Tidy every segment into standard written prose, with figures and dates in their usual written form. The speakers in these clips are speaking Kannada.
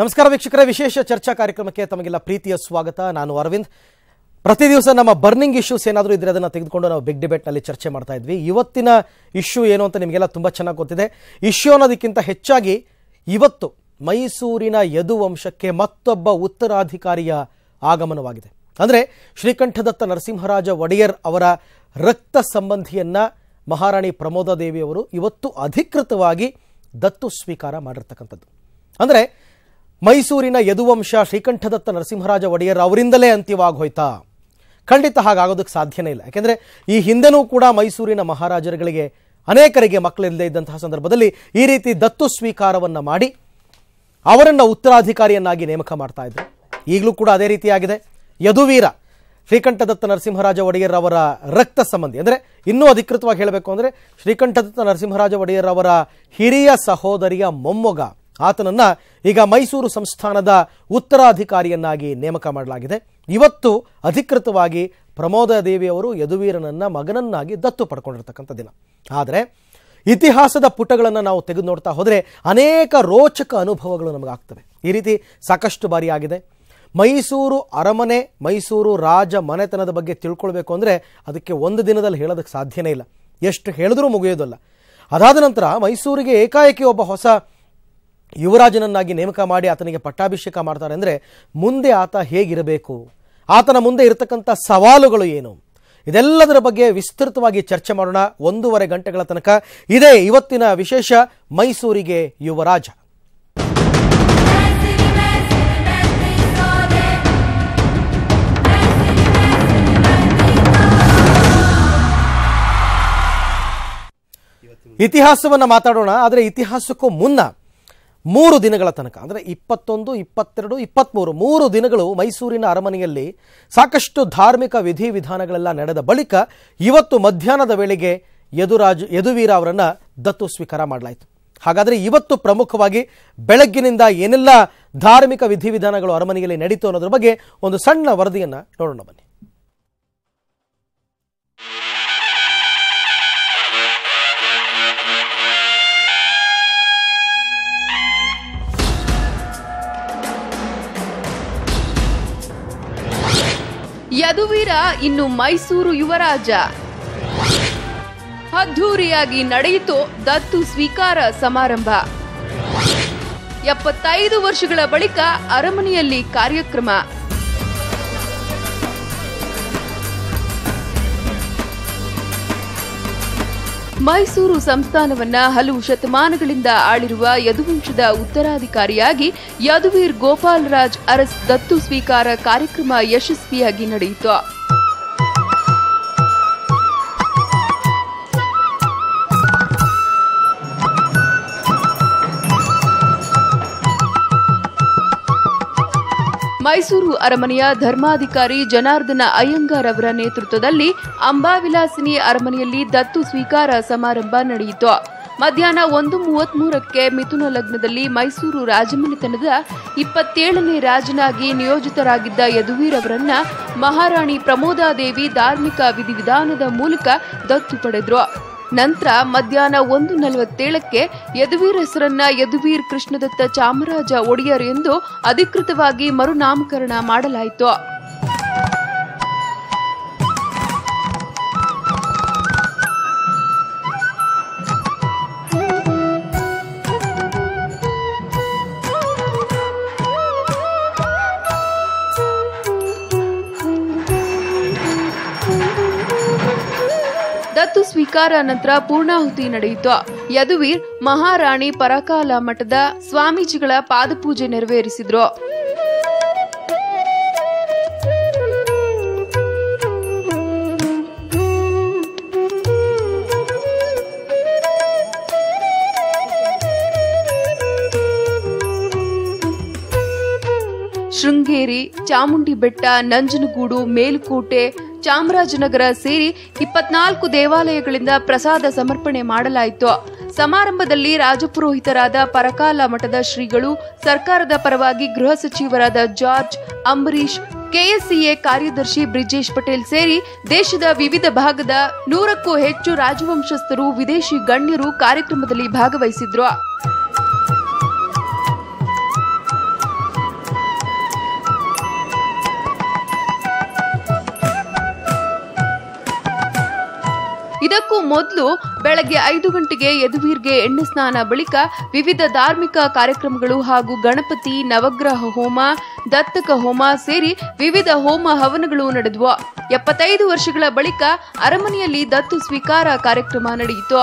ನಮಸ್ಕಾರ ವೀಕ್ಷಕರೇ, ವಿಶೇಷ ಚರ್ಚಾ ಕಾರ್ಯಕ್ರಮಕ್ಕೆ ತಮಗೆಲ್ಲ ಪ್ರೀತಿಯ ಸ್ವಾಗತ. ನಾನು ಅರವಿಂದ್. ಪ್ರತಿ ದಿವಸ ನಮ್ಮ ಬರ್ನಿಂಗ್ ಇಶ್ಯೂಸ್ ಏನಾದರೂ ಇದ್ರೆ ಅದನ್ನು ತೆಗೆದುಕೊಂಡು ನಾವು ಬಿಗ್ ಡಿಬೇಟ್ನಲ್ಲಿ ಚರ್ಚೆ ಮಾಡ್ತಾ ಇದ್ವಿ. ಇವತ್ತಿನ ಇಶ್ಯೂ ಏನು ಅಂತ ನಿಮಗೆಲ್ಲ ತುಂಬ ಚೆನ್ನಾಗಿ ಗೊತ್ತಿದೆ. ಇಶ್ಯೂ ಅನ್ನೋದಕ್ಕಿಂತ ಹೆಚ್ಚಾಗಿ ಇವತ್ತು ಮೈಸೂರಿನ ಯದುವಂಶಕ್ಕೆ ಮತ್ತೊಬ್ಬ ಉತ್ತರಾಧಿಕಾರಿಯ ಆಗಮನವಾಗಿದೆ. ಅಂದರೆ ಶ್ರೀಕಂಠದತ್ತ ನರಸಿಂಹರಾಜ ಒಡೆಯರ್ ಅವರ ರಕ್ತ ಸಂಬಂಧಿಯನ್ನ ಮಹಾರಾಣಿ ಪ್ರಮೋದಾದೇವಿಯವರು ಇವತ್ತು ಅಧಿಕೃತವಾಗಿ ದತ್ತು ಸ್ವೀಕಾರ ಮಾಡಿರ್ತಕ್ಕಂಥದ್ದು. ಅಂದರೆ ಮೈಸೂರಿನ ಯದುವಂಶ ಶ್ರೀಕಂಠದತ್ತ ನರಸಿಂಹರಾಜ ಒಡೆಯರ್ ಅವರಿಂದಲೇ ಅಂತ್ಯವಾಗಿ ಹೋಯ್ತಾ? ಖಂಡಿತ ಹಾಗಾಗೋದಕ್ಕೆ ಸಾಧ್ಯನೇ ಇಲ್ಲ. ಯಾಕೆಂದರೆ ಈ ಹಿಂದೆನೂ ಕೂಡ ಮೈಸೂರಿನ ಮಹಾರಾಜರುಗಳಿಗೆ ಅನೇಕರಿಗೆ ಮಕ್ಕಳಿಲ್ಲದೆ ಇದ್ದಂತಹ ಸಂದರ್ಭದಲ್ಲಿ ಈ ರೀತಿ ದತ್ತು ಸ್ವೀಕಾರವನ್ನು ಮಾಡಿ ಅವರನ್ನು ಉತ್ತರಾಧಿಕಾರಿಯನ್ನಾಗಿ ನೇಮಕ ಮಾಡ್ತಾ ಇದ್ರು. ಈಗಲೂ ಕೂಡ ಅದೇ ರೀತಿಯಾಗಿದೆ. ಯದುವೀರ ಶ್ರೀಕಂಠದತ್ತ ನರಸಿಂಹರಾಜ ಒಡೆಯರ್ ಅವರ ರಕ್ತ ಸಂಬಂಧಿ, ಅಂದರೆ ಇನ್ನೂ ಅಧಿಕೃತವಾಗಿ ಹೇಳಬೇಕು ಅಂದರೆ ಶ್ರೀಕಂಠದತ್ತ ನರಸಿಂಹರಾಜ ಒಡೆಯರ್ ಅವರ ಹಿರಿಯ ಸಹೋದರಿಯ ಮೊಮ್ಮಗ, ಆತನನ್ನ ಈಗ ಮೈಸೂರು ಸಂಸ್ಥಾನದ ಉತ್ತರಾಧಿಕಾರಿಯನ್ನಾಗಿ ನೇಮಕ ಮಾಡಲಾಗಿದೆ. ಇವತ್ತು ಅಧಿಕೃತವಾಗಿ ಪ್ರಮೋದಾದೇವಿಯವರು ಯದುವೀರನನ್ನ ಮಗನನ್ನಾಗಿ ದತ್ತು ಪಡ್ಕೊಂಡಿರ್ತಕ್ಕಂಥ ದಿನ. ಆದರೆ ಇತಿಹಾಸದ ಪುಟಗಳನ್ನು ನಾವು ತೆಗೆದು ನೋಡ್ತಾ ಹೋದರೆ ಅನೇಕ ರೋಚಕ ಅನುಭವಗಳು ನಮಗಾಗ್ತವೆ. ಈ ರೀತಿ ಸಾಕಷ್ಟು ಬಾರಿ ಆಗಿದೆ. ಮೈಸೂರು ಅರಮನೆ, ಮೈಸೂರು ರಾಜ ಮನೆತನದ ಬಗ್ಗೆ ತಿಳ್ಕೊಳ್ಬೇಕು ಅಂದರೆ ಅದಕ್ಕೆ ಒಂದು ದಿನದಲ್ಲಿ ಹೇಳೋದಕ್ಕೆ ಸಾಧ್ಯನೇ ಇಲ್ಲ. ಎಷ್ಟು ಹೇಳಿದ್ರೂ ಮುಗಿಯೋದಲ್ಲ. ಅದಾದ ನಂತರ ಮೈಸೂರಿಗೆ ಏಕಾಏಕಿ ಒಬ್ಬ ಹೊಸ ಯುವರಾಜನನ್ನಾಗಿ ನೇಮಕ ಮಾಡಿ ಆತನಿಗೆ ಪಟ್ಟಾಭಿಷೇಕ ಮಾಡ್ತಾರೆ. ಅಂದರೆ ಮುಂದೆ ಆತ ಹೇಗಿರಬೇಕು, ಆತನ ಮುಂದೆ ಇರತಕ್ಕಂಥ ಸವಾಲುಗಳು ಏನು, ಇದೆಲ್ಲದರ ಬಗ್ಗೆ ವಿಸ್ತೃತವಾಗಿ ಚರ್ಚೆ ಮಾಡೋಣ 1.5 ಗಂಟೆಗಳ ತನಕ. ಇದೇ ಇವತ್ತಿನ ವಿಶೇಷ ಮೈಸೂರಿಗೆ ಯುವರಾಜ. ಇತಿಹಾಸವನ್ನು ಮಾತಾಡೋಣ. ಆದರೆ ಇತಿಹಾಸಕ್ಕೂ ಮುನ್ನ 3 ದಿನಗಳ ತನಕ, ಅಂದರೆ 21, 22, 23 3 ದಿನಗಳು ಮೈಸೂರಿನ ಅರಮನೆಯಲ್ಲಿ ಸಾಕಷ್ಟು ಧಾರ್ಮಿಕ ವಿಧಿವಿಧಾನಗಳೆಲ್ಲ ನಡೆದ ಬಳಿಕ ಇವತ್ತು ಮಧ್ಯಾಹ್ನದ ವೇಳೆಗೆ ಯದುವೀರ ಅವರನ್ನು ದತ್ತು ಸ್ವೀಕಾರ ಮಾಡಲಾಯಿತು. ಹಾಗಾದರೆ ಇವತ್ತು ಪ್ರಮುಖವಾಗಿ ಬೆಳಗ್ಗಿನಿಂದ ಏನೆಲ್ಲ ಧಾರ್ಮಿಕ ವಿಧಿವಿಧಾನಗಳು ಅರಮನೆಯಲ್ಲಿ ನಡೀತು ಅನ್ನೋದ್ರ ಬಗ್ಗೆ ಒಂದು ಸಣ್ಣ ವರದಿಯನ್ನು ನೋಡೋಣ ಬನ್ನಿ. ಯದುವೀರ ಇನ್ನು ಮೈಸೂರು ಯುವರಾಜ. ಅದ್ಧೂರಿಯಾಗಿ ನಡೆಯಿತು ದತ್ತು ಸ್ವೀಕಾರ ಸಮಾರಂಭ. 75 ವರ್ಷಗಳ ಬಳಿಕ ಅರಮನೆಯಲ್ಲಿ ಕಾರ್ಯಕ್ರಮ. ಮೈಸೂರು ಸಂಸ್ಥಾನವನ್ನ ಹಲವು ಶತಮಾನಗಳಿಂದ ಆಳಿರುವ ಯದುವಂಶದ ಉತ್ತರಾಧಿಕಾರಿಯಾಗಿ ಯದುವೀರ್ ಗೋಪಾಲರಾಜ್ ಅರಸ್ ದತ್ತು ಸ್ವೀಕಾರ ಕಾರ್ಯಕ್ರಮ ಯಶಸ್ವಿಯಾಗಿ ನಡೆಯಿತು. ಮೈಸೂರು ಅರಮನೆಯ ಧರ್ಮಾಧಿಕಾರಿ ಜನಾರ್ದನ ಅಯ್ಯಂಗಾರ್ ಅವರ ನೇತೃತ್ವದಲ್ಲಿ ಅಂಬಾವಿಲಾಸಿನಿ ಅರಮನೆಯಲ್ಲಿ ದತ್ತು ಸ್ವೀಕಾರ ಸಮಾರಂಭ ನಡೆಯಿತು. ಮಧ್ಯಾಹ್ನ 1:33ಕ್ಕೆ ಮಿಥುನ ಲಗ್ನದಲ್ಲಿ ಮೈಸೂರು ರಾಜಮನೆತನದ 27ನೇ ರಾಜನಾಗಿ ನಿಯೋಜಿತರಾಗಿದ್ದ ಯದುವೀರ್ ಅವರನ್ನ ಮಹಾರಾಣಿ ಪ್ರಮೋದಾದೇವಿ ಧಾರ್ಮಿಕ ವಿಧಿವಿಧಾನದ ಮೂಲಕ ದತ್ತು ಪಡೆದ್ರು. ನಂತರ ಮಧ್ಯಾಹ್ನ 1:47ಕ್ಕೆ ಯದುವೀರ್ ಹೆಸರನ್ನ ಯದುವೀರ್ ಕೃಷ್ಣದತ್ತ ಚಾಮರಾಜ ಒಡೆಯರ್ ಎಂದು ಅಧಿಕೃತವಾಗಿ ಮರುನಾಮಕರಣ ಮಾಡಲಾಯಿತು. ದತ್ತು ಸ್ವೀಕಾರ ನಂತರ ಪೂರ್ಣಾಹುತಿ ನಡೆಯಿತು. ಯದುವೀರ್ ಮಹಾರಾಣಿ ಪರಕಾಲ ಮಠದ ಸ್ವಾಮೀಜಿಗಳ ಪಾದಪೂಜೆ ನೆರವೇರಿಸಿದ್ರು. ಶೃಂಗೇರಿ, ಚಾಮುಂಡಿ ಬೆಟ್ಟ, ನಂಜನಗೂಡು, ಮೇಲುಕೋಟೆ, ಚಾಮರಾಜನಗರ ಸೇರಿ 24 ದೇವಾಲಯಗಳಿಂದ ಪ್ರಸಾದ ಸಮರ್ಪಣೆ ಮಾಡಲಾಯಿತು. ಸಮಾರಂಭದಲ್ಲಿ ರಾಜಪುರೋಹಿತರಾದ ಪರಕಾಲ ಮಠದ ಶ್ರೀಗಳು, ಸರ್ಕಾರದ ಪರವಾಗಿ ಗೃಹ ಸಚಿವರಾದ ಜಾರ್ಜ್, ಅಂಬರೀಶ್, ಕೆಎಸ್ಸಿಎ ಕಾರ್ಯದರ್ಶಿ ಬ್ರಿಜೇಶ್ ಪಟೇಲ್ ಸೇರಿ ದೇಶದ ವಿವಿಧ ಭಾಗದ 100ಕ್ಕೂ ಹೆಚ್ಚು ರಾಜವಂಶಸ್ಥರು, ವಿದೇಶಿ ಗಣ್ಯರು ಕಾರ್ಯಕ್ರಮದಲ್ಲಿ ಭಾಗವಹಿಸಿದ್ರು. ಇದಕ್ಕೂ ಮೊದಲು ಬೆಳಗ್ಗೆ 5 ಗಂಟೆಗೆ ಯದುವೀರ್ಗೆ ಎಣ್ಣೆ ಸ್ನಾನ ಬಳಿಕ ವಿವಿಧ ಧಾರ್ಮಿಕ ಕಾರ್ಯಕ್ರಮಗಳು ಹಾಗೂ ಗಣಪತಿ ನವಗ್ರಹ ಹೋಮ ದತ್ತಕ ಹೋಮ ಸೇರಿ ವಿವಿಧ ಹೋಮ ಹವನಗಳು ನಡೆದವು. 75 ವರ್ಷಗಳ ಬಳಿಕ ಅರಮನೆಯಲ್ಲಿ ದತ್ತು ಸ್ವೀಕಾರ ಕಾರ್ಯಕ್ರಮ ನಡೆಯಿತು.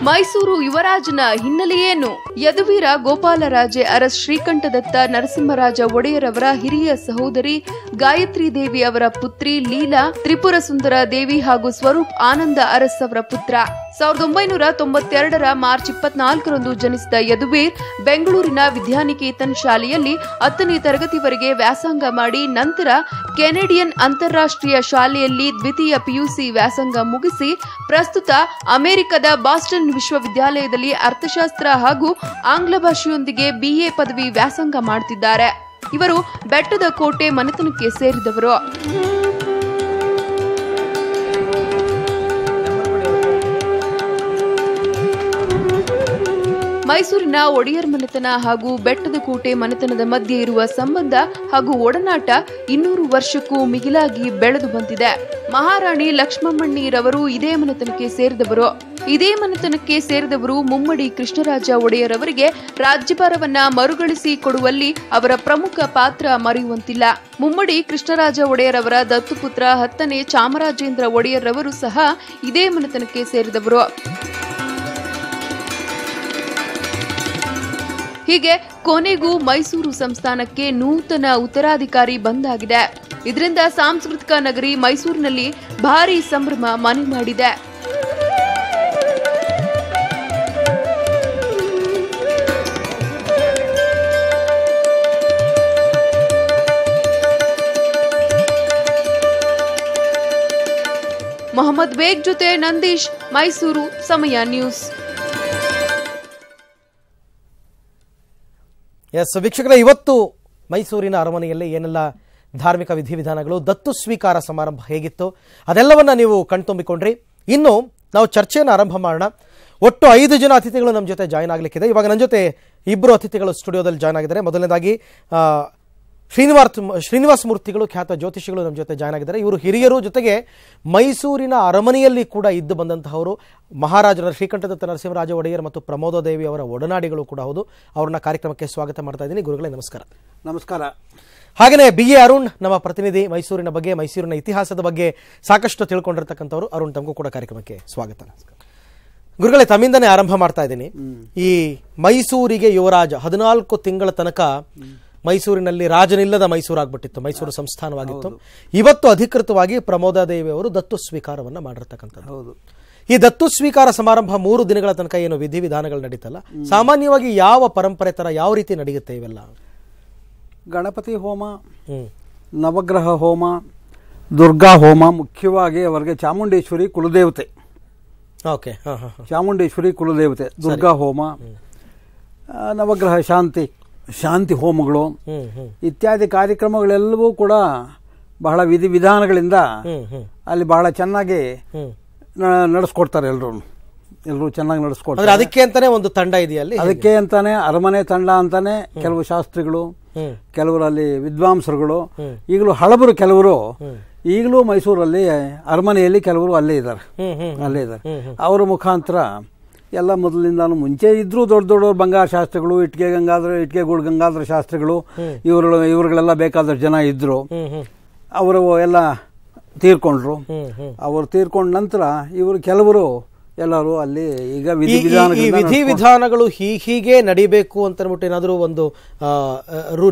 ಮೈಸೂರು ಯುವರಾಜನ ಹಿನ್ನೆಲೆಯೇನು? ಯದುವೀರ ಗೋಪಾಲರಾಜೆ ಅರಸ್ ಶ್ರೀಕಂಠದತ್ತ ನರಸಿಂಹರಾಜ ಒಡೆಯರವರ ಹಿರಿಯ ಸಹೋದರಿ ಗಾಯತ್ರಿ ದೇವಿ ಅವರ ಪುತ್ರಿ ಲೀಲಾ, ತ್ರಿಪುರ ಸುಂದರ ದೇವಿ ಹಾಗೂ ಸ್ವರೂಪ್ ಆನಂದ ಅರಸ್ ಅವರ ಪುತ್ರ. 1992ರ ಮಾರ್ಚ್ 24ರಂದು ಜನಿಸಿದ ಯದುವೀರ್ ಬೆಂಗಳೂರಿನ ವಿದ್ಯಾನಿಕೇತನ್ ಶಾಲೆಯಲ್ಲಿ 10ನೇ ತರಗತಿವರೆಗೆ ವ್ಯಾಸಂಗ ಮಾಡಿ ನಂತರ ಕೆನಡಿಯನ್ ಅಂತಾರಾಷ್ಟ್ರೀಯ ಶಾಲೆಯಲ್ಲಿ ದ್ವಿತೀಯ ಪಿಯುಸಿ ವ್ಯಾಸಂಗ ಮುಗಿಸಿ ಪ್ರಸ್ತುತ ಅಮೆರಿಕದ ಬಾಸ್ಟನ್ ವಿಶ್ವವಿದ್ಯಾಲಯದಲ್ಲಿ ಅರ್ಥಶಾಸ್ತ್ರ ಹಾಗೂ ಆಂಗ್ಲ ಭಾಷೆಯೊಂದಿಗೆ BA ಪದವಿ ವ್ಯಾಸಂಗ ಮಾಡುತ್ತಿದ್ದಾರೆ. ಇವರು ಬೆಟ್ಟದ ಕೋಟೆ ಮನೆತನಕ್ಕೆ ಸೇರಿದವರು. ಮೈಸೂರಿನ ಒಡೆಯರ್ ಮನೆತನ ಹಾಗೂ ಬೆಟ್ಟದ ಕೋಟೆ ಮನೆತನದ ಮಧ್ಯೆ ಇರುವ ಸಂಬಂಧ ಹಾಗೂ ಒಡನಾಟ 200 ವರ್ಷಕ್ಕೂ ಮಿಗಿಲಾಗಿ ಬೆಳೆದು ಬಂದಿದೆ. ಮಹಾರಾಣಿ ಲಕ್ಷ್ಮಮ್ಮಣ್ಣಿರವರು ಇದೇ ಮನೆತನಕ್ಕೆ ಸೇರಿದವರು. ಇದೇ ಮನೆತನಕ್ಕೆ ಸೇರಿದವರು ಮುಮ್ಮಡಿ ಕೃಷ್ಣರಾಜ ಒಡೆಯರ್ ಅವರಿಗೆ ರಾಜ್ಯಭಾರವನ್ನ ಮರುಗಳಿಸಿ ಕೊಡುವಲ್ಲಿ ಅವರ ಪ್ರಮುಖ ಪಾತ್ರ ಮರೆಯುವಂತಿಲ್ಲ. ಮುಮ್ಮಡಿ ಕೃಷ್ಣರಾಜ ಒಡೆಯರ್ ಅವರ ದತ್ತುಪುತ್ರ 10ನೇ ಚಾಮರಾಜೇಂದ್ರ ಒಡೆಯರ್ ಅವರು ಸಹ ಇದೇ ಮನೆತನಕ್ಕೆ ಸೇರಿದವರು. ಹೀಗೆ ಕೊನೆಗೂ ಮೈಸೂರು ಸಂಸ್ಥಾನಕ್ಕೆ ನೂತನ ಉತ್ತರಾಧಿಕಾರಿ ಬಂದಾಗಿದೆ. ಇದರಿಂದ ಸಾಂಸ್ಕೃತಿಕ ನಗರಿ ಮೈಸೂರಿನಲ್ಲಿ ಭಾರೀ ಸಂಭ್ರಮ ಮನೆ ಮಾಡಿದೆ. ಮೊಹಮ್ಮದ್ ಬೇಗ್ ಜೊತೆ ನಂದೀಶ್, ಮೈಸೂರು ಸಮಯ ನ್ಯೂಸ್. ಎಸ್ ವೀಕ್ಷಕರೇ, ಇವತ್ತು ಮೈಸೂರಿನ ಅರಮನೆಯಲ್ಲಿ ಏನೆಲ್ಲ ಧಾರ್ಮಿಕ ವಿಧಿವಿಧಾನಗಳು, ದತ್ತು ಸ್ವೀಕಾರ ಸಮಾರಂಭ ಹೇಗಿತ್ತು ಅದೆಲ್ಲವನ್ನ ನೀವು ಕಣ್ತುಂಬಿಕೊಂಡ್ರಿ. ಇನ್ನು ನಾವು ಚರ್ಚೆಯನ್ನು ಆರಂಭ ಮಾಡೋಣ. ಒಟ್ಟು 5 ಜನ ಅತಿಥಿಗಳು ನಮ್ಮ ಜೊತೆ ಜಾಯ್ನ್ ಆಗಲಿಕ್ಕಿದೆ. ಇವಾಗ ನನ್ನ ಜೊತೆ 2 ಅತಿಥಿಗಳು ಸ್ಟುಡಿಯೋದಲ್ಲಿ ಜಾಯ್ನ್ ಆಗಿದ್ದಾರೆ. ಮೊದಲನೇದಾಗಿ ಶ್ರೀನಿವಾಸ ಮೂರ್ತಿಗಳು, ಖ್ಯಾತ ಜ್ಯೋತಿಷಿಗಳು ನಮ್ಮ ಜೊತೆ ಜಾಯ್ನ್ ಆಗಿದ್ದಾರೆ. ಇವರು ಹಿರಿಯರು, ಜೊತೆಗೆ ಮೈಸೂರಿನ ಅರಮನೆಯಲ್ಲಿ ಕೂಡ ಇದ್ದು ಬಂದಂತಹವರು. ಮಹಾರಾಜರ ಶ್ರೀಕಂಠದತ್ತ ನರಸಿಂಹರಾಜ ಒಡೆಯರ್ ಮತ್ತು ಪ್ರಮೋದಾದೇವಿ ಅವರ ಒಡನಾಡಿಗಳು ಕೂಡ ಹೌದು. ಅವ್ರನ್ನ ಕಾರ್ಯಕ್ರಮಕ್ಕೆ ಸ್ವಾಗತ ಮಾಡ್ತಾ ಇದ್ದೀನಿ. ಗುರುಗಳೇ ನಮಸ್ಕಾರ. ನಮಸ್ಕಾರ. ಹಾಗೆಯೇ BA ಅರುಣ್, ನಮ್ಮ ಪ್ರತಿನಿಧಿ, ಮೈಸೂರಿನ ಬಗ್ಗೆ, ಮೈಸೂರಿನ ಇತಿಹಾಸದ ಬಗ್ಗೆ ಸಾಕಷ್ಟು ತಿಳ್ಕೊಂಡಿರ್ತಕ್ಕಂಥವ್ರು. ಅರುಣ್, ತಮಗೂ ಕೂಡ ಕಾರ್ಯಕ್ರಮಕ್ಕೆ ಸ್ವಾಗತ. ಗುರುಗಳೇ, ತಮ್ಮಿಂದನೇ ಆರಂಭ ಮಾಡ್ತಾ ಇದ್ದೀನಿ. ಈ ಮೈಸೂರಿಗೆ ಯುವರಾಜ 14 ತಿಂಗಳ ತನಕ ಮೈಸೂರಿನಲ್ಲಿ ರಾಜನಿಲ್ಲದ ಮೈಸೂರು ಆಗ್ಬಿಟ್ಟಿತ್ತು, ಮೈಸೂರು ಸಂಸ್ಥಾನವಾಗಿತ್ತು. ಇವತ್ತು ಅಧಿಕೃತವಾಗಿ ಪ್ರಮೋದಾದೇವಿ ಅವರು ದತ್ತು ಸ್ವೀಕಾರವನ್ನ ಮಾಡಿರ್ತಕ್ಕಂಥದ್ದು. ಈ ದತ್ತು ಸ್ವೀಕಾರ ಸಮಾರಂಭ 3 ದಿನಗಳ ತನಕ ಏನು ವಿಧಿವಿಧಾನಗಳು ನಡೀತಲ್ಲ, ಸಾಮಾನ್ಯವಾಗಿ ಯಾವ ಪರಂಪರೆ ತರ ಯಾವ ರೀತಿ ನಡೆಯುತ್ತೆ ಇವೆಲ್ಲ? ಗಣಪತಿ ಹೋಮ, ನವಗ್ರಹ ಹೋಮ, ದುರ್ಗಾ ಹೋಮ, ಮುಖ್ಯವಾಗಿ ಅವರಿಗೆ ಚಾಮುಂಡೇಶ್ವರಿ ಕುಲದೇವತೆ. ಓಕೆ, ಚಾಮುಂಡೇಶ್ವರಿ ಕುಲದೇವತೆ, ದುರ್ಗಾ ಹೋಮ, ನವಗ್ರಹ ಶಾಂತಿ ಹೋಮಗಳು ಇತ್ಯಾದಿ ಕಾರ್ಯಕ್ರಮಗಳೆಲ್ಲವೂ ಕೂಡ ಬಹಳ ವಿಧಿವಿಧಾನಗಳಿಂದ ಅಲ್ಲಿ ಬಹಳ ಚೆನ್ನಾಗಿ ನಡೆಸ್ಕೊಡ್ತಾರೆ. ಎಲ್ಲರೂ ಚೆನ್ನಾಗಿ ನಡೆಸ್ಕೊಡ್ತಾರೆ. ಅದಕ್ಕೆ ಅಂತಾನೆ ಒಂದು ತಂಡ ಇದೆಯಲ್ಲಿ, ಅದಕ್ಕೆ ಅಂತಾನೆ ಅರಮನೆ ತಂಡ ಅಂತಾನೆ ಕೆಲವು ಶಾಸ್ತ್ರಿಗಳು, ಕೆಲವರು ಅಲ್ಲಿ ವಿದ್ವಾಂಸರುಗಳು, ಈಗಲೂ ಹಳಬರು ಕೆಲವರು ಈಗಲೂ ಮೈಸೂರಲ್ಲಿ ಅರಮನೆಯಲ್ಲಿ ಕೆಲವರು ಅಲ್ಲೇ ಇದ್ದಾರೆ. ಅವರ ಮುಖಾಂತರ ಎಲ್ಲ ಮೊದಲಿಂದಾನು ಮುಂಚೆ ಇದ್ರು ದೊಡ್ಡ ದೊಡ್ಡವರು ಬಂಗಾರ ಶಾಸ್ತ್ರಿಗಳು, ಇಟ್ಕೆಗೂಡು ಗಂಗಾಧರ ಶಾಸ್ತ್ರಿಗಳು, ಇವರುಗಳೆಲ್ಲ ಬೇಕಾದಷ್ಟು ಜನ ಇದ್ರು. ಅವರು ಎಲ್ಲ ತೀರ್ಕೊಂಡ್ರು. ಅವರು ತೀರ್ಕೊಂಡ ನಂತರ ಇವರು ಕೆಲವರು ಎಲ್ಲರೂ ಅಲ್ಲಿ ಈಗ ವಿಧಿವಿಧಾನಗಳು ಹೀಗೆ ನಡಿಬೇಕು ಅಂತ ಅಂದ್ಬಿಟ್ಟು ಏನಾದ್ರು ಒಂದು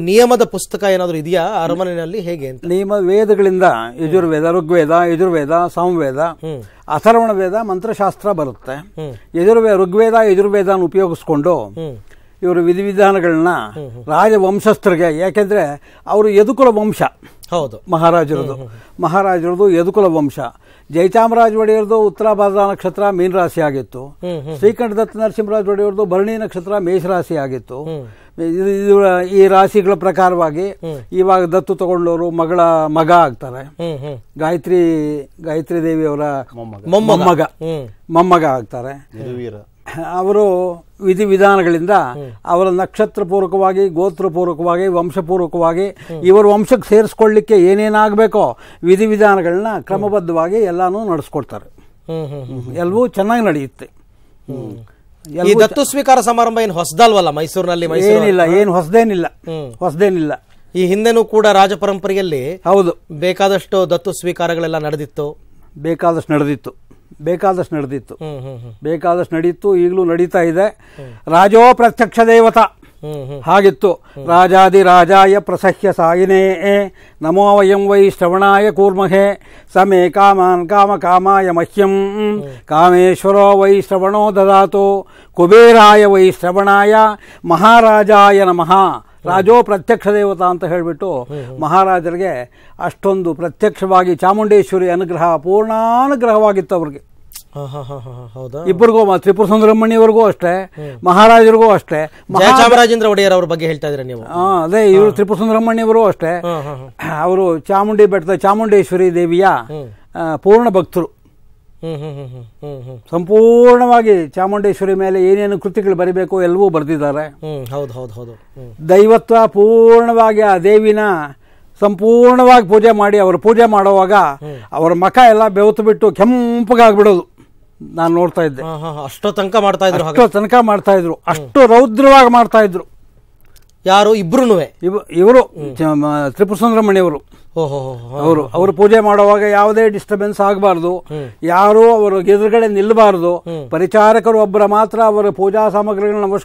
ನಿಯಮದ ಪುಸ್ತಕ ಏನಾದ್ರು ಇದೆಯಾ ಅರಮನೆಯಲ್ಲಿ? ಹೇಗೆ ಅಂತ ನಿಯಮ ವೇದಗಳಿಂದ ಯಜುರ್ವೇದ, ಋಗ್ವೇದ, ಸಾಮವೇದ, ಅಥರ್ವಣ ವೇದ, ಮಂತ್ರಶಾಸ್ತ್ರ ಬರುತ್ತೆ. ಋಗ್ವೇದ ಯಜುರ್ವೇದನ ಉಪಯೋಗಿಸ್ಕೊಂಡು ಇವರು ವಿಧಿವಿಧಾನಗಳನ್ನ ರಾಜವಂಶಸ್ಥರಿಗೆ, ಯಾಕೆಂದ್ರೆ ಅವರು ಯದುಕುಲ ವಂಶ. ಹೌದು, ಮಹಾರಾಜರದು ಯದುಕುಲ ವಂಶ. ಜಯಚಾಮರಾಜ ಒಡೆಯರ್ದು ಉತ್ತರಾಭಾದ್ರ ನಕ್ಷತ್ರ ಮೀನರಾಶಿ ಆಗಿತ್ತು. ಶ್ರೀಕಂಠದತ್ತ ನರಸಿಂಹರಾಜ ಒಡೆಯರ್ದು ಭರಣಿ ನಕ್ಷತ್ರ ಮೇಷರಾಶಿ ಆಗಿತ್ತು. ಈ ರಾಶಿಗಳ ಪ್ರಕಾರವಾಗಿ ಇವಾಗ ದತ್ತು ತಗೊಂಡವರು ಮಗ ಆಗ್ತಾರೆ. ಗಾಯತ್ರಿ ದೇವಿ ಅವರ ಮೊಮ್ಮಗ ಆಗ್ತಾರೆ. ಅವರು ವಿಧಿವಿಧಾನಗಳಿಂದ ಅವರ ನಕ್ಷತ್ರ ಪೂರ್ವಕವಾಗಿ, ಗೋತ್ರ ಪೂರ್ವಕವಾಗಿ, ವಂಶಪೂರ್ವಕವಾಗಿ ಇವರ ವಂಶಕ್ಕೆ ಸೇರಿಸ್ಕೊಳ್ಳಿಕ್ಕೆ ಏನೇನಾಗಬೇಕೋ ವಿಧಿವಿಧಾನಗಳನ್ನ ಕ್ರಮಬದ್ಧವಾಗಿ ಎಲ್ಲಾನು ನಡೆಸ್ಕೊಡ್ತಾರೆ. ಎಲ್ಲವೂ ಚೆನ್ನಾಗಿ ನಡೆಯುತ್ತೆ. ಈ ದತ್ತು ಸ್ವೀಕಾರ ಸಮಾರಂಭ ಏನು ಹೊಸದಲ್ವಲ್ಲ ಮೈಸೂರಿನಲ್ಲಿ? ಏನಿಲ್ಲ, ಏನು ಹೊಸದೇನಿಲ್ಲ. ಈ ಹಿಂದೆನೂ ಕೂಡ ರಾಜ ಪರಂಪರೆಯಲ್ಲಿ ಹೌದು ಬೇಕಾದಷ್ಟು ದತ್ತು ಸ್ವೀಕಾರಗಳೆಲ್ಲ ನಡೆದಿತ್ತು. ಬೇಕಾದಷ್ಟು ನಡೀತು, ಈಗಲೂ ನಡೀತಾ ಇದೆ. ರಾಜೋ ಪ್ರತ್ಯಕ್ಷ ದೇವತಾ ಹಾಗಿತ್ತು. ರಾಜಾದಿರಾಜಾಯ ಪ್ರಸಹ್ಯ ಸಾಯಿನೇ ನಮೋ ವಯಂ ವೈ ಶ್ರವಣಾಯ ಕೂರ್ಮಹೇ ಸಮೇ ಕಾಮಾನ್ ಕಾಮ ಕಾಮಾಯ ಮಹ್ಯಂ ಕಾಮೇಶ್ವರೋ ವೈ ಶ್ರವಣೋ ದದಾತು ಕುಬೇರಾಯ ವೈ ಶ್ರವಣಾಯ ಮಹಾರಾಜಾಯ ನಮಃ. ರಾಜೋ ಪ್ರತ್ಯಕ್ಷ ದೇವತಾ ಅಂತ ಹೇಳಿಬಿಟ್ಟು ಮಹಾರಾಜರಿಗೆ ಅಷ್ಟೊಂದು ಪ್ರತ್ಯಕ್ಷವಾಗಿ ಚಾಮುಂಡೇಶ್ವರಿ ಅನುಗ್ರಹ ಪೂರ್ಣಾನುಗ್ರಹವಾಗಿತ್ತು ಅವ್ರಿಗೆ. ಇಬ್ಬರಿಗೂ, ತ್ರಿಪುರ ಸುಂದರಮಣಿಯವರಿಗೂ ಅಷ್ಟೇ, ಮಹಾರಾಜರಿಗೂ ಅಷ್ಟೇ. ಚಾಮರಾಜೇಂದ್ರ ಒಡೆಯರ್ ಅವ್ರ ಬಗ್ಗೆ ಹೇಳ್ತಾ ಇದ್ರೆ ನೀವು? ಅದೇ, ಇವರು ತ್ರಿಪುರ ಸುಂದರಮಣಿಯವರು ಅಷ್ಟೇ. ಅವರು ಚಾಮುಂಡಿ ಬೆಟ್ಟದ ಚಾಮುಂಡೇಶ್ವರಿ ದೇವಿಯ ಪೂರ್ಣ ಭಕ್ತರು. ಸಂಪೂರ್ಣವಾಗಿ ಚಾಮುಂಡೇಶ್ವರಿ ಮೇಲೆ ಏನೇನು ಕೃತಿಗಳು ಬರಿಬೇಕು ಎಲ್ಲವೂ ಬರೆದಿದ್ದಾರೆ. ದೈವತ್ವ ಪೂರ್ಣವಾಗಿ ಆ ದೇವಿನ ಸಂಪೂರ್ಣವಾಗಿ ಪೂಜೆ ಮಾಡಿ, ಅವರು ಪೂಜೆ ಮಾಡುವಾಗ ಅವರ ಮುಖ ಎಲ್ಲ ಬೆವತು ಬಿಟ್ಟು ಕೆಂಪಗಾಗ್ಬಿಡೋದು ನಾನು ನೋಡ್ತಾ ಇದ್ದೆ. ಅಷ್ಟೋ ತನಕ ಮಾಡ್ತಾ ಇದ್ರು, ಅಷ್ಟು ರೌದ್ರವಾಗಿ ಮಾಡ್ತಾ ಇದ್ರು. ಯಾರು? ಇಬ್ರು ಇವರು ತ್ರಿಪುರ ಸುಂದರಮಣಿಯವರು. ಅವರು ಪೂಜೆ ಮಾಡುವಾಗ ಯಾವುದೇ ಡಿಸ್ಟರ್ಬೆನ್ಸ್ ಆಗಬಾರ್ದು, ಯಾರು ಅವರು ಎದುರುಗಡೆ ನಿಲ್ಲಬಾರದು. ಪರಿಚಾರಕರು ಒಬ್ಬರ ಮಾತ್ರ ಅವರ ಪೂಜಾ ಸಾಮಗ್ರಿಗಳನ್ನ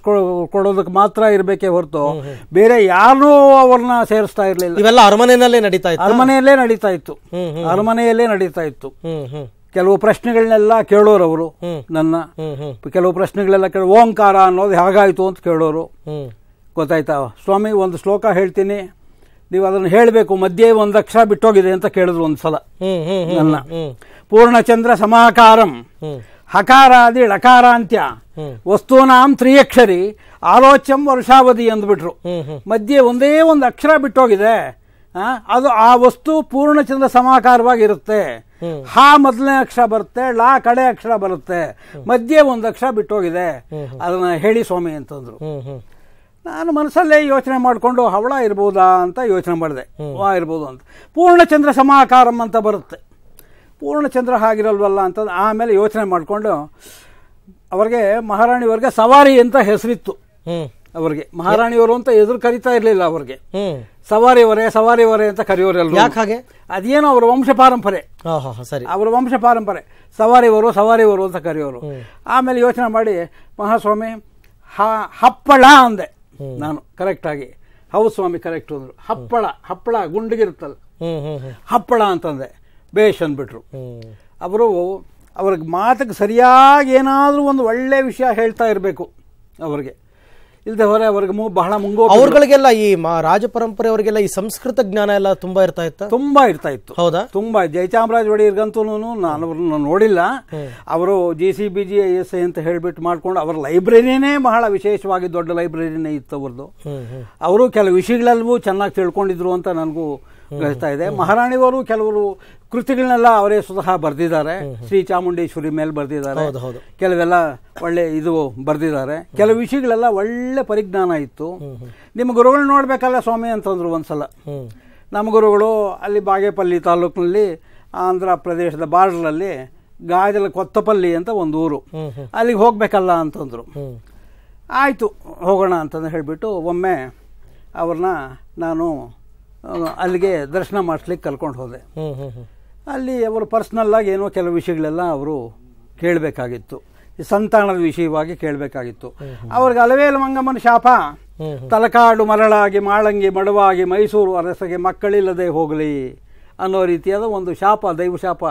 ಕೊಡೋದಕ್ಕೆ ಮಾತ್ರ ಇರಬೇಕೇ ಹೊರತು ಬೇರೆ ಯಾರು ಅವ್ರನ್ನ ಸೇರಿಸ್ತಾ ಇರ್ಲಿಲ್ಲ. ಇವೆಲ್ಲ ಅರಮನೆಯಲ್ಲೇ ನಡೀತಾ ಇತ್ತು. ಕೆಲವು ಪ್ರಶ್ನೆಗಳನ್ನೆಲ್ಲ ಕೇಳೋರು ಅವರು, ನನ್ನ ಕೆಲವು ಪ್ರಶ್ನೆಗಳೆಲ್ಲ ಓಂಕಾರ ಅನ್ನೋದು ಹೇಗಾಯ್ತು ಅಂತ ಕೇಳೋರು. ಗೊತ್ತಾಯ್ತಾ ಸ್ವಾಮಿ, ಒಂದು ಶ್ಲೋಕ ಹೇಳ್ತೀನಿ, ನೀವು ಅದನ್ನು ಹೇಳಬೇಕು, ಮಧ್ಯೆ ಒಂದು ಅಕ್ಷರ ಬಿಟ್ಟೋಗಿದೆ ಅಂತ ಕೇಳಿದ್ರು ಒಂದ್ಸಲ ನನ್ನ. ಪೂರ್ಣಚಂದ್ರ ಸಮಾಕಾರಂ ಹಕಾರಾದಿ ಲಕಾರಾಂತ್ಯ ವಸ್ತೂನಾಂ ತ್ರಿಯಕ್ಷರಿ ಆಲೋಚ್ಯಂ ವರ್ಷಾವಧಿ ಅಂದ್ಬಿಟ್ರು. ಮಧ್ಯೆ ಒಂದೇ ಒಂದು ಅಕ್ಷರ ಬಿಟ್ಟೋಗಿದೆ, ಅದು ಆ ವಸ್ತು ಪೂರ್ಣಚಂದ್ರ ಸಮಾಕಾರವಾಗಿರುತ್ತೆ. ಹಾ ಮೊದಲನೇ ಅಕ್ಷರ ಬರುತ್ತೆ, ಲಾ ಕಡೆ ಅಕ್ಷರ ಬರುತ್ತೆ, ಮಧ್ಯೆ ಒಂದು ಅಕ್ಷರ ಬಿಟ್ಟೋಗಿದೆ, ಅದನ್ನ ಹೇಳಿ ಸ್ವಾಮಿ ಅಂತಂದ್ರು. ನಾನು ಮನಸ್ಸಲ್ಲೇ ಯೋಚನೆ ಮಾಡಿಕೊಂಡು ಹವಳ ಇರ್ಬೋದಾ ಅಂತ ಯೋಚನೆ ಮಾಡಿದೆ. ಇರ್ಬೋದು ಅಂತ. ಪೂರ್ಣಚಂದ್ರ ಸಮಾಕಾರಂ ಅಂತ ಬರುತ್ತೆ, ಪೂರ್ಣಚಂದ್ರ ಹಾಗಿರಲ್ವಲ್ಲ ಅಂತ ಆಮೇಲೆ ಯೋಚನೆ ಮಾಡಿಕೊಂಡು ಅವ್ರಿಗೆ ಮಹಾರಾಣಿಯವರಿಗೆ ಸವಾರಿ ಅಂತ ಹೆಸರಿತ್ತು. ಅವ್ರಿಗೆ ಮಹಾರಾಣಿಯವರು ಅಂತ ಎದುರು ಕರಿತಾ ಇರಲಿಲ್ಲ, ಅವ್ರಿಗೆ ಸವಾರಿವರೇ ಅಂತ ಕರೆಯೋರೆಲ್ಲ. ಹಾಗೆ ಅದೇನೋ ಅವರ ವಂಶ ಪಾರಂಪರೆ, ಅವರ ವಂಶ ಪಾರಂಪರೆ. ಸವಾರಿವರು ಅಂತ ಕರೆಯೋರು. ಆಮೇಲೆ ಯೋಚನೆ ಮಾಡಿ ಮಹಾಸ್ವಾಮಿ ಹಪ್ಪಳ ಅಂದೆ ನಾನು ಕರೆಕ್ಟ್ ಆಗಿ. ಹೌದು ಸ್ವಾಮಿ ಕರೆಕ್ಟ್ ಅಂದ್ರು. ಹಪ್ಪಳ ಗುಂಡಿಗಿರುತ್ತಲ್ಲ, ಹಪ್ಪಳ ಅಂತಂದೆ. ಬೇಷ್ ಅಂದ್ಬಿಟ್ರು. ಅವ್ರಿಗೆ ಮಾತಿಗೆ ಸರಿಯಾಗಿ ಏನಾದ್ರೂ ಒಂದು ಒಳ್ಳೆ ವಿಷಯ ಹೇಳ್ತಾ ಇರಬೇಕು ಅವ್ರಿಗೆ. ಇಲ್ಲದೆ ಹೊರೆ ಅವ್ರಿಗೆ ಬಹಳ ಅವ್ರಗಳಿಗೆಲ್ಲ ಈ ರಾಜ ಪರಂಪರೆ ಅವರಿಗೆಲ್ಲ ಈ ಸಂಸ್ಕೃತ ಜ್ಞಾನ ಎಲ್ಲ ತುಂಬಾ ಇರ್ತಾ ಇತ್ತು. ಹೌದಾ? ತುಂಬಾ. ಜಯಚಾಮರಾಜ ಒಡೆಯರ್ಗಂತೂ ನಾನು ಅವ್ರನ್ನ ನೋಡಿಲ್ಲ. ಅವರು GCBGISI ಅಂತ ಹೇಳ್ಬಿಟ್ಟು ಮಾಡ್ಕೊಂಡು ಅವ್ರ ಲೈಬ್ರರಿನೇ ಬಹಳ ವಿಶೇಷವಾಗಿ ದೊಡ್ಡ ಲೈಬ್ರರಿನೇ ಇತ್ತು ಅವ್ರದ್ದು. ಅವರು ಕೆಲವು ವಿಷಯಗಳೆಲ್ಲವೂ ಚೆನ್ನಾಗಿ ತಿಳ್ಕೊಂಡಿದ್ರು ಅಂತ ನನಗೂ ಗ್ರಹಿಸ್ತಾ ಇದೆ. ಮಹಾರಾಣಿಯವರು ಕೆಲವರು ಕೃತಿಗಳನ್ನೆಲ್ಲ ಅವರೇ ಸ್ವತಃ ಬರೆದಿದ್ದಾರೆ. ಶ್ರೀ ಚಾಮುಂಡೇಶ್ವರಿ ಮೇಲೆ ಬರೆದಿದ್ದಾರೆ, ಕೆಲವೆಲ್ಲ ಒಳ್ಳೆ ಇದು ಬರೆದಿದ್ದಾರೆ. ಕೆಲವು ವಿಷಯಗಳೆಲ್ಲ ಒಳ್ಳೆ ಪರಿಜ್ಞಾನ ಇತ್ತು. ನಿಮ್ಮ ಗುರುಗಳು ನೋಡ್ಬೇಕಲ್ಲ ಸ್ವಾಮಿ ಅಂತಂದ್ರು ಒಂದ್ಸಲ. ನಮ್ಮ ಗುರುಗಳು ಅಲ್ಲಿ ಬಾಗೇಪಲ್ಲಿ ತಾಲೂಕಿನಲ್ಲಿ ಆಂಧ್ರ ಪ್ರದೇಶದ ಬಾರ್ಡರ್ನಲ್ಲಿ ಗಾಜಲ ಕೊತ್ತಪಲ್ಲಿ ಅಂತ ಒಂದು ಊರು, ಅಲ್ಲಿಗೆ ಹೋಗ್ಬೇಕಲ್ಲ ಅಂತಂದ್ರು. ಆಯ್ತು ಹೋಗೋಣ ಅಂತಂದು ಹೇಳಿಬಿಟ್ಟು ಒಮ್ಮೆ ಅವ್ರನ್ನ ನಾನು ಅಲ್ಲಿಗೆ ದರ್ಶನ ಮಾಡಿಸ್ಲಿಕ್ಕೆ ಕರ್ಕೊಂಡು ಹೋದೆ. ಅಲ್ಲಿ ಅವರು ಪರ್ಸ್ನಲ್ ಆಗಿ ಏನೋ ಕೆಲವು ವಿಷಯಗಳೆಲ್ಲ ಅವರು ಕೇಳಬೇಕಾಗಿತ್ತು, ಸಂತಾನದ ವಿಷಯವಾಗಿ ಕೇಳಬೇಕಾಗಿತ್ತು. ಅವ್ರಿಗೆ ಅಲವೇಲು ಮಂಗಮ್ಮನ ಶಾಪ, ತಲಕಾಡು ಮರಳಾಗಿ ಮಾಳಂಗಿ ಮಡುವಾಗಿ ಮೈಸೂರು ಅರಸಗೆ ಮಕ್ಕಳಿಲ್ಲದೆ ಹೋಗಲಿ ಅನ್ನೋ ರೀತಿಯಾದ ಒಂದು ಶಾಪ, ದೈವ ಶಾಪ.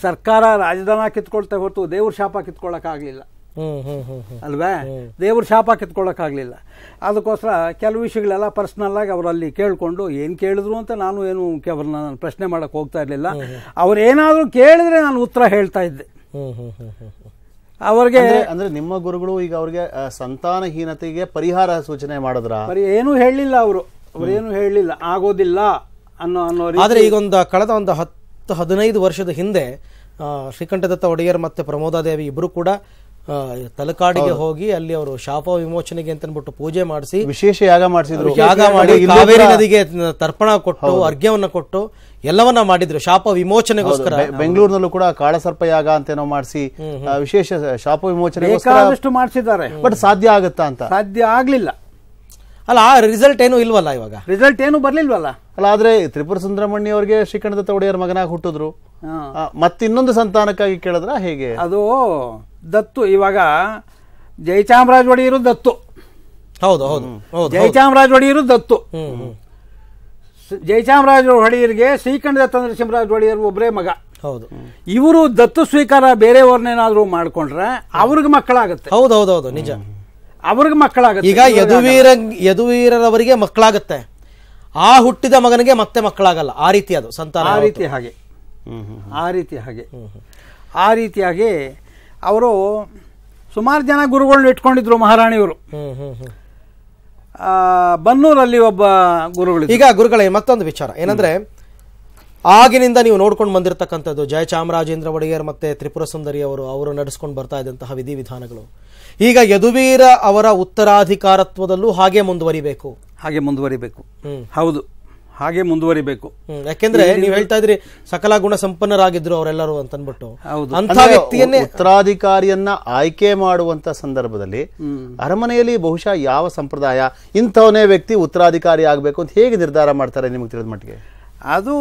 ಸರ್ಕಾರ ರಾಜಧಾನ ಕಿತ್ಕೊಳ್ತಾ ಹೊರತು ದೇವ್ರ ಶಾಪ ಕಿತ್ಕೊಳ್ಳೋಕ್ಕಾಗಲಿಲ್ಲ ಅಲ್ವೇ? ದೇವ್ರ ಶಾಪ ಕಿತ್ಕೊಳ್ಳೋಕ್ಕಾಗಲಿಲ್ಲ. ಅದಕ್ಕೋಸ್ಕರ ಕೆಲವು ವಿಷಯಗಳೆಲ್ಲ ಪರ್ಸನಲ್ ಆಗಿ ಅವರಲ್ಲಿ ಕೇಳಿಕೊಂಡು ಏನು ಕೇಳಿದ್ರು ಅಂತ ನಾನು ಏನು ಅವ್ರನ್ನ ಪ್ರಶ್ನೆ ಮಾಡಕ್ಕೆ ಹೋಗ್ತಾ ಇರಲಿಲ್ಲ. ಅವ್ರೇನಾದ್ರೂ ಕೇಳಿದ್ರೆ ನಾನು ಉತ್ತರ ಹೇಳ್ತಾ ಇದ್ದೆ ಅವ್ರಿಗೆ. ಅಂದ್ರೆ ನಿಮ್ಮ ಗುರುಗಳು ಈಗ ಅವ್ರಿಗೆ ಸಂತಾನಹೀನತೆಗೆ ಪರಿಹಾರ ಸೂಚನೆ ಮಾಡಿದ್ರ? ಏನೂ ಹೇಳಲಿಲ್ಲ ಅವ್ರೇನು ಹೇಳಲಿಲ್ಲ, ಆಗೋದಿಲ್ಲ ಅನ್ನೋ. ಆದ್ರೆ ಈಗ ಕಳೆದ ಒಂದು 10-15 ವರ್ಷದ ಹಿಂದೆ ಶ್ರೀಕಂಠದತ್ತ ಒಡೆಯರ್ ಮತ್ತೆ ಪ್ರಮೋದಾದೇವಿ ಇಬ್ರು ಕೂಡ ತಲಕಾಡಿಗೆ ಹೋಗಿ ಅಲ್ಲಿ ಅವರು ಶಾಪ ವಿಮೋಚನೆಗೆ ಅಂತ ಅನ್ಬಿಟ್ಟು ಪೂಜೆ ಮಾಡಿಸಿ ವಿಶೇಷ ಯಾಗ ಮಾಡಿಸಿದ್ರು, ಯಾಗ ಮಾಡಿ ಕಾವೇರಿ ನದಿಗೆ ತರ್ಪಣ ಕೊಟ್ಟು ಅರ್ಘ್ಯವನ್ನ ಕೊಟ್ಟು ಎಲ್ಲವನ್ನ ಮಾಡಿದ್ರು ಶಾಪ ವಿಮೋಚನೆಗೋಸ್ಕರ. ಬೆಂಗಳೂರಿನಲ್ಲೂ ಕೂಡ ಕಾಳಸರ್ಪ ಯಾಗ ಅಂತೇನೋ ಮಾಡಿಸಿ ವಿಶೇಷ ಶಾಪ ವಿಮೋಚನೆಗೋಸ್ಕರ ಮಾಡಿಸಿದ್ದಾರೆ. ಬಟ್ ಸಾಧ್ಯ ಆಗುತ್ತಾ ಅಂತ? ಸಾಧ್ಯ ಆಗ್ಲಿಲ್ಲ. ಅಲ್ಲ, ಆ ರಿಸಲ್ಟ್ ಏನು ಇಲ್ವಲ್ಲ, ಇವಾಗ ರಿಸಲ್ಟ್ ಏನು ಬರ್ಲಿಲ್ವಲ್ಲ. ಅಲ್ಲ, ಆದ್ರೆ ತ್ರಿಪುರ ಸುಂದರಮಣಿ ಅವರಿಗೆ ಶ್ರೀಕಂಠದತ್ತ ಒಡೆಯರ್ ಮಗನಾಗಿ ಹುಟ್ಟಿದ್ರು, ಮತ್ತಿನ್ನೊಂದು ಸಂತಾನಕ್ಕಾಗಿ ಕೇಳಿದ್ರ ಹೇಗೆ? ಅದು ದತ್ತು. ಇವಾಗ ಜಯಚಾಮರಾಜ ಒಡೆಯರು ದತ್ತು. ಹೌದು ಹೌದು ಹೌದು. ಜಯಚಾಮರಾಜ ಒಡೆಯರು ದತ್ತು. ಜಯಚಾಮರಾಜ ಒಡೆಯರಿಗೆ ಶ್ರೀಕಂಠದತ್ತ ನರಸಿಂಹರಾಜ ಒಡೆಯರ್ ಒಬ್ಬರೇ ಮಗ. ಹೌದು. ಇವರು ದತ್ತು ಸ್ವೀಕಾರ ಬೇರೆಯವ್ರನ್ನೇನಾದ್ರೂ ಮಾಡ್ಕೊಂಡ್ರೆ ಅವ್ರಿಗೆ ಮಕ್ಕಳಾಗುತ್ತೆ. ಹೌದು ಹೌದು ಹೌದು, ನಿಜ. ಅವ್ರಿಗೆ ಮಕ್ಕಳಾಗುತ್ತೆ. ಈಗ ಯದುವೀರರವರಿಗೆ ಮಕ್ಕಳಾಗುತ್ತೆ, ಆ ಹುಟ್ಟಿದ ಮಗನಿಗೆ ಮತ್ತೆ ಮಕ್ಕಳಾಗಲ್ಲ. ಆ ರೀತಿ ಅದು ಸಂತಾನ. ಆ ರೀತಿಯಾಗಿ ಅವರು ಸುಮಾರು ಜನ ಗುರುಗಳನ್ನ ಇಟ್ಕೊಂಡಿದ್ರು ಮಹಾರಾಣಿಯವರು. ಬನ್ನೂರಲ್ಲಿ ಒಬ್ಬ ಗುರುಗಳು. ಈಗ ಗುರುಗಳೇ ಮತ್ತೊಂದು ವಿಚಾರ ಏನಂದ್ರೆ, ಆಗಿನಿಂದ ನೀವು ನೋಡ್ಕೊಂಡು ಬಂದಿರತಕ್ಕಂಥದ್ದು ಜಯಚಾಮರಾಜೇಂದ್ರ ಒಡೆಯರ್ ಮತ್ತೆ ತ್ರಿಪುರ ಸುಂದರಿ ಅವರು ನಡೆಸ್ಕೊಂಡು ಬರ್ತಾ ಇದ್ದಂತಹ ವಿಧಿವಿಧಾನಗಳು ಈಗ ಯದುವೀರ ಅವರ ಉತ್ತರಾಧಿಕಾರತ್ವದಲ್ಲೂ ಹಾಗೆ ಮುಂದುವರಿಬೇಕು. ಹೌದು, ಹಾಗೆ ಮುಂದುವರಿಬೇಕು. ಯಾಕೆಂದ್ರೆ ನೀವು ಹೇಳ್ತಾ ಇದ್ರಿ ಸಕಲ ಗುಣ ಸಂಪನ್ನರಾಗಿದ್ರು ಅವರೆಲ್ಲರೂ ಅಂತ ಅನ್ಬಿಟ್ಟು. ಅಂತ ವ್ಯಕ್ತಿಯನ್ನೇ ಉತ್ತರಾಧಿಕಾರಿಯನ್ನ ಆಯ್ಕೆ ಮಾಡುವಂತ ಸಂದರ್ಭದಲ್ಲಿ ಅರಮನೆಯಲ್ಲಿ ಬಹುಶಃ ಯಾವ ಸಂಪ್ರದಾಯ ಇಂಥವನೇ ವ್ಯಕ್ತಿ ಉತ್ತರಾಧಿಕಾರಿ ಆಗ್ಬೇಕು ಅಂತ ಹೇಗೆ ನಿರ್ಧಾರ ಮಾಡ್ತಾರೆ ನಿಮಗೆ ತಿಳಿದ ಮಟ್ಟಿಗೆ? ಅದು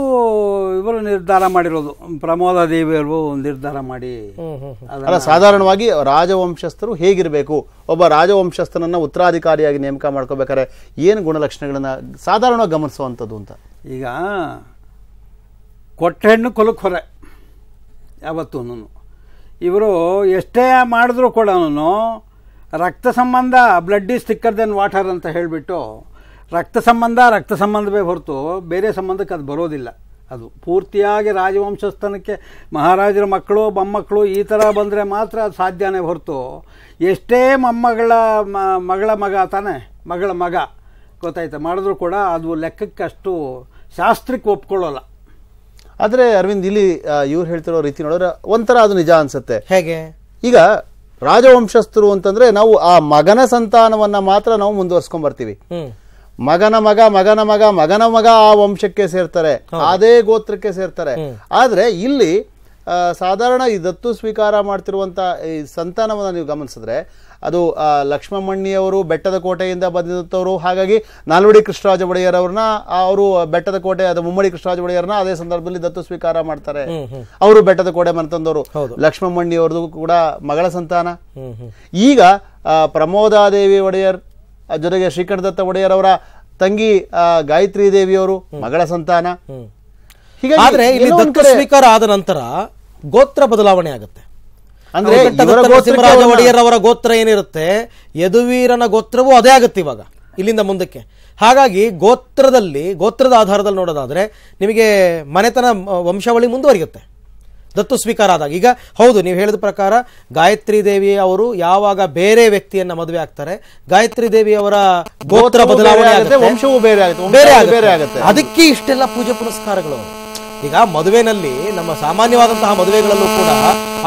ಇವರು ನಿರ್ಧಾರ ಮಾಡಿರೋದು, ಪ್ರಮೋದ ದೇವಿಯವರು ನಿರ್ಧಾರ ಮಾಡಿ. ಅಲ್ಲ, ಸಾಧಾರಣವಾಗಿ ರಾಜವಂಶಸ್ಥರು ಹೇಗಿರಬೇಕು, ಒಬ್ಬ ರಾಜವಂಶಸ್ಥನನ್ನ ಉತ್ತರಾಧಿಕಾರಿಯಾಗಿ ನೇಮಕ ಮಾಡ್ಕೋಬೇಕಾದ್ರೆ ಏನು ಗುಣಲಕ್ಷಣಗಳನ್ನ ಸಾಧಾರಣವಾಗಿ ಗಮನಿಸುವಂಥದ್ದು ಅಂತ? ಈಗ ಕೊಟ್ಟ ಹೆಣ್ಣು ಕೊಲಕ್ಕೆ ಹೊರೆ ಯಾವತ್ತೂ. ಇವರು ಎಷ್ಟೇ ಮಾಡಿದ್ರು ಕೂಡ ರಕ್ತ ಸಂಬಂಧ, blood is thicker than water ಅಂತ ಹೇಳಿಬಿಟ್ಟು, ರಕ್ತ ಸಂಬಂಧವೇ ಹೊರತು ಬೇರೆ ಸಂಬಂಧಕ್ಕೆ ಅದು ಬರೋದಿಲ್ಲ. ಅದು ಪೂರ್ತಿಯಾಗಿ ರಾಜವಂಶಸ್ಥಾನಕ್ಕೆ ಮಹಾರಾಜರ ಮಕ್ಕಳು ಮೊಮ್ಮಕ್ಕಳು ಈ ಥರ ಬಂದರೆ ಮಾತ್ರ ಅದು ಸಾಧ್ಯನೇ ಹೊರತು ಎಷ್ಟೇ ಮಗಳ ಮಗ ತಾನೆ, ಮಗಳ ಮಗ ಗೊತ್ತಾಯ್ತಾ ಮಾಡಿದ್ರು ಕೂಡ ಅದು ಲೆಕ್ಕಕ್ಕೆ ಅಷ್ಟು ಶಾಸ್ತ್ರಕ್ಕೆ ಒಪ್ಕೊಳ್ಳೋಲ್ಲ. ಆದರೆ ಅರವಿಂದ್, ಇಲ್ಲಿ ಇವ್ರು ಹೇಳ್ತಿರೋ ರೀತಿ ನೋಡಿದ್ರೆ ಒಂಥರ ಅದು ನಿಜ ಅನ್ಸುತ್ತೆ. ಹೇಗೆ? ಈಗ ರಾಜವಂಶಸ್ಥರು ಅಂತಂದ್ರೆ ನಾವು ಆ ಮಗನ ಸಂತಾನವನ್ನ ಮಾತ್ರ ನಾವು ಮುಂದುವರ್ಸ್ಕೊಂಡ್ ಬರ್ತೀವಿ. ಮಗನ ಮಗ ಆ ವಂಶಕ್ಕೆ ಸೇರ್ತಾರೆ, ಅದೇ ಗೋತ್ರಕ್ಕೆ ಸೇರ್ತಾರೆ. ಆದ್ರೆ ಇಲ್ಲಿ ಸಾಧಾರಣ ಈ ದತ್ತು ಸ್ವೀಕಾರ ಮಾಡ್ತಿರುವಂತ ಈ ಸಂತಾನವನ್ನ ನೀವು ಗಮನಿಸಿದ್ರೆ ಅದು ಲಕ್ಷ್ಮಮ್ಮಣ್ಣಿಯವರು ಬೆಟ್ಟದ ಕೋಟೆಯಿಂದ ಬಂದಿದ್ದವರು. ಹಾಗಾಗಿ ನಾಲ್ವಡಿ ಕೃಷ್ಣರಾಜ ಒಡೆಯರ್ ಅವ್ರನ್ನ ಅವರು ಬೆಟ್ಟದ ಕೋಟೆ, ಅದು ಮುಮ್ಮಡಿ ಕೃಷ್ಣರಾಜ ಒಡೆಯರ್ನ ಅದೇ ಸಂದರ್ಭದಲ್ಲಿ ದತ್ತು ಸ್ವೀಕಾರ ಮಾಡ್ತಾರೆ. ಅವರು ಬೆಟ್ಟದ ಕೋಟೆ ಮನೆತಂದವರು. ಲಕ್ಷ್ಮಮ್ಮಣ್ಣಿಯವ್ರದ್ದು ಕೂಡ ಮಗಳ ಸಂತಾನ. ಈಗ ಪ್ರಮೋದಾದೇವಿ ಒಡೆಯರ್ ಜೊತೆಗೆ ಶ್ರೀಕಂಠದತ್ತ ಒಡೆಯರ್ ಅವರ ತಂಗಿ ಗಾಯತ್ರಿ ದೇವಿಯವರು ಮಗಳ ಸಂತಾನ. ಆದ್ರೆ ಇಲ್ಲಿ ದತ್ತು ಸ್ವೀಕಾರ ಆದ ನಂತರ ಗೋತ್ರ ಬದಲಾವಣೆ ಆಗುತ್ತೆ. ಅಂದ್ರೆ ನರಸಿಂಹರಾಜ ಒಡೆಯರ್ ಅವರ ಗೋತ್ರ ಏನಿರುತ್ತೆ, ಯದುವೀರನ ಗೋತ್ರವೂ ಅದೇ ಆಗುತ್ತೆ ಇವಾಗ ಇಲ್ಲಿಂದ ಮುಂದಕ್ಕೆ. ಹಾಗಾಗಿ ಗೋತ್ರದ ಆಧಾರದಲ್ಲಿ ನೋಡೋದಾದ್ರೆ ನಿಮಗೆ ಮನೆತನ ವಂಶಾವಳಿ ಮುಂದುವರಿಯುತ್ತೆ ದತ್ತು ಸ್ವೀಕಾರ ಆದಾಗ. ಈಗ ಹೌದು, ನೀವು ಹೇಳಿದ ಪ್ರಕಾರ ಗಾಯತ್ರಿ ದೇವಿ ಅವರು ಯಾವಾಗ ಬೇರೆ ವ್ಯಕ್ತಿಯನ್ನ ಮದುವೆ ಆಗ್ತಾರೆ, ಗಾಯತ್ರಿ ದೇವಿ ಅವರ ಗೋತ್ರ ಬದಲಾವಣೆ ಆಗುತ್ತೆ, ವಂಶವೂ ಬೇರೆ ಆಗುತ್ತೆ. ಅದಕ್ಕೆ ಇಷ್ಟೆಲ್ಲ ಪೂಜೆ ಪುನಸ್ಕಾರಗಳು. ಈಗ ಮದುವೆನಲ್ಲಿ ನಮ್ಮ ಸಾಮಾನ್ಯವಾದಂತಹ ಮದುವೆಗಳಲ್ಲೂ ಕೂಡ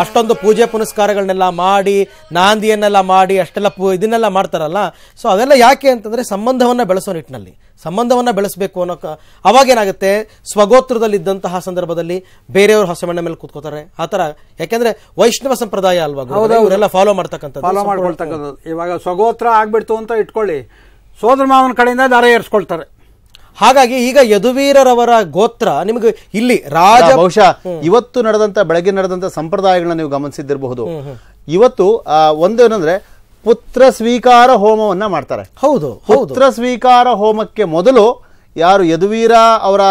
ಅಷ್ಟೊಂದು ಪೂಜೆ ಪುನಸ್ಕಾರಗಳನ್ನೆಲ್ಲ ಮಾಡಿ, ನಾಂದಿಯನ್ನೆಲ್ಲ ಮಾಡಿ, ಅಷ್ಟೆಲ್ಲ ಇದನ್ನೆಲ್ಲ ಮಾಡ್ತಾರಲ್ಲ. ಸೊ ಅದೆಲ್ಲ ಯಾಕೆ ಅಂತಂದ್ರೆ ಸಂಬಂಧವನ್ನ ಬೆಳೆಸೋ ನಿಟ್ಟಿನಲ್ಲಿ, ಸಂಬಂಧವನ್ನ ಬೆಳೆಸಬೇಕು ಅನ್ನೋ. ಅವಾಗೇನಾಗುತ್ತೆ, ಸ್ವಗೋತ್ರದಲ್ಲಿದ್ದಂತಹ ಸಂದರ್ಭದಲ್ಲಿ ಬೇರೆಯವರು ಹೊಸಮಣ್ಣ ಮೇಲೆ ಕೂತ್ಕೋತಾರೆ ಆ ತರ. ಯಾಕೆಂದ್ರೆ ವೈಷ್ಣವ ಸಂಪ್ರದಾಯ ಅಲ್ವಾ, ಇವರೆಲ್ಲ ಫಾಲೋ ಮಾಡ್ತಕ್ಕಂಥದ್ದು. ಇವಾಗ ಸ್ವಗೋತ್ರ ಆಗ್ಬಿಡ್ತು ಅಂತ ಇಟ್ಕೊಳ್ಳಿ, ಸೋದರ ಮಾವನ ಕಡೆಯಿಂದ ದಾರ ಏರ್ಸ್ಕೊಳ್ತಾರೆ. ಹಾಗಾಗಿ ಈಗ ಯದುವೀರರವರ ಗೋತ್ರ ನಿಮಗೆ ಇಲ್ಲಿ ಬಹುಶಃ ಇವತ್ತು ಬೆಳಗ್ಗೆ ನಡೆದಂತ ಸಂಪ್ರದಾಯಗಳನ್ನ ನೀವು ಗಮನಿಸಿದ್ದಿರಬಹುದು. ಇವತ್ತು ಒಂದು ಏನಂದ್ರೆ ಪುತ್ರ ಸ್ವೀಕಾರ ಹೋಮವನ್ನ ಮಾಡ್ತಾರೆ. ಹೌದು, ಪುತ್ರ ಸ್ವೀಕಾರ ಹೋಮಕ್ಕೆ ಮೊದಲು ಯಾರು ಯದುವೀರ ಅವರ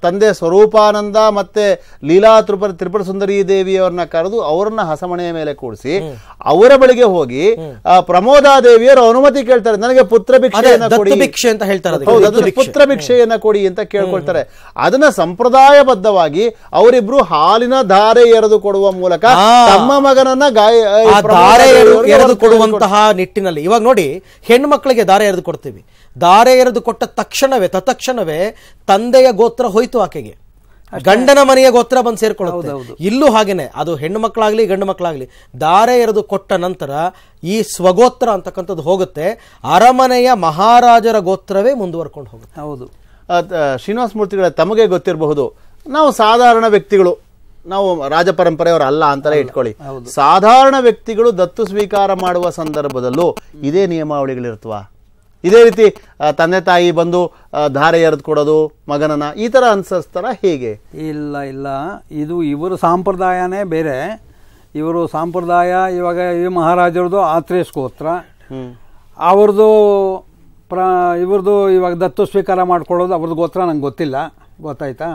ತಂದೆ ಸ್ವರೂಪಾನಂದ ಮತ್ತೆ ಲೀಲಾ ತ್ರಿಪುರ ಸುಂದರಿ ದೇವಿಯವರನ್ನ ಕರೆದು ಅವರನ್ನ ಹಸಮಣೆಯ ಮೇಲೆ ಕೂಡಿಸಿ ಅವರ ಬಳಿಗೆ ಹೋಗಿ ಪ್ರಮೋದಾದೇವಿಯರು ಅನುಮತಿ ಕೇಳ್ತಾರೆ, ನನಗೆ ಪುತ್ರ ಭಿಕ್ಷೆಯನ್ನ ಕೊಡಿ, ಪುತ್ರ ಭಿಕ್ಷೆಯನ್ನ ಕೊಡಿ ಅಂತ ಕೇಳ್ಕೊಳ್ತಾರೆ. ಅದನ್ನ ಸಂಪ್ರದಾಯಬದ್ಧವಾಗಿ ಅವರಿಬ್ರು ಹಾಲಿನ ಧಾರೆ ಎರೆದು ಕೊಡುವ ಮೂಲಕ ತಮ್ಮ ಮಗನನ್ನ ಧಾರೆ ಎರೆದು ಕೊಡುವಂತಹ ನಿಟ್ಟಿನಲ್ಲಿ ಇವಾಗ ನೋಡಿ, ಹೆಣ್ಣು ಮಕ್ಕಳಿಗೆ ಧಾರೆ ಎರೆದು ಕೊಡ್ತೀವಿ. ಧಾರೆ ಎರೆದು ಕೊಟ್ಟ ತಕ್ಷಣವೇ ತಂದೆಯ ಗೋತ್ರ ಹೋಯ್ತು ಆಕೆಗೆ. ಗಂಡನ ಮನೆಯ ಗೋತ್ರ ಬಂದು ಸೇರ್ಕೊಳ್ಳುತ್ತೆ. ಇಲ್ಲೂ ಹಾಗೇನೆ, ಅದು ಹೆಣ್ಣು ಮಕ್ಕಳಾಗ್ಲಿ ಗಂಡು ಮಕ್ಕಳಾಗ್ಲಿ ದಾರೆ ಎರೆದು ಕೊಟ್ಟ ನಂತರ ಈ ಸ್ವಗೋತ್ರ ಅಂತಕ್ಕಂಥದ್ದು ಹೋಗುತ್ತೆ, ಅರಮನೆಯ ಮಹಾರಾಜರ ಗೋತ್ರವೇ ಮುಂದುವರ್ಕೊಂಡು ಹೋಗುತ್ತೆ. ಹೌದು. ಶ್ರೀನಿವಾಸ ಮೂರ್ತಿಗಳ ತಮಗೆ ಗೊತ್ತಿರಬಹುದು, ನಾವು ಸಾಧಾರಣ ವ್ಯಕ್ತಿಗಳು, ನಾವು ರಾಜ ಪರಂಪರೆಯವರು ಅಲ್ಲ ಅಂತಲೇ ಇಟ್ಕೊಳ್ಳಿ, ಸಾಧಾರಣ ವ್ಯಕ್ತಿಗಳು ದತ್ತು ಸ್ವೀಕಾರ ಮಾಡುವ ಸಂದರ್ಭದಲ್ಲೂ ಇದೇ ನಿಯಮಾವಳಿಗಳಿರ್ತವಾ? ಇದೇ ರೀತಿ ತಂದೆ ತಾಯಿ ಬಂದು ಧಾರೆ ಎರೆದು ಕೊಡೋದು ಮಗನನ್ನ ಈ ತರ ಅನ್ಸಸ್ತಾರ ಹೇಗೆ? ಇಲ್ಲ ಇಲ್ಲ, ಇದು ಇವರು ಸಂಪ್ರದಾಯನೇ ಬೇರೆ. ಇವರು ಸಂಪ್ರದಾಯ ಇವಾಗ ಈ ಮಹಾರಾಜರದು ಆತ್ರೇಯ ಗೋತ್ರ, ಅವ್ರದ್ದು ಇವ್ರದ್ದು ಇವಾಗ ದತ್ತು ಸ್ವೀಕಾರ ಮಾಡ್ಕೊಳ್ಳೋದು ಅವ್ರದ್ದು ಗೋತ್ರ ನಂಗೆ ಗೊತ್ತಿಲ್ಲ, ಗೊತ್ತಾಯ್ತಾ?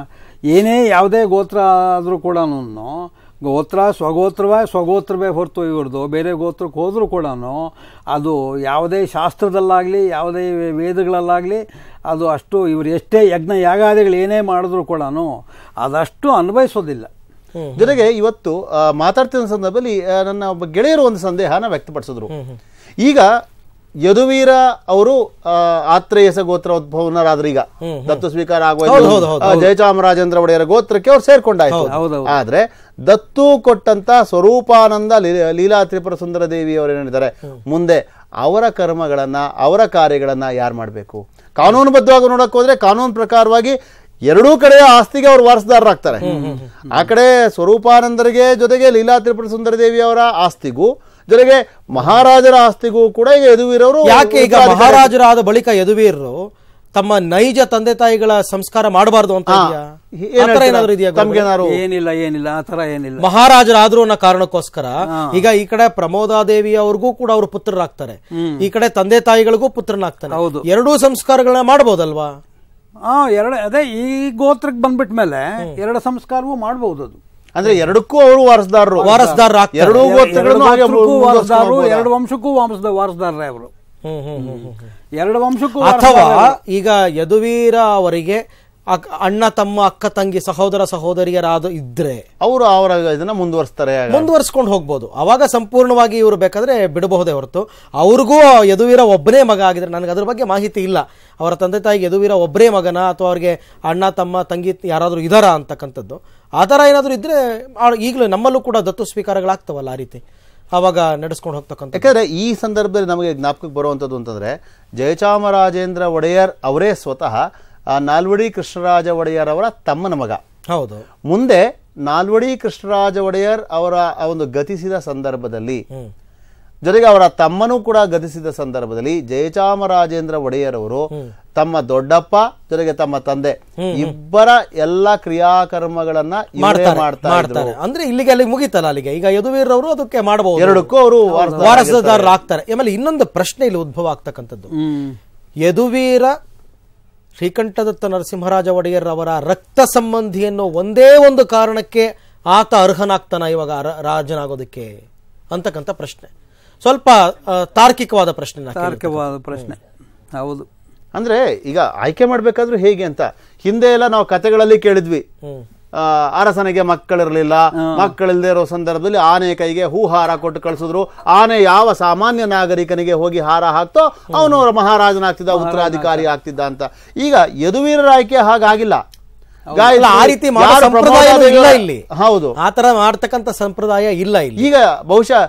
ಏನೇ ಯಾವುದೇ ಗೋತ್ರ ಆದರೂ ಕೂಡ ಗೋತ್ರ ಸ್ವಗೋತ್ರವೇ ಹೊರತು ಇವ್ರದ್ದು ಬೇರೆ ಗೋತ್ರಕ್ಕೆ ಹೋದರೂ ಕೂಡ ಅದು ಯಾವುದೇ ಶಾಸ್ತ್ರದಲ್ಲಾಗಲಿ ಯಾವುದೇ ವೇದಗಳಲ್ಲಾಗಲಿ ಅದು ಅಷ್ಟು ಇವರು ಎಷ್ಟೇ ಯಜ್ಞ ಯಾಗಾದಿಗಳು ಏನೇ ಮಾಡಿದ್ರು ಕೂಡ ಅದಷ್ಟು ಅನ್ವಯಿಸೋದಿಲ್ಲ. ಜೊತೆಗೆ ಇವತ್ತು ಮಾತಾಡ್ತಿದ್ದ ಸಂದರ್ಭದಲ್ಲಿ ನನ್ನ ಒಬ್ಬ ಗೆಳೆಯರು ಒಂದು ಸಂದೇಹನ ವ್ಯಕ್ತಪಡಿಸಿದ್ರು. ಈಗ ಯದುವೀರ ಅವರು ಆತ್ರೇಯಸ ಗೋತ್ರ ಉದ್ಭವನರಾದ್ರೆ ಈಗ ದತ್ತು ಸ್ವೀಕಾರ ಆಗುವ ಜಯಚಾಮರಾಜೇಂದ್ರ ಒಡೆಯರ ಗೋತ್ರಕ್ಕೆ ಅವ್ರು ಸೇರ್ಕೊಂಡಾಯ್ತು. ಆದ್ರೆ ದತ್ತು ಕೊಟ್ಟಂತ ಸ್ವರೂಪಾನಂದ ಲೀಲಾ ತ್ರಿಪುರ ಸುಂದರ ದೇವಿ ಅವರು ಏನಿದ್ದಾರೆ, ಮುಂದೆ ಅವರ ಕರ್ಮಗಳನ್ನ ಅವರ ಕಾರ್ಯಗಳನ್ನ ಯಾರು ಮಾಡಬೇಕು? ಕಾನೂನುಬದ್ಧವಾಗಿ ನೋಡಕ್ ಹೋದ್ರೆ ಕಾನೂನು ಪ್ರಕಾರವಾಗಿ ಎರಡೂ ಕಡೆಯ ಆಸ್ತಿಗೆ ಅವರು ವಾರಸುದಾರರಾಗ್ತಾರೆ. ಆ ಕಡೆ ಸ್ವರೂಪಾನಂದರಿಗೆ ಜೊತೆಗೆ ಲೀಲಾ ತ್ರಿಪುರ ಸುಂದರ ದೇವಿ ಅವರ ಆಸ್ತಿಗೂ ಜೊತೆಗೆ ಮಹಾರಾಜರ ಆಸ್ತಿಗೂ ಕೂಡ ಈಗ ಯದುವೀರವರು ಯಾಕೆ ಈಗ ಮಹಾರಾಜರಾದ ಬಳಿಕ ಯದುವೀರರು ತಮ್ಮ ನೈಜ ತಂದೆ ತಾಯಿಗಳ ಸಂಸ್ಕಾರ ಮಾಡಬಾರ್ದು ಅಂತ ಏನಿಲ್ಲ ಏನಿಲ್ಲ ಆ ತರ ಏನಿಲ್ಲ. ಮಹಾರಾಜರಾದ್ರು ಅನ್ನೋ ಕಾರಣಕ್ಕೋಸ್ಕರ ಈಗ ಈ ಕಡೆ ಪ್ರಮೋದಾದೇವಿ ಅವ್ರಿಗೂ ಕೂಡ ಅವರು ಪುತ್ರರಾಗ್ತಾರೆ, ಈ ಕಡೆ ತಂದೆ ತಾಯಿಗಳಿಗೂ ಪುತ್ರನಾಗ್ತಾನೆ. ಎರಡೂ ಸಂಸ್ಕಾರಗಳನ್ನ ಮಾಡಬಹುದಲ್ವಾ? ಅದೇ ಈ ಗೋತ್ರಕ್ಕೆ ಬಂದ್ಬಿಟ್ಮೇಲೆ ಎರಡು ಸಂಸ್ಕಾರವೂ ಮಾಡಬಹುದು. ಅದು ಅಂದ್ರೆ ಎರಡಕ್ಕೂ ಅವರು ವಾರಸದಾರರು, ಎರಡೂ ಗೋತ್ರಗಳನ್ನು ಎರಡು ವಂಶಕ್ಕೂ ವಾರಸದಾರರೇ ಅವರು, ಎರಡು ವಂಶಕ್ಕೂ. ಅಥವಾ ಈಗ ಯದುವೀರ ಅವರಿಗೆ ಅಣ್ಣ ತಮ್ಮ ಅಕ್ಕ ತಂಗಿ ಸಹೋದರ ಸಹೋದರಿಯರಾದ ಇದ್ರೆ ಅವರು ಅವರ ಇದನ್ನ ಮುಂದುವರ್ಸ್ಕೊಂಡು ಹೋಗ್ಬೋದು. ಅವಾಗ ಸಂಪೂರ್ಣವಾಗಿ ಇವರು ಬೇಕಾದ್ರೆ ಬಿಡಬಹುದೇ ಹೊರತು ಅವ್ರಿಗೂ ಯದುವೀರ ಒಬ್ಬನೇ ಮಗ ಆಗಿದ್ರೆ, ನನಗೆ ಅದ್ರ ಬಗ್ಗೆ ಮಾಹಿತಿ ಇಲ್ಲ, ಅವರ ತಂದೆ ತಾಯಿಗೆ ಯದುವೀರ ಒಬ್ಬರೇ ಮಗನ ಅಥವಾ ಅವ್ರಿಗೆ ಅಣ್ಣ ತಮ್ಮ ತಂಗಿ ಯಾರಾದ್ರೂ ಇದಾರ ಅಂತಕ್ಕಂಥದ್ದು, ಆ ಥರ ಏನಾದರೂ ಇದ್ರೆ ಈಗಲೂ ನಮ್ಮಲ್ಲೂ ಕೂಡ ದತ್ತು ಸ್ವೀಕಾರಗಳಾಗ್ತವಲ್ಲ, ಆ ರೀತಿ ಅವಾಗ ನಡೆಸ್ಕೊಂಡು ಹೋಗ್ತಕ್ಕಂಥ. ಯಾಕಂದ್ರೆ ಈ ಸಂದರ್ಭದಲ್ಲಿ ನಮಗೆ ಜ್ಞಾಪಕಕ್ಕೆ ಬರುವಂಥದ್ದು ಅಂತಂದ್ರೆ ಜಯಚಾಮರಾಜೇಂದ್ರ ಒಡೆಯರ್ ಅವರೇ ಸ್ವತಃ ನಾಲ್ವಡಿ ಕೃಷ್ಣರಾಜ ಒಡೆಯರ್ ಅವರ ತಮ್ಮನ ಮಗ. ಹೌದು. ಮುಂದೆ ನಾಲ್ವಡಿ ಕೃಷ್ಣರಾಜ ಒಡೆಯರ್ ಅವರ ಒಂದು ಗತಿಸಿದ ಸಂದರ್ಭದಲ್ಲಿ ಜೊತೆಗೆ ಅವರ ತಮ್ಮನೂ ಕೂಡ ಗತಿಸಿದ ಸಂದರ್ಭದಲ್ಲಿ ಜಯಚಾಮರಾಜೇಂದ್ರ ಒಡೆಯರ್ ಅವರು ತಮ್ಮ ದೊಡ್ಡಪ್ಪ ಜೊತೆಗೆ ತಮ್ಮ ತಂದೆ ಇಬ್ಬರ ಎಲ್ಲಾ ಕ್ರಿಯಾಕರ್ಮಗಳನ್ನ ಮಾಡ್ತಾರೆ. ಅಂದ್ರೆ ಇಲ್ಲಿಗೆ ಅಲ್ಲಿಗೆ ಮುಗಿತಲ್ಲ, ಅಲ್ಲಿಗೆ ಈಗ ಯದುವೀರವರು ಅದಕ್ಕೆ ಮಾಡಬಹುದು, ಎರಡಕ್ಕೂ ಅವರು ವಾರಸುದಾರರಾಗ್ತಾರೆ. ಆಮೇಲೆ ಇನ್ನೊಂದು ಪ್ರಶ್ನೆ ಇಲ್ಲಿ ಉದ್ಭವ ಆಗ್ತಕ್ಕಂಥದ್ದು, ಯದುವೀರ ಶ್ರೀಕಂಠದತ್ತ ನರಸಿಂಹರಾಜ ಒಡೆಯರ್ ಅವರ ರಕ್ತ ಸಂಬಂಧಿ ಅನ್ನೋ ಒಂದೇ ಒಂದು ಕಾರಣಕ್ಕೆ ಆತ ಅರ್ಹನಾಗ್ತಾನ ಇವಾಗ ರಾಜನಾಗೋದಕ್ಕೆ ಅಂತಕ್ಕಂಥ ಪ್ರಶ್ನೆ. ಸ್ವಲ್ಪ ತಾರ್ಕಿಕವಾದ ಪ್ರಶ್ನೆ. ಹೌದು. ಅಂದ್ರೆ ಈಗ ಆಯ್ಕೆ ಮಾಡ್ಬೇಕಾದ್ರೂ ಹೇಗೆ ಅಂತ ಹಿಂದೆ ಎಲ್ಲ ನಾವು ಕಥೆಗಳಲ್ಲಿ ಕೇಳಿದ್ವಿ, ಅರಸನಿಗೆ ಮಕ್ಕಳಿರಲಿಲ್ಲ, ಮಕ್ಕಳಿಲ್ಲದೆ ಇರೋ ಸಂದರ್ಭದಲ್ಲಿ ಆನೆ ಕೈಗೆ ಹೂಹಾರ ಕೊಟ್ಟು ಕಳಿಸಿದ್ರು, ಆನೆ ಯಾವ ಸಾಮಾನ್ಯ ನಾಗರಿಕನಿಗೆ ಹೋಗಿ ಹಾರ ಹಾಕ್ತೋ ಅವನು ಮಹಾರಾಜನಾಗ್ತಿದ್ದ, ಉತ್ತರಾಧಿಕಾರಿ ಆಗ್ತಿದ್ದ ಅಂತ. ಈಗ ಯದುವೀರರ ಆಯ್ಕೆ ಹಾಗಾಗಿಲ್ಲ, ಆ ರೀತಿ ಸಂಪ್ರದಾಯ ಇಲ್ಲ ಇಲ್ಲಿ. ಹೌದು, ಆ ತರ ಮಾಡ್ತಕ್ಕಂಥ ಸಂಪ್ರದಾಯ ಇಲ್ಲ ಇಲ್ಲಿ. ಈಗ ಬಹುಶಃ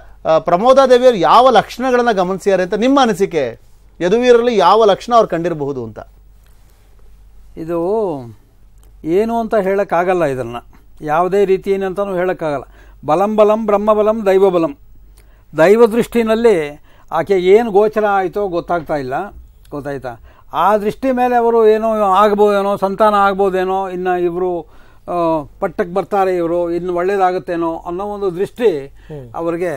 ಪ್ರಮೋದಾದೇವಿಯವರು ಯಾವ ಲಕ್ಷಣಗಳನ್ನ ಗಮನಿಸಿದ್ದಾರೆ ಅಂತ ನಿಮ್ಮ ಅನಿಸಿಕೆ? ಯದುವೀರರಲ್ಲಿ ಯಾವ ಲಕ್ಷಣ ಅವ್ರು ಕಂಡಿರಬಹುದು ಅಂತ? ಇದು ಏನು ಅಂತ ಹೇಳಕ್ಕಾಗಲ್ಲ, ಇದನ್ನ ಯಾವುದೇ ರೀತಿ ಏನಂತಾನು ಹೇಳಕ್ಕಾಗಲ್ಲ. ಬಲಂ ಬಲಂ ಬ್ರಹ್ಮಬಲಂ ದೈವಬಲಂ, ದೈವ ದೃಷ್ಟಿನಲ್ಲಿ ಆಕೆ ಏನು ಗೋಚರ ಆಯಿತೋ ಗೊತ್ತಾಗ್ತಾ ಇಲ್ಲ, ಗೊತ್ತಾಯ್ತಾ? ಆ ದೃಷ್ಟಿ ಮೇಲೆ ಅವರು ಏನೋ ಆಗ್ಬೋದೇನೋ, ಸಂತಾನ ಆಗ್ಬೋದೇನೋ, ಇನ್ನು ಇವರು ಪಟ್ಟಕ್ಕೆ ಬರ್ತಾರೆ, ಇವರು ಇನ್ನು ಒಳ್ಳೇದಾಗುತ್ತೇನೋ ಅನ್ನೋ ಒಂದು ದೃಷ್ಟಿ ಅವರಿಗೆ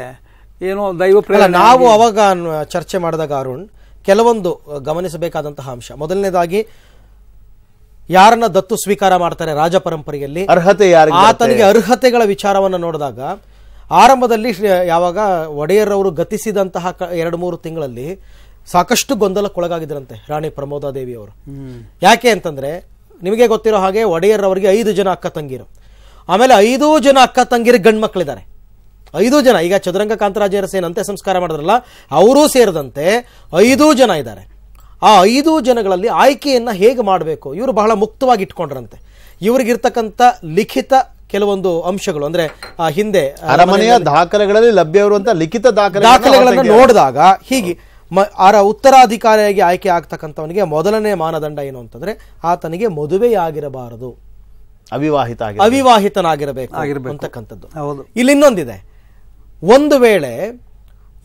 ಏನೋ ದೈವ ಪ್ರೇರಣೆ. ನಾವು ಅವಾಗ ಚರ್ಚೆ ಮಾಡಿದಾಗ ಅರುಣ್ ಕೆಲವೊಂದು ಗಮನಿಸಬೇಕಾದಂತಹ ಅಂಶ, ಮೊದಲನೇದಾಗಿ ಯಾರನ್ನ ದತ್ತು ಸ್ವೀಕಾರ ಮಾಡ್ತಾರೆ ರಾಜ ಪರಂಪರೆಯಲ್ಲಿ ಅರ್ಹತೆ ಆತನಿಗೆ ಅರ್ಹತೆಗಳ ವಿಚಾರವನ್ನು ನೋಡಿದಾಗ ಆರಂಭದಲ್ಲಿ ಯಾವಾಗ ಒಡೆಯರವರು ಗತಿಸಿದಂತಹ 2-3 ತಿಂಗಳಲ್ಲಿ ಸಾಕಷ್ಟು ಗೊಂದಲಕ್ಕೊಳಗಾಗಿದ್ರಂತೆ ರಾಣಿ ಪ್ರಮೋದಾದೇವಿ ಅವರು. ಯಾಕೆ ಅಂತಂದ್ರೆ ನಿಮಗೆ ಗೊತ್ತಿರೋ ಹಾಗೆ ಒಡೆಯರವರಿಗೆ 5 ಜನ ಅಕ್ಕ ತಂಗಿರು, ಆಮೇಲೆ 5 ಜನ ಅಕ್ಕ ತಂಗಿರಿಗೆ ಗಂಡು ಮಕ್ಕಳಿದ್ದಾರೆ. 5 ಜನ, ಈಗ ಚದುರಂಗ ಕಾಂತರಾಜರ ಸೇನ್ ಅಂತ್ಯ ಸಂಸ್ಕಾರ ಮಾಡಿದ್ರಲ್ಲ ಅವರೂ ಸೇರಿದಂತೆ 5 ಜನ ಇದ್ದಾರೆ. ಆ 5 ಜನಗಳಲ್ಲಿ ಆಯ್ಕೆಯನ್ನ ಹೇಗೆ ಮಾಡಬೇಕು ಇವರು ಬಹಳ ಮುಕ್ತವಾಗಿ ಇಟ್ಕೊಂಡ್ರಂತೆ. ಇವರಿಗಿರ್ತಕ್ಕಂಥ ಲಿಖಿತ ಕೆಲವೊಂದು ಅಂಶಗಳು ಅಂದ್ರೆ ಹಿಂದೆ ಅರಮನೆಯ ದಾಖಲೆಗಳಲ್ಲಿ ಲಭ್ಯವಿರುವಂತ ಲಿಖಿತ ದಾಖಲೆಗಳನ್ನು ನೋಡಿದಾಗ ಹೀಗೆ ಉತ್ತರಾಧಿಕಾರಿಯಾಗಿ ಆಯ್ಕೆ ಆಗ್ತಕ್ಕಂಥವನಿಗೆ ಮೊದಲನೇ ಮಾನದಂಡ ಏನು ಅಂತಂದ್ರೆ ಆತನಿಗೆ ಮದುವೆಯಾಗಿರಬಾರದು, ಅವಿವಾಹಿತನಾಗಿರಬೇಕು ಅಂತಕ್ಕಂಥದ್ದು. ಇಲ್ಲಿ ಇನ್ನೊಂದಿದೆ, ಒಂದು ವೇಳೆ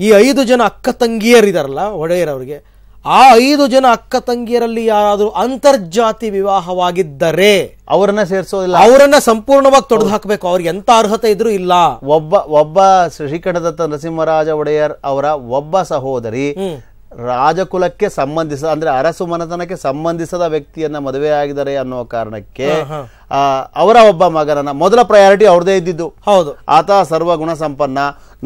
ಈ 5 ಜನ ಅಕ್ಕ ತಂಗಿಯರಿದಾರಲ್ಲ ಒಡೆಯರವರಿಗೆ, ಆ 5 ಜನ ಅಕ್ಕ ತಂಗಿಯರಲ್ಲಿ ಯಾರಾದರೂ ಅಂತರ್ಜಾತಿ ವಿವಾಹವಾಗಿದ್ದರೆ ಅವರನ್ನ ಸೇರಿಸೋದಿಲ್ಲ, ಅವರನ್ನ ಸಂಪೂರ್ಣವಾಗಿ ತೊಡೆದು ಹಾಕಬೇಕು. ಅವ್ರಿಗೆ ಎಂತ ಅರ್ಹತೆ ಇದ್ರೂ ಇಲ್ಲ. ಒಬ್ಬ ಶ್ರೀಕಂಠದತ್ತ ನರಸಿಂಹರಾಜ ಒಡೆಯರ್ ಅವರ ಒಬ್ಬ ಸಹೋದರಿ ರಾಜಕುಲಕ್ಕೆ ಸಂಬಂಧಿಸಿದ ಅಂದ್ರೆ ಅರಸು ಮನೆತನಕ್ಕೆ ಸಂಬಂಧಿಸದ ವ್ಯಕ್ತಿಯನ್ನ ಮದುವೆಯಾಗಿದ್ದಾರೆ ಅನ್ನೋ ಕಾರಣಕ್ಕೆ ಅವರ ಒಬ್ಬ ಮಗನನ್ನ ಮೊದಲ ಪ್ರಯಾರಿಟಿ ಅವ್ರದೇ ಇದ್ದಿದ್ದು. ಹೌದು, ಆತ ಸರ್ವಗುಣ ಸಂಪನ್ನ,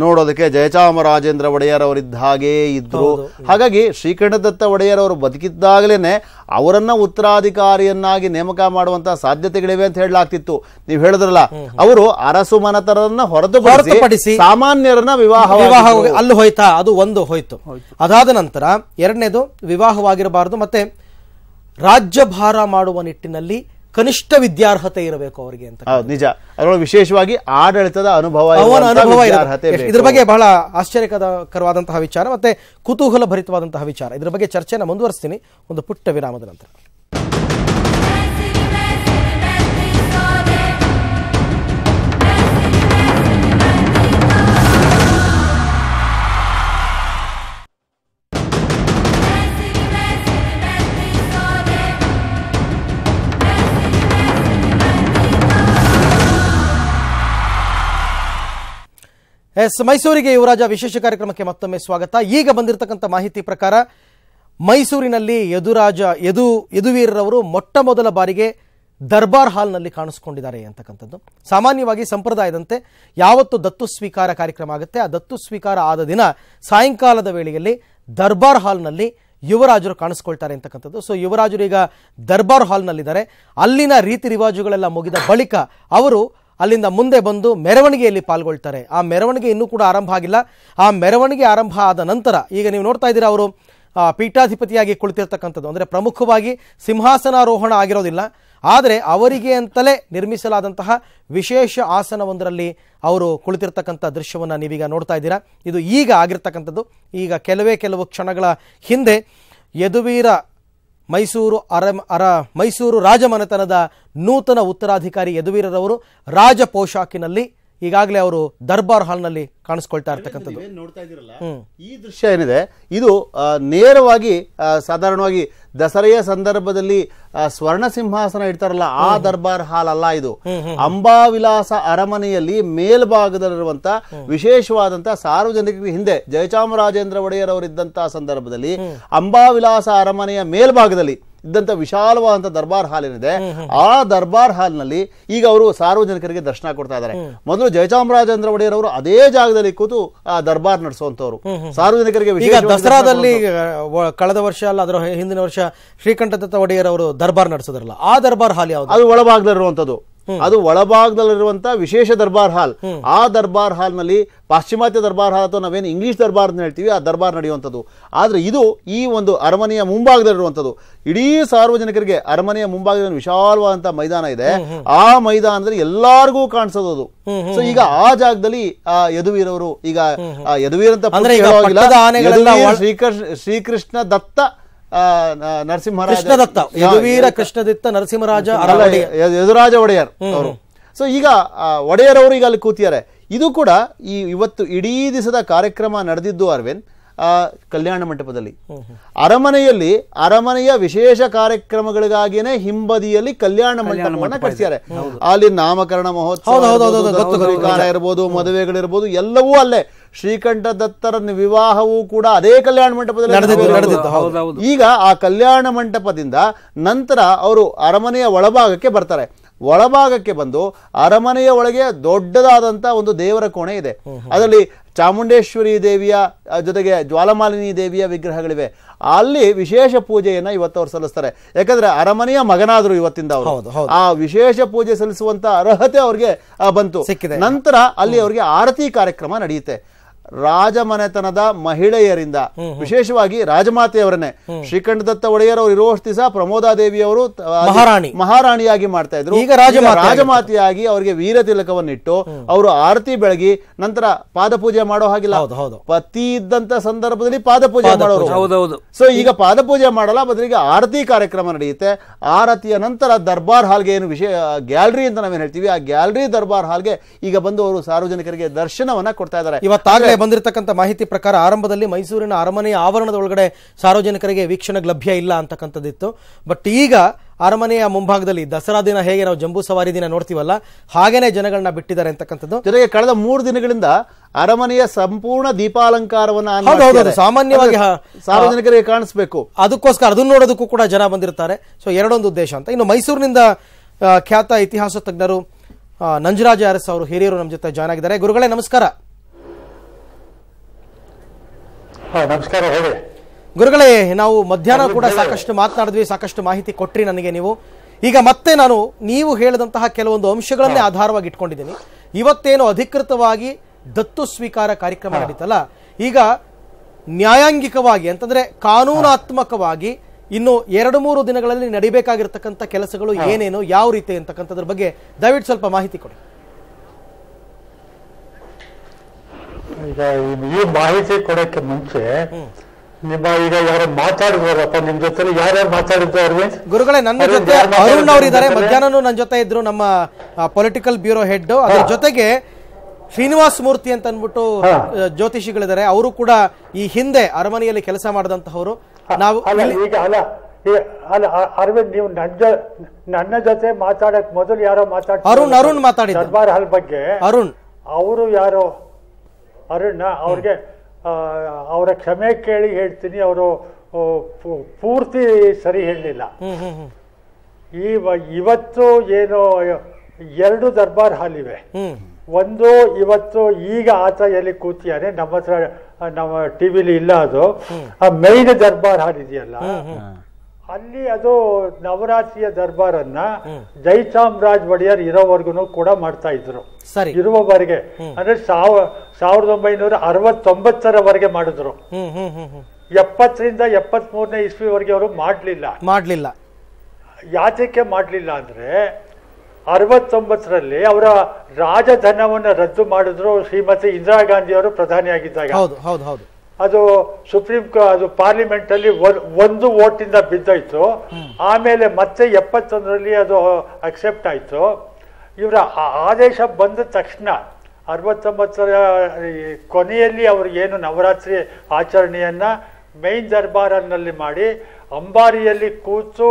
ನೋಡೋದಕ್ಕೆ ಜಯಚಾಮರಾಜೇಂದ್ರ ಒಡೆಯರ್ ಅವರಿದ್ದ ಹಾಗೇ ಇದ್ರು. ಹಾಗಾಗಿ ಶ್ರೀಕಂಠದತ್ತ ಒಡೆಯರ್ ಅವರು ಬದುಕಿದ್ದಾಗಲೇನೆ ಅವರನ್ನ ಉತ್ತರಾಧಿಕಾರಿಯನ್ನಾಗಿ ನೇಮಕ ಮಾಡುವಂತಹ ಸಾಧ್ಯತೆಗಳಿವೆ ಅಂತ ಹೇಳಲಾಗ್ತಿತ್ತು. ನೀವು ಹೇಳಿದ್ರಲ್ಲ, ಅವರು ಅರಸು ಮನೆತನನ್ನ ಹೊರತುಪಡಿಸಿ ಸಾಮಾನ್ಯರನ್ನ ವಿವಾಹ ಅಲ್ಲಿ ಹೋಯ್ತಾ, ಅದು ಒಂದು ಹೋಯ್ತು. ಅದಾದ ನಂತರ ಎರಡನೇದು ವಿವಾಹವಾಗಿರಬಾರದು, ಮತ್ತೆ ರಾಜ್ಯಭಾರ ಮಾಡುವ ನಿಟ್ಟಿನಲ್ಲಿ ಕನಿಷ್ಠ ವಿದ್ಯಾರ್ಹತೆ ಇರಬೇಕು ಅವರಿಗೆ ಅಂತ. ನಿಜ, ಅದರೊಳಗೆ ವಿಶೇಷವಾಗಿ ಆಡಳಿತದ ಅನುಭವ ಇದ್ರ ಬಗ್ಗೆ ಬಹಳ ಆಶ್ಚರ್ಯಕರವಾದಂತಹ ವಿಚಾರ ಮತ್ತೆ ಕುತೂಹಲ ಭರಿತವಾದಂತಹ ವಿಚಾರ. ಇದ್ರ ಬಗ್ಗೆ ಚರ್ಚೆನ ಮುಂದುವರಿಸ್ತೀನಿ ಒಂದು ಪುಟ್ಟ ವಿರಾಮದ ನಂತರ. ಮೈಸೂರಿಗೆ ಯುವರಾಜ ವಿಶೇಷ ಕಾರ್ಯಕ್ರಮಕ್ಕೆ ಮತ್ತೊಮ್ಮೆ ಸ್ವಾಗತ. ಈಗ ಬಂದಿರತಕ್ಕಂಥ ಮಾಹಿತಿ ಪ್ರಕಾರ ಮೈಸೂರಿನಲ್ಲಿ ಯದುವೀರರವರು ಮೊಟ್ಟ ಮೊದಲ ಬಾರಿಗೆ ದರ್ಬಾರ್ ಹಾಲ್ನಲ್ಲಿ ಕಾಣಿಸ್ಕೊಂಡಿದ್ದಾರೆ ಅಂತಕ್ಕಂಥದ್ದು. ಸಾಮಾನ್ಯವಾಗಿ ಸಂಪ್ರದಾಯದಂತೆ ಯಾವತ್ತು ದತ್ತು ಸ್ವೀಕಾರ ಕಾರ್ಯಕ್ರಮ ಆಗುತ್ತೆ, ಆ ದತ್ತು ಸ್ವೀಕಾರ ಆದ ದಿನ ಸಾಯಂಕಾಲದ ವೇಳೆಯಲ್ಲಿ ದರ್ಬಾರ್ ಹಾಲ್ನಲ್ಲಿ ಯುವರಾಜರು ಕಾಣಿಸ್ಕೊಳ್ತಾರೆ ಅಂತಕ್ಕಂಥದ್ದು. ಸೊ ಯುವರಾಜರು ಈಗ ದರ್ಬಾರ್ ಹಾಲ್ನಲ್ಲಿದ್ದಾರೆ. ಅಲ್ಲಿನ ರೀತಿ ರಿವಾಜುಗಳೆಲ್ಲ ಮುಗಿದ ಬಳಿಕ ಅವರು ಅಲ್ಲಿಂದ ಮುಂದೆ ಬಂದು ಮೆರವಣಿಗೆಯಲ್ಲಿ ಪಾಲ್ಗೊಳ್ತಾರೆ. ಆ ಮೆರವಣಿಗೆ ಇನ್ನೂ ಕೂಡ ಆರಂಭ ಆಗಿಲ್ಲ. ಆ ಮೆರವಣಿಗೆ ಆರಂಭ ಆದ ನಂತರ ಈಗ ನೀವು ನೋಡ್ತಾ ಇದ್ದೀರಾ, ಅವರು ಪೀಠಾಧಿಪತಿಯಾಗಿ ಕುಳಿತಿರ್ತಕ್ಕಂಥದ್ದು ಅಂದರೆ ಪ್ರಮುಖವಾಗಿ ಸಿಂಹಾಸನಾರೋಹಣ ಆಗಿರೋದಿಲ್ಲ, ಆದರೆ ಅವರಿಗೆ ಅಂತಲೇ ನಿರ್ಮಿಸಲಾದಂತಹ ವಿಶೇಷ ಆಸನವೊಂದರಲ್ಲಿ ಅವರು ಕುಳಿತಿರ್ತಕ್ಕಂಥ ದೃಶ್ಯವನ್ನು ನೀವೀಗ ನೋಡ್ತಾ ಇದ್ದೀರಾ. ಇದು ಈಗ ಆಗಿರ್ತಕ್ಕಂಥದ್ದು. ಈಗ ಕೆಲವು ಕ್ಷಣಗಳ ಹಿಂದೆ ಯದುವೀರ ಮೈಸೂರು ರಾಜಮನೆತನದ ನೂತನ ಉತ್ತರಾಧಿಕಾರಿ ಯದುವೀರರವರು ರಾಜ ಪೋಷಾಕಿನಲ್ಲಿ ಈಗಾಗಲೇ ಅವರು ದರ್ಬಾರ್ ಹಾಲ್ನಲ್ಲಿ ಕಾಣಿಸ್ಕೊಳ್ತಾ ಇರ್ತಕ್ಕಂಥದ್ದು ನೋಡ್ತಾ ಇದ್ದೀರಲ್ಲ. ಈ ದೃಶ್ಯ ಏನಿದೆ ಇದು ನೇರವಾಗಿ ಸಾಧಾರಣವಾಗಿ ದಸರೆಯ ಸಂದರ್ಭದಲ್ಲಿ ಸ್ವರ್ಣ ಸಿಂಹಾಸನ ಇಡ್ತಾರಲ್ಲ ಆ ದರ್ಬಾರ್ ಹಾಲ್ ಅಲ್ಲ. ಇದು ಅಂಬಾವಿಲಾಸ ಅರಮನೆಯಲ್ಲಿ ಮೇಲ್ಭಾಗದಲ್ಲಿರುವಂತ ವಿಶೇಷವಾದಂತ ಸಾರ್ವಜನಿಕರಿಗೆ ಹಿಂದೆ ಜಯಚಾಮರಾಜೇಂದ್ರ ಒಡೆಯರ್ ಅವರಿದ್ದಂತಹ ಸಂದರ್ಭದಲ್ಲಿ ಅಂಬಾವಿಲಾಸ ಅರಮನೆಯ ಮೇಲ್ಭಾಗದಲ್ಲಿ ಇದ್ದಂತ ವಿಶಾಲವಾದಂತ ದರ್ಬಾರ್ ಹಾಲ್ ಏನಿದೆ ಆ ದರ್ಬಾರ್ ಹಾಲ್ ನಲ್ಲಿ ಈಗ ಅವರು ಸಾರ್ವಜನಿಕರಿಗೆ ದರ್ಶನ ಕೊಡ್ತಾ ಇದ್ದಾರೆ. ಮೊದಲು ಜಯಚಾಮರಾಜೇಂದ್ರ ಒಡೆಯರ್ ಅವರು ಅದೇ ಜಾಗದಲ್ಲಿ ಕೂತು ಆ ದರ್ಬಾರ್ ನಡೆಸುವಂತವ್ರು ಸಾರ್ವಜನಿಕರಿಗೆ. ದಸರಾದಲ್ಲಿ ಕಳೆದ ವರ್ಷ ಅಲ್ಲ ಅದರ ಹಿಂದಿನ ವರ್ಷ ಶ್ರೀಕಂಠದತ್ತ ಒಡೆಯರ್ ಅವರು ದರ್ಬಾರ್ ನಡೆಸಿದ್ರಲ್ಲ, ಆ ದರ್ಬಾರ್ ಹಾಲ್ ಯಾವುದು? ಅದು ಒಳಭಾಗದಲ್ಲಿರುವಂತದ್ದು. ಅದು ಒಳಭಾಗದಲ್ಲಿರುವಂತಹ ವಿಶೇಷ ದರ್ಬಾರ್ ಹಾಲ್. ಆ ದರ್ಬಾರ್ ಹಾಲ್ ನಲ್ಲಿ ಪಾಶ್ಚಿಮಾತ್ಯ ದರ್ಬಾರ್ ಹಾಲ್ ಅಥವಾ ನಾವೇನು ಇಂಗ್ಲಿಷ್ ದರ್ಬಾರ್ ಅಂತ ಹೇಳ್ತೀವಿ ಆ ದರ್ಬಾರ್ ನಡೆಯುವಂಥದ್ದು. ಆದ್ರೆ ಇದು ಈ ಒಂದು ಅರಮನೆಯ ಮುಂಭಾಗದಲ್ಲಿರುವಂಥದ್ದು. ಇಡೀ ಸಾರ್ವಜನಿಕರಿಗೆ ಅರಮನೆಯ ಮುಂಭಾಗದಲ್ಲಿ ವಿಶಾಲವಾದಂತಹ ಮೈದಾನ ಇದೆ. ಆ ಮೈದಾನದಲ್ಲಿ ಎಲ್ಲಾರ್ಗೂ ಕಾಣಿಸೋದು. ಸೊ ಈಗ ಆ ಜಾಗದಲ್ಲಿ ಯದುವೀರವರು ಈಗ ಯದುವೀರಂತ ಶ್ರೀಕೃಷ್ಣ ದತ್ತ ನರಸಿಂಹರಾಜ ಯದುವೀರ ಕೃಷ್ಣದತ್ತ ನರಸಿಂಹರಾಜ ಯದುರಾಜ ಒಡೆಯರ್ ಅವರು. ಸೊ ಈಗ ಒಡೆಯರ್ ಅವರು ಈಗ ಅಲ್ಲಿ ಕೂತಿದ್ದಾರೆ. ಇದು ಕೂಡ ಇವತ್ತು ಇಡೀ ದಿವಸದ ಕಾರ್ಯಕ್ರಮ ನಡೆದಿದ್ದು ಅರವಿಂದ್ ಕಲ್ಯಾಣ ಮಂಟಪದಲ್ಲಿ. ಅರಮನೆಯ ವಿಶೇಷ ಕಾರ್ಯಕ್ರಮಗಳಿಗಾಗಿನೇ ಹಿಂಬದಿಯಲ್ಲಿ ಕಲ್ಯಾಣ ಮಂಟಪವನ್ನ ಕಟ್ಟಿದ್ದಾರೆ. ಅಲ್ಲಿ ನಾಮಕರಣ ಮಹೋತ್ಸವ ಇರ್ಬೋದು, ಮದುವೆಗಳಿರ್ಬೋದು, ಎಲ್ಲವೂ ಅಲ್ಲೇ. ಶ್ರೀಕಂಠ ದತ್ತರ ವಿವಾಹವೂ ಕೂಡ ಅದೇ ಕಲ್ಯಾಣ ಮಂಟಪದಲ್ಲಿ ನಡೆದಿತ್ತು. ಈಗ ಆ ಕಲ್ಯಾಣ ಮಂಟಪದಿಂದ ನಂತರ ಅವರು ಅರಮನೆಯ ಒಳಭಾಗಕ್ಕೆ ಬರ್ತಾರೆ. ಒಳಭಾಗಕ್ಕೆ ಬಂದು ಅರಮನೆಯ ಒಳಗೆ ದೊಡ್ಡದಾದಂತ ಒಂದು ದೇವರ ಕೋಣೆ ಇದೆ. ಅದರಲ್ಲಿ ಚಾಮುಂಡೇಶ್ವರಿ ದೇವಿಯ ಜೊತೆಗೆ ಜ್ವಾಲಮಾಲಿನಿ ದೇವಿಯ ವಿಗ್ರಹಗಳಿವೆ. ಅಲ್ಲಿ ವಿಶೇಷ ಪೂಜೆಯನ್ನ ಇವತ್ತು ಅವ್ರು ಸಲ್ಲಿಸ್ತಾರೆ. ಯಾಕಂದ್ರೆ ಅರಮನೆಯ ಮಗನಾದ್ರು ಇವತ್ತಿಂದ ಅವರು ಆ ವಿಶೇಷ ಪೂಜೆ ಸಲ್ಲಿಸುವಂತ ಅರ್ಹತೆ ಅವ್ರಿಗೆ ಬಂತು. ನಂತರ ಅಲ್ಲಿ ಅವರಿಗೆ ಆರತಿ ಕಾರ್ಯಕ್ರಮ ನಡೆಯುತ್ತೆ. ರಾಜಮನೆತನದ ಮಹಿಳೆಯರಿಂದ, ವಿಶೇಷವಾಗಿ ರಾಜಮಾತೆಯವರನ್ನೇ ಶ್ರೀಕಂಠದತ್ತ ಒಡೆಯರ್ ಅವರು ಇರುವಷ್ಟು ದಿವಸ ಪ್ರಮೋದಾದೇವಿ ಅವರು ಮಹಾರಾಣಿಯಾಗಿ ಮಾಡ್ತಾ ಇದ್ರು. ಈಗ ರಾಜಮಾತೆಯಾಗಿ ಅವರಿಗೆ ವೀರ ತಿಲಕವನ್ನಿಟ್ಟು ಅವರು ಆರತಿ ಬೆಳಗಿ ನಂತರ ಪಾದಪೂಜೆ ಮಾಡೋ ಹಾಗಿಲ್ಲ. ಪತಿ ಇದ್ದಂತ ಸಂದರ್ಭದಲ್ಲಿ ಪಾದಪೂಜೆ ಮಾಡೋರು. ಸೊ ಈಗ ಪಾದಪೂಜೆ ಮಾಡಲ್ಲ, ಬದಲಿಗೆ ಆರತಿ ಕಾರ್ಯಕ್ರಮ ನಡೆಯುತ್ತೆ. ಆರತಿಯ ನಂತರ ದರ್ಬಾರ್ ಹಾಲ್ಗೆ ಏನು ವಿಷಯ ಗ್ಯಾಲರಿ ಅಂತ ನಾವೇನ್ ಹೇಳ್ತೀವಿ, ಆ ಗ್ಯಾಲರಿ ದರ್ಬಾರ್ ಹಾಲ್ಗೆ ಈಗ ಬಂದು ಅವರು ಸಾರ್ವಜನಿಕರಿಗೆ ದರ್ಶನವನ್ನ ಕೊಡ್ತಾ ಇದ್ದಾರೆ. ಇವತ್ತಾಗಲೇ ಬಂದಿರತಕ್ಕಂಥ ಮಾಹಿತಿ ಪ್ರಕಾರ ಆರಂಭದಲ್ಲಿ ಮೈಸೂರಿನ ಅರಮನೆಯ ಆವರಣದ ಒಳಗಡೆ ಸಾರ್ವಜನಿಕರಿಗೆ ವೀಕ್ಷಣೆಗೆ ಲಭ್ಯ ಇಲ್ಲ ಅಂತಕ್ಕಂಥದ್ದಿತ್ತು. ಬಟ್ ಈಗ ಅರಮನೆಯ ಮುಂಭಾಗದಲ್ಲಿ ದಸರಾ ದಿನ ಹೇಗೆ ನಾವು ಜಂಬೂ ಸವಾರಿ ದಿನ ನೋಡ್ತೀವಲ್ಲ, ಹಾಗೇನೆ ಜನಗಳನ್ನ ಬಿಟ್ಟಿದ್ದಾರೆ ಅಂತಕ್ಕಂಥದ್ದು. ಜೊತೆಗೆ ಕಳೆದ 3 ದಿನಗಳಿಂದ ಅರಮನೆಯ ಸಂಪೂರ್ಣ ದೀಪಾಲಂಕಾರವನ್ನ ಸಾಮಾನ್ಯವಾಗಿ ಸಾರ್ವಜನಿಕರಿಗೆ ಕಾಣಿಸ್ಬೇಕು, ಅದಕ್ಕೋಸ್ಕರ ಅದನ್ನ ನೋಡೋದಕ್ಕೂ ಕೂಡ ಜನ ಬಂದಿರ್ತಾರೆ. ಸೊ ಎರಡೊಂದು ಉದ್ದೇಶ ಅಂತ. ಇನ್ನು ಮೈಸೂರಿನಿಂದ ಖ್ಯಾತ ಇತಿಹಾಸ ತಜ್ಞರು ನಂಜರಾಜ ಅರಸ್ ಅವರು ಹಿರಿಯರು ನಮ್ಮ ಜೊತೆ ಜಾಯ್ನ್ ಆಗಿದ್ದಾರೆ. ಗುರುಗಳೇ ನಮಸ್ಕಾರ. ನಮಸ್ಕಾರ. ಹೇಳಿ ಗುರುಗಳೇ, ನಾವು ಮಧ್ಯಾಹ್ನ ಕೂಡ ಸಾಕಷ್ಟು ಮಾತನಾಡಿದ್ವಿ, ಸಾಕಷ್ಟು ಮಾಹಿತಿ ಕೊಟ್ರಿ ನನಗೆ ನೀವು. ಈಗ ಮತ್ತೆ ನಾನು ನೀವು ಹೇಳಿದಂತಹ ಕೆಲವೊಂದು ಅಂಶಗಳನ್ನೇ ಆಧಾರವಾಗಿ ಇಟ್ಕೊಂಡಿದ್ದೀನಿ. ಇವತ್ತೇನು ಅಧಿಕೃತವಾಗಿ ದತ್ತು ಸ್ವೀಕಾರ ಕಾರ್ಯಕ್ರಮ ನಡೀತಲ್ಲ, ಈಗ ನ್ಯಾಯಾಂಗಿಕವಾಗಿ ಅಂತಂದ್ರೆ ಕಾನೂನಾತ್ಮಕವಾಗಿ ಇನ್ನು 2-3 ದಿನಗಳಲ್ಲಿ ನಡಿಬೇಕಾಗಿರ್ತಕ್ಕಂಥ ಕೆಲಸಗಳು ಏನೇನು, ಯಾವ ರೀತಿ ಅಂತಕ್ಕಂಥದ್ರ ಬಗ್ಗೆ ದಯವಿಟ್ಟು ಸ್ವಲ್ಪ ಮಾಹಿತಿ ಕೊಡಿ. ಈಗ ಈ ಮಾಹಿತಿ ಕೊಡೋಕೆ ಮುಂಚೆ ನಿಮ್ಮ ಈಗ ಯಾರು ಮಾತಾಡಿದ್ರಪ್ಪ, ನಿಮ್ ಜೊತೆ ಯಾರ್ಯಾರು ಮಾತಾಡಿದ್ರು? ಗುರುಗಳೇ, ನನ್ನ ಜೊತೆ ಅರುಣ್ ಅವರಿದ್ದಾರೆ, ಮಧ್ಯಾಹ್ನ ನನ್ನ ಜೊತೆ ಇದ್ರು, ನಮ್ಮ ಪೊಲಿಟಿಕಲ್ ಬ್ಯೂರೋ ಹೆಡ್. ಅದ್ರ ಜೊತೆಗೆ ಶ್ರೀನಿವಾಸ ಮೂರ್ತಿ ಅಂತ ಅಂದ್ಬಿಟ್ಟು ಜ್ಯೋತಿಷಿಗಳಿದ್ದಾರೆ, ಅವರು ಕೂಡ ಈ ಹಿಂದೆ ಅರಮನೆಯಲ್ಲಿ ಕೆಲಸ ಮಾಡಿದಂತಹವರು. ನಾವು ಈಗ ಅಲ್ಲ ಅರವಿಂದ್, ನೀವು ನನ್ನ ಜೊತೆ ಮಾತಾಡಕ್ ಮೊದಲು ಯಾರೋ ಅರುಣ್ ಮಾತಾಡಿದ್ರು ದರ್ಬಾರ್ ಹಾಲ್ ಬಗ್ಗೆ. ಅವರು ಯಾರೋ ಅರುಣ್, ಅವ್ರಿಗೆ ಅವರ ಕ್ಷಮೆ ಕೇಳಿ ಹೇಳ್ತೀನಿ, ಅವರು ಪೂರ್ತಿ ಸರಿ ಹೇಳಲಿಲ್ಲ. ಇವತ್ತು ಏನೋ 2 ದರ್ಬಾರ್ ಹಾಲ್ ಇವೆ. ಒಂದು ಇವತ್ತು ಈಗ ಆತ ಎಲ್ಲಿ ಕೂತಿಯಾನೆ, ನಮ್ಮ ಹತ್ರ ನಮ್ಮ ಟಿವಿಲಿ ಇಲ್ಲ, ಅದು ಆ ಮೈನ್ ದರ್ಬಾರ್ ಹಾಲ್ ಇದೆಯಲ್ಲ, ಅಲ್ಲಿ ಅದು ನವರಾತ್ರಿಯ ದರ್ಬಾರನ್ನ ಜಯಚಾಮರಾಜ ಒಡೆಯರ್ ಇರೋವರೆಗೂ ಕೂಡ ಮಾಡ್ತಾ ಇದ್ರು. ಇರುವವರೆಗೆ ಅಂದ್ರೆ 1969ರವರೆಗೆ ಮಾಡಿದ್ರು. 70ರಿಂದ 73ನೇ ಇಸ್ವಿವರೆಗೆ ಅವರು ಮಾಡ್ಲಿಲ್ಲ. ಯಾತಕ್ಕೆ ಮಾಡ್ಲಿಲ್ಲ ಅಂದ್ರೆ 69ರಲ್ಲಿ ಅವರ ರಾಜಧನವನ್ನ ರದ್ದು ಮಾಡಿದ್ರು ಶ್ರೀಮತಿ ಇಂದಿರಾ ಗಾಂಧಿ ಅವರು ಪ್ರಧಾನಿಯಾಗಿದ್ದಾಗ. ಅದು ಅದು ಪಾರ್ಲಿಮೆಂಟ್ ಅಲ್ಲಿ 1 ವೋಟಿಂದ ಬಿದ್ದೋಯ್ತು. ಆಮೇಲೆ ಮತ್ತೆ 71ರಲ್ಲಿ ಅದು ಅಕ್ಸೆಪ್ಟ್ ಆಯ್ತು. ಇವರ ಆದೇಶ ಬಂದ ತಕ್ಷಣ 69ರ ಕೊನೆಯಲ್ಲಿ ಅವರು ಏನು ನವರಾತ್ರಿ ಆಚರಣೆಯನ್ನ ಮೈನ್ ದರ್ಬಾರ್ನಲ್ಲಿ ಮಾಡಿ ಅಂಬಾರಿಯಲ್ಲಿ ಕೂತು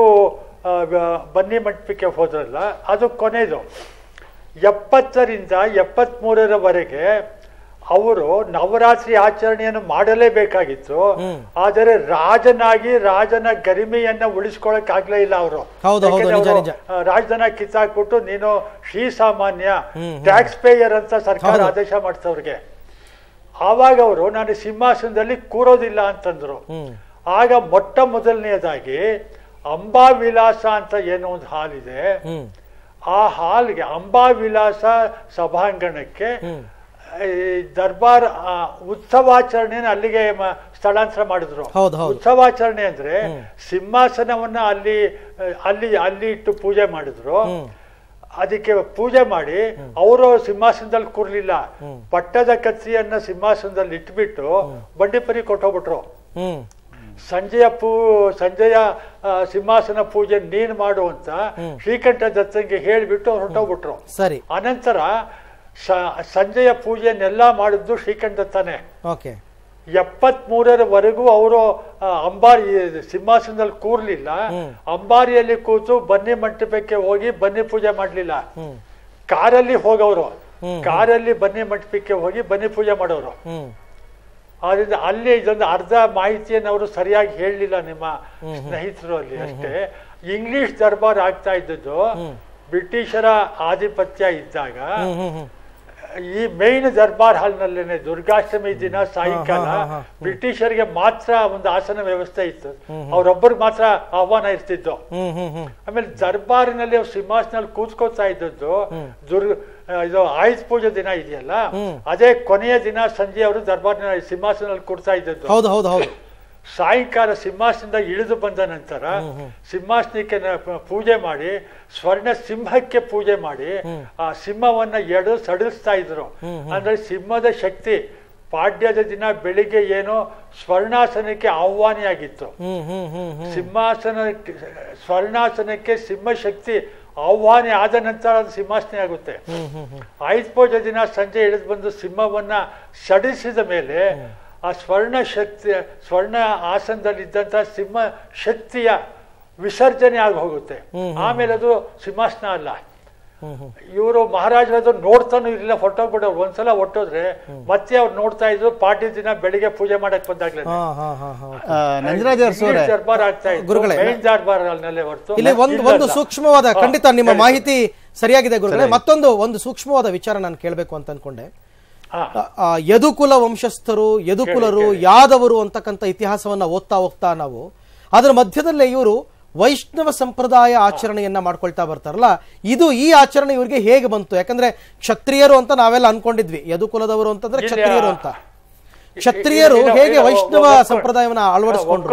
ಬನ್ನಿ ಮಂಟಪಕ್ಕೆ ಹೋದ್ರಲ್ಲ, ಅದು ಕೊನೆಯದು. 70ರಿಂದ 73ರವರೆಗೆ ಅವರು ನವರಾತ್ರಿ ಆಚರಣೆಯನ್ನು ಮಾಡಲೇಬೇಕಾಗಿತ್ತು. ಆದರೆ ರಾಜನ ಗರಿಮೆಯನ್ನ ಉಳಿಸ್ಕೊಳಕ್ ಆಗ್ಲೇ ಇಲ್ಲ. ಅವರು ರಾಜಧನ ಕಿತ್ತಾಕ್ಬಿಟ್ಟು ನೀನು ಶ್ರೀಸಾಮಾನ್ಯ ಟ್ಯಾಕ್ಸ್ ಪೇಯರ್ ಅಂತ ಸರ್ಕಾರ ಆದೇಶ ಮಾಡ್ತವ್ರಿಗೆ. ಆವಾಗ ಅವರು ನಾನು ಸಿಂಹಾಸನದಲ್ಲಿ ಕೂರೋದಿಲ್ಲ ಅಂತಂದ್ರು. ಆಗ ಮೊಟ್ಟ ಮೊದಲನೆಯದಾಗಿ ಅಂಬಾವಿಲಾಸ ಅಂತ ಏನೋ ಒಂದು ಹಾಲ್ ಇದೆ, ಆ ಹಾಲ್ಗೆ ಅಂಬಾವಿಲಾಸ ಸಭಾಂಗಣಕ್ಕೆ ದರ್ಬಾರ್ ಉತ್ಸವಾಚರಣೆನ ಅಲ್ಲಿಗೆ ಸ್ಥಳಾಂತರ ಮಾಡಿದ್ರು. ಉತ್ಸವಾಚರಣೆ ಅಂದ್ರೆ ಸಿಂಹಾಸನವನ್ನ ಅಲ್ಲಿ ಇಟ್ಟು ಪೂಜೆ ಮಾಡಿದ್ರು. ಅದಕ್ಕೆ ಪೂಜೆ ಮಾಡಿ ಅವರು ಸಿಂಹಾಸನದಲ್ಲಿ ಕೂರ್ಲಿಲ್ಲ, ಪಟ್ಟದ ಕತ್ತಿಯನ್ನ ಸಿಂಹಾಸನದಲ್ಲಿ ಇಟ್ಬಿಟ್ಟು ಬಂಡಿಪರಿ ಕೊಟ್ಟೋಗ್ಬಿಟ್ರು. ಸಂಜೆಯ ಸಿಂಹಾಸನ ಪೂಜೆ ನೀನ್ ಮಾಡು ಅಂತ ಶ್ರೀಕಂಠ ದತ್ತಂಗೆ ಹೇಳ್ಬಿಟ್ಟು ಅವ್ರು ಹೊರಟೋಗ್ಬಿಟ್ರು. ಅನಂತರ ಸಂಜೆಯ ಪೂಜೆಯನ್ನೆಲ್ಲ ಮಾಡಿದ್ದು ಶ್ರೀಕಂಠ ದತ್ತನೇ. 73ರವರೆಗೂ ಅವರು ಅಂಬಾರಿ ಸಿಂಹಾಸನದಲ್ಲಿ ಕೂರ್ಲಿಲ್ಲ. ಅಂಬಾರಿಯಲ್ಲಿ ಕೂತು ಬನ್ನಿ ಮಂಟಪಕ್ಕೆ ಹೋಗಿ ಬನ್ನಿ ಪೂಜೆ ಮಾಡ್ಲಿಲ್ಲ. ಕಾರಲ್ಲಿ ಹೋಗವರು, ಕಾರಲ್ಲಿ ಬನ್ನಿ ಮಂಟಪಕ್ಕೆ ಹೋಗಿ ಬನ್ನಿ ಪೂಜೆ ಮಾಡೋರು. ಆದ್ರಿಂದ ಅಲ್ಲಿ ಇದೊಂದು ಅರ್ಧ ಮಾಹಿತಿಯನ್ನು ಅವರು ಸರಿಯಾಗಿ ಹೇಳಲಿಲ್ಲ ನಿಮ್ಮ ಸ್ನೇಹಿತರು ಅಲ್ಲಿ ಅಷ್ಟೇ. ಇಂಗ್ಲಿಷ್ ದರ್ಬಾರ್ ಆಗ್ತಾ ಇದ್ದದ್ದು ಬ್ರಿಟಿಷರ ಆಧಿಪತ್ಯ ಇದ್ದಾಗ ಈ ಮೇನ್ ದರ್ಬಾರ್ ಹಾಲ್ ನಲ್ಲೇನೆ ದುರ್ಗಾಷ್ಟಮಿ ದಿನ ಸಾಯಂಕಾಲ ಬ್ರಿಟಿಷರಿಗೆ ಮಾತ್ರ ಒಂದು ಆಸನ ವ್ಯವಸ್ಥೆ ಇತ್ತು, ಅವ್ರೊಬ್ಬರಿಗೆ ಮಾತ್ರ ಆಹ್ವಾನ ಇರ್ತಿದ್ದು. ಆಮೇಲೆ ದರ್ಬಾರಿನಲ್ಲಿ ಅವ್ರು ಸಿಂಹಾಸನಲ್ಲಿ ಕೂತ್ಕೋತಾ ಇದ್ದದ್ದು ಇದು ಆಯುಧ ಪೂಜೆ ದಿನ ಇದೆಯಲ್ಲ, ಅದೇ ಕೊನೆಯ ದಿನ ಸಂಜೆ ಅವರು ದರ್ಬಾರ್ನ ಸಿಂಹಾಸನದಲ್ಲಿ ಕೊಡ್ತಾ ಇದ್ದದ್ದು. ಹೌದು ಹೌದು ಹೌದು. ಸಾಯಂಕಾಲ ಸಿಂಹಾಸನದಿಂದ ಇಳಿದು ಬಂದ ನಂತರ ಸಿಂಹಾಸನಕ್ಕೆ ಪೂಜೆ ಮಾಡಿ ಸ್ವರ್ಣ ಸಿಂಹಕ್ಕೆ ಪೂಜೆ ಮಾಡಿ ಆ ಸಿಂಹವನ್ನ ಎಳೆದು ಸಡಿಲಿಸ್ತಾ ಇದ್ರು. ಅಂದ್ರೆ ಸಿಂಹದ ಶಕ್ತಿ ಪಾಡ್ಯದ ದಿನ ಬೆಳಿಗ್ಗೆ ಏನೋ ಸ್ವರ್ಣಾಸನಕ್ಕೆ ಆಹ್ವಾನಿಯಾಗಿತ್ತು. ಸ್ವರ್ಣಾಸನಕ್ಕೆ ಸಿಂಹ ಶಕ್ತಿ ಆಹ್ವಾನಿ ಆದ ನಂತರ ಅದು ಸಿಂಹಾಸನ ಆಗುತ್ತೆ. ಆಯುಧ ಪೂಜೆ ದಿನ ಸಂಜೆ ಇಳಿದು ಬಂದು ಸಿಂಹವನ್ನ ಸಡಿಸಿದ ಮೇಲೆ ಆ ಸ್ವರ್ಣ ಆಸನದಲ್ಲಿದ್ದಂತ ಸಿಂಹ ಶಕ್ತಿಯ ವಿಸರ್ಜನೆ ಆಗಿ ಹೋಗುತ್ತೆ. ಆಮೇಲೆ ಅದು ಸಿಂಹಾಸನ ಅಲ್ಲ. ಇವರು ಮಹಾರಾಜರದು ನೋಡ್ತಾನು ಇರಲಿಲ್ಲ, ಹೊಟ್ಟೋಗ್ಬಿಡೋರು. ಒಂದ್ಸಲ ಹೊಟ್ಟೋದ್ರೆ ಮತ್ತೆ ಅವ್ರು ನೋಡ್ತಾ ಇದ್ರು. ಪಾಡ್ಯ ದಿನ ಬೆಳಿಗ್ಗೆ ಪೂಜೆ ಮಾಡಕ್ ಬಂದಾಗ್ಲೇ ದರ್ಬಾರ್ ಆಗ್ತಾ ಇತ್ತು, ಮೇನ್ ದರ್ಬಾರ್ ಅಲ್ಲೇ ಹೊರತು. ಇಲ್ಲಿ ಒಂದು ಸೂಕ್ಷ್ಮವಾದ, ಖಂಡಿತ ನಿಮ್ಮ ಮಾಹಿತಿ ಸರಿಯಾಗಿದೆ ಗುರುಗಳೇ. ಒಂದು ಸೂಕ್ಷ್ಮವಾದ ವಿಚಾರ ನಾನು ಕೇಳಬೇಕು ಅಂತ ಅನ್ಕೊಂಡೆ. ಯದುಕುಲ ವಂಶಸ್ಥರು, ಯದುಕುಲರು, ಯಾದವರು ಅಂತಕ್ಕಂಥ ಇತಿಹಾಸವನ್ನ ಓದ್ತಾ ಹೋಗ್ತಾ ನಾವು ಅದರ ಮಧ್ಯದಲ್ಲೇ ಇವರು ವೈಷ್ಣವ ಸಂಪ್ರದಾಯ ಆಚರಣೆಯನ್ನ ಮಾಡ್ಕೊಳ್ತಾ ಬರ್ತಾರಲ್ಲ, ಈ ಆಚರಣೆ ಇವರಿಗೆ ಹೇಗೆ ಬಂತು? ಯಾಕಂದ್ರೆ ಕ್ಷತ್ರಿಯರು ಅಂತ ನಾವೆಲ್ಲ ಅನ್ಕೊಂಡಿದ್ವಿ, ಯದುಕುಲದವರು ಅಂತಂದ್ರೆ ಕ್ಷತ್ರಿಯರು ಅಂತ. ಕ್ಷತ್ರಿಯರು ಹೇಗೆ ವೈಷ್ಣವ ಸಂಪ್ರದಾಯವನ್ನ ಅಳವಡಿಸ್ಕೊಂಡ್ರು?